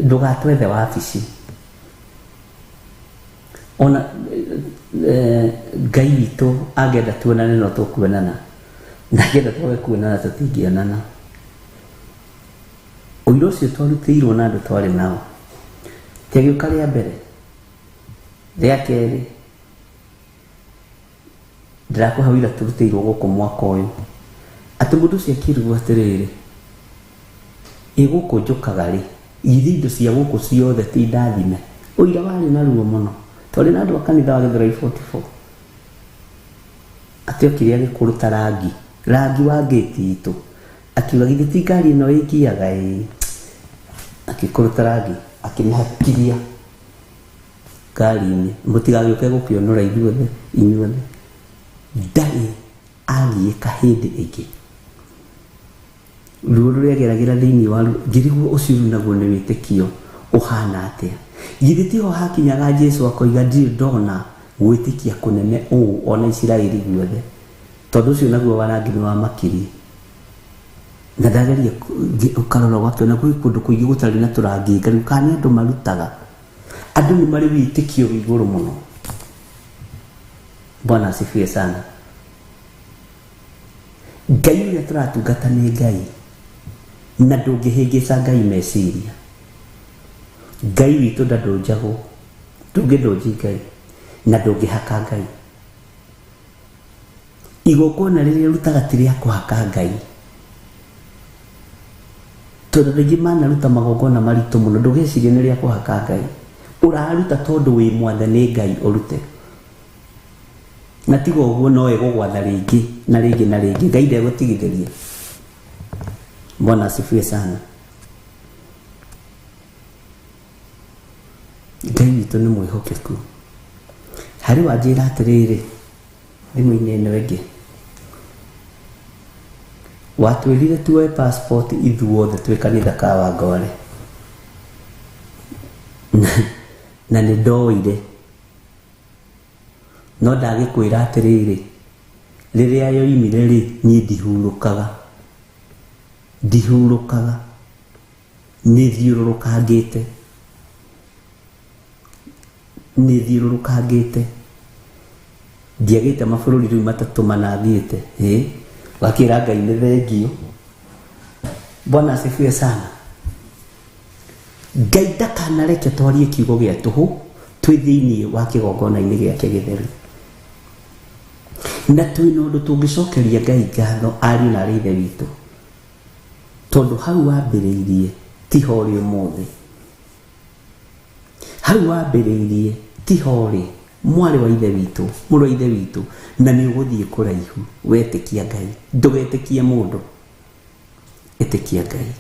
ndũgatwethe wabici. Ona Ngai witũ angĩenda tuonane no tũkuonana, na angĩenda twage kuonana tũtingĩonana. Ũndũ ũcio twarutĩirwo na andũ twarĩ nao tiagĩũka rĩa mbere. Rĩa kerĩ ndirakũhawĩra tũrutĩirwo gũkũ mwaka ũyũ atĩ mũndũ ũcio akĩrigwo atĩrĩrĩ, gũkũ njũkaga rĩ, ithi indo cia gũkũ ciothe ti ndathime. Ũira warĩ na ruo mũno. Twarĩ na andũ a kanitha wa Gĩthũrai 44 atĩ okire agĩkũruta rangi wa ngĩti itũ, akiuga githĩ ti ngari ĩno ĩkiaga akĩkũruta rangi akĩmĩhakiria ngari-inĩ, mũtigagĩũke gũkĩonora inyuothe. Ndarĩ agiĩka hĩndĩ ĩngĩ. Ruo rũrĩa ageragĩra thĩinĩ wa ngĩrigwo ũcio naguo nĩ wĩtĩkio ũhana atĩa. Githĩ tiho hakinyaga Jesu akoiga ndirĩ ndona gwĩtĩkia kũnene ũũ ona Isiraeli guothe. Tondũ ũcio naguo warangirwo wa makiri. Na ndageria ũkarora gwakĩona gwĩ kũndũ kũingĩ gũtarĩ na tũrangi ngari kana andũ marutaga. Andũ nĩ marĩ wĩtĩkio wĩ igũrũ mũno. Bwana asifiwe sana. Ngai ũrĩa tũratungata nĩ Ngai, na ndũngĩhĩngĩca Ngai meciria. Ngai witũ ndandũnjagwo, ndũngĩthũnji Ngai, na ndũngĩhaka Ngai. Igongona rĩrĩa rutaga ti rĩa kũhaka Ngai. Tondũ rĩngĩ manaruta magongona maritũ mũno, ndũgecirie nĩ rĩa kũhaka Ngai. Ũraruta tondũ wĩ mwathani Ngai ũrute. Na tiga ũguo no egũgwatha rĩngĩ na rĩngĩ na rĩngĩ. Ngai ndegũtigithĩria. Bwana asifiwe sana. Ngai witũ nĩ mwĩhokeku. Harĩ wanjĩra atĩrĩrĩ thimũ-inĩ ĩno ĩngĩ, watwĩrire tuoe passport ithuothe twĩ kanitha ka Wangore, na nĩ ndoire. No ndagĩkwĩra atĩrĩrĩ, rĩrĩa yoimire rĩ, niĩ ndihurũkaga, nĩthiũrũrũkangĩte, ndiagĩte mabũrũri rĩu matatũ manathiĩte. Wakĩra Ngai nĩ thengio. Bwana asifiwe sana. Ngai ndakanareke twarie kiugo gĩa tũhũ twĩ thĩinĩ wa kĩgongona-inĩ gĩake gĩtheru. Na twĩna ũndũ tũngĩcokeria Ngai ngatho ariũ na ithe witũ, tondũ hau wambĩrĩirie tiho ũrĩ ũmũthĩ. Hau wambĩrĩirie tiho ũrĩ mwarĩ wa ithe witũ, mũrũ wa ithe witũ, na nĩ ũgũthiĩ kũraihu. Wetĩkia Ngai, ndũgetĩkie mũndũ, etĩkia Ngai.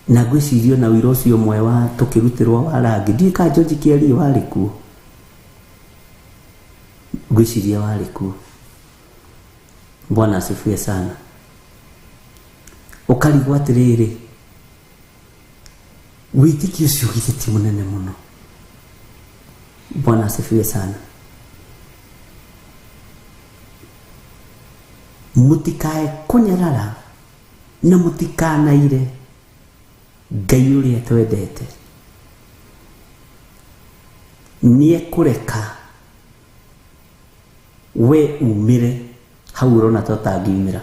Na ngwĩciria na wĩra ũcio ũmwe wa tũkĩrutĩrwo wa rangi, ndiũĩ kana George Kĩarie warĩ kuo, ngwĩciria warĩ kuo. Bwana asifiwe sana. Ũkarigwo atĩrĩrĩ, wĩtĩkio ũcio githĩ ti mũnene mũno? Bwana asifiwe sana. Mũtikae kũnyarara na mũtikanaire Ngai ũrĩa twendete. Nĩekũreka we umire hau ũrona tũtangĩumĩra.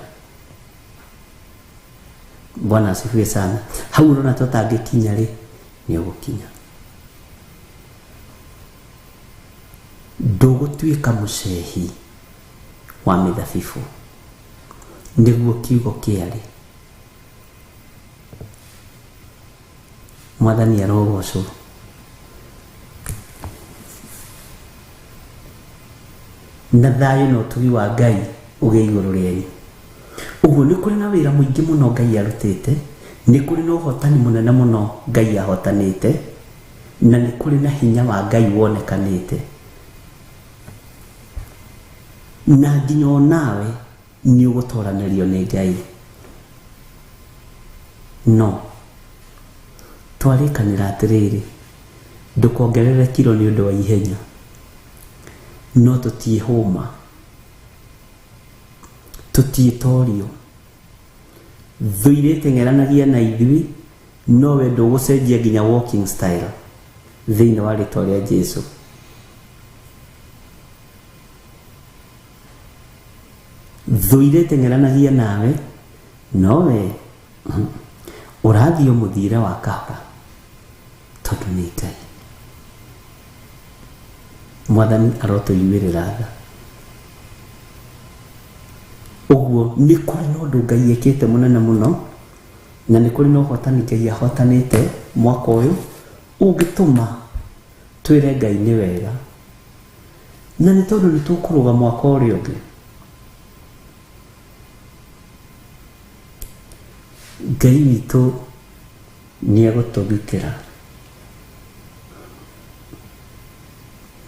Bwana asifiwe sana. Hau ũrona tũtangĩkinya rĩ, nĩũgũkinya. Ndũgũtuĩka mũcehi wa mĩthabibũ, nĩguo kiugo kĩarĩ. Mwathani arogocwo. Na thayũ na ũtugi wa Ngai ũgĩe igũrũ rĩanyu. Ũguo nĩ kũrĩ na wĩra mũingĩ mũno Ngai arutĩte, nĩ kũrĩ na ũhotani mũnene mũno Ngai ahotanĩte, na nĩ kũrĩ na hinya wa Ngai wonekanĩte. Na nginya onawe nĩ ũgũtoranĩrio nĩ Ngai. no twarikanira atiriri ndukongerere kilo ni undu wa ihenya no tutiehoma tutietorio thuire tengeranagia na ithui no we ndugucenjia nginya walking style thiini wa ritwa ria Jesu. Thuire tengeranagia nawe no we urathio muthire wa kaba tondu ni Ngai. Mwathani arotuiwirira tha uguo ni kuri no ndu Ngai ekite munene muno na ni kuri no hotani Ngai ahotanite mwaka uyu ungituma twire Ngai ni wega na ni tondu ni tukuruga mwaka uyu ungi Ngai witu ni agutugikira.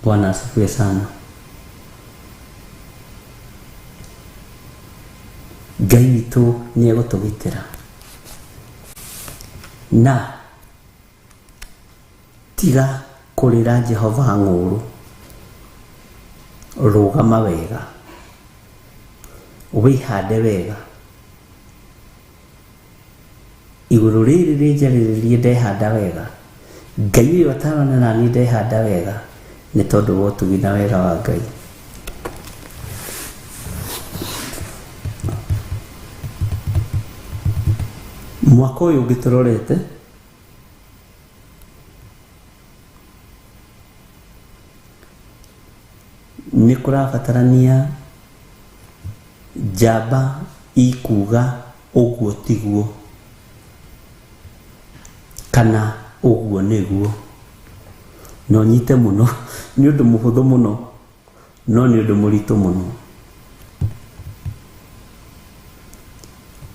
Bwana asifiwe sana. Ngai witu ni agutugitira na tiga kurira Jehova nguru, rugama wega wihande wega iguru riri rinjariririe ndehanda wega. Ngai uyu atarana nani ndehanda wega ni tondu wa utugina wega wa Ngai. Mwaka uyu ngiturorete ni kurabatarania njamba ikuga uguo tiguo kana uguo niguo no nyite muno ni undu muhuthu muno no ni undu muritu muno.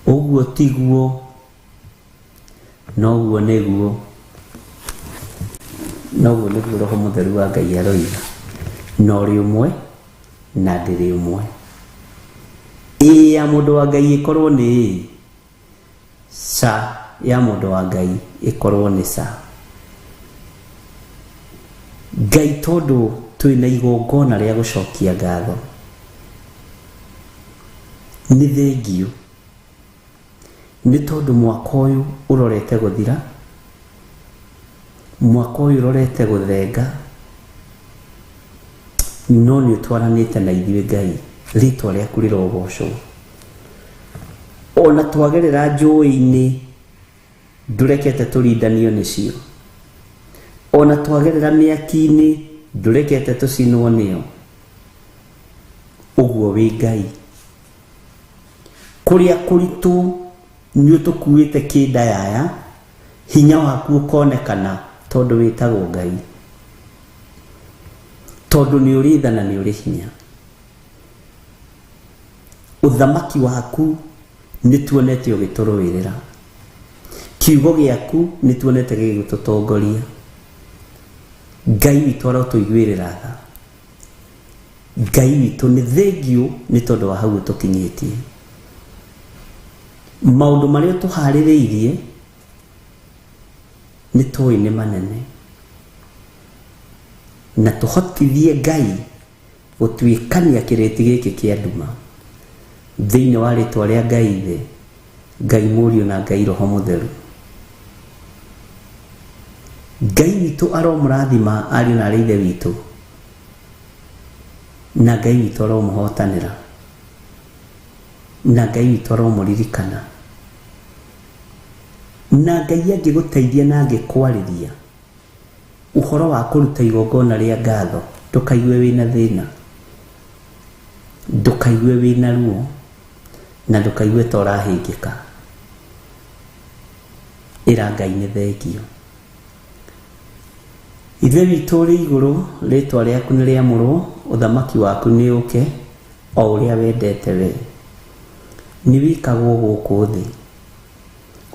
Uguo tiguo no uguo niguo Roho Mutheru wa Ngai aroiga no ri umwe na ndiri umwe. Ya mundu wa Ngai ikorwo ni sa ya mundu wa Ngai ikorwo ni sa. Ngai tondu twina igongona ria gucokia ngatho ni thengio ni tondu mwaka uyu urorete guthira, mwaka uyu urorete guthenga no ni utwaranite na ithuĩ Ngai ritwa riaku rirogocwo. Ona twagerera njũĩ-inĩ ndurekete turindanio nicio, ona twagerera mĩaki-inĩ ndurekete tucinwo nio. Uguo wi Ngai kuria kuritu ni utukuite kindayaya hinya waku ukonekana tondu witagwo Ngai, tondu ni uri tha na ni uri hinya. Uthamaki waku ni tuonete ugituruirira, kiugo giaku ni tuonete gigututongoria. Ngai witu arotuiguirira tha, Ngai witu ni thengio ni tondu wa hau tukinyitie. Maundu maria tuhaririirie ni tui ni manene na tuhotithie Ngai gutuikania kireti giki kia nduma thiini wa ritwa ria Ngai Ithe, Ngai Mũriũ na Ngai Roho Mutheru. Ngai witu aromurathima ariũ na ithe witu na Ngai witu aromuhotanira na Ngai witu aromuririkana na Ngai angiguteithia na angikwariria uhoro wa kuruta igongona ria ngatho ndukaigue wina thina, ndukaigue wina ruo na ndukaigue ta urahingika. Ira Ngai ni thengio. Ithe witu uri iguru, ritwa riaku ni riamurwo, uthamaki waku ni uke o uria wendete we. Ni wikagwo guku thi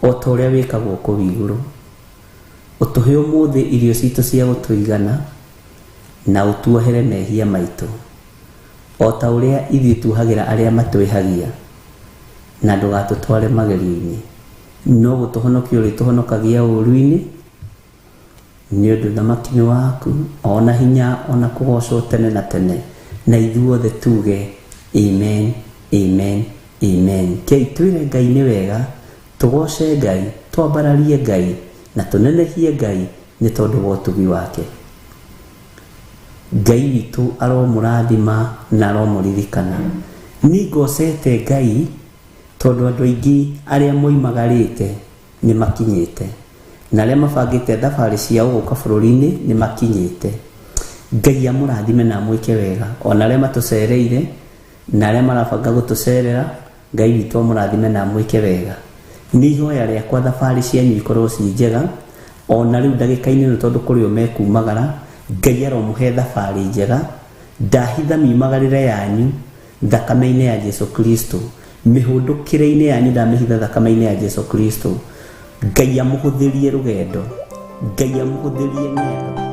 o ta uria wikagwo ku iguru. Utuhe umuthi irio citu cia gutuigana na utuohere mehia maitu o ta uria ithuĩ tuhagira aria matwihagia, na ndugatutware magerio-inĩ no gutuhonokia uri tuhonokagia ũru-inĩ nĩ ũndũ thamaki-nĩ waku ona hinya ona kũgocwo tene na tene na ithuothe tuge amen amen amen. Kei twĩre Ngai nĩ wega, tũgoce Ngai, twambararie Ngai na tũnenehie Ngai nĩ tondũ wa ũtugi wake. Ngai witũ aromũrathima na aromũririkana. Nĩ ngocete Ngai tondũ andũ aingĩ arĩa moimagarĩte nĩ makinyĩte, na arĩa mabangĩte thabarĩ ciao gũka bũrũri-inĩ nĩ makinyĩte. Ngai amũrathime na amwĩke wega, ona arĩa matũcereire na arĩa marabanga gũtũcerera, Ngai witũ amũrathime na amwĩke wega. Nĩ ihoya rĩakwa thabarĩ cianyu ikorwo ciĩ njega, ona rĩu ndagĩka-inĩ ĩno tondũ kũrĩ o mekumagara, Ngai aromũhe thabarĩ njega. Ndahitha miumagarĩre yanyu thakame-inĩ ya Jesu Kristo, mĩhũndũkĩre-inĩ yanyu ndamĩhitha thakame-inĩ ya Jesu Kristo. Ngai amũhũthĩrie rũgendo, Ngai amũhũthĩrie ng'endo.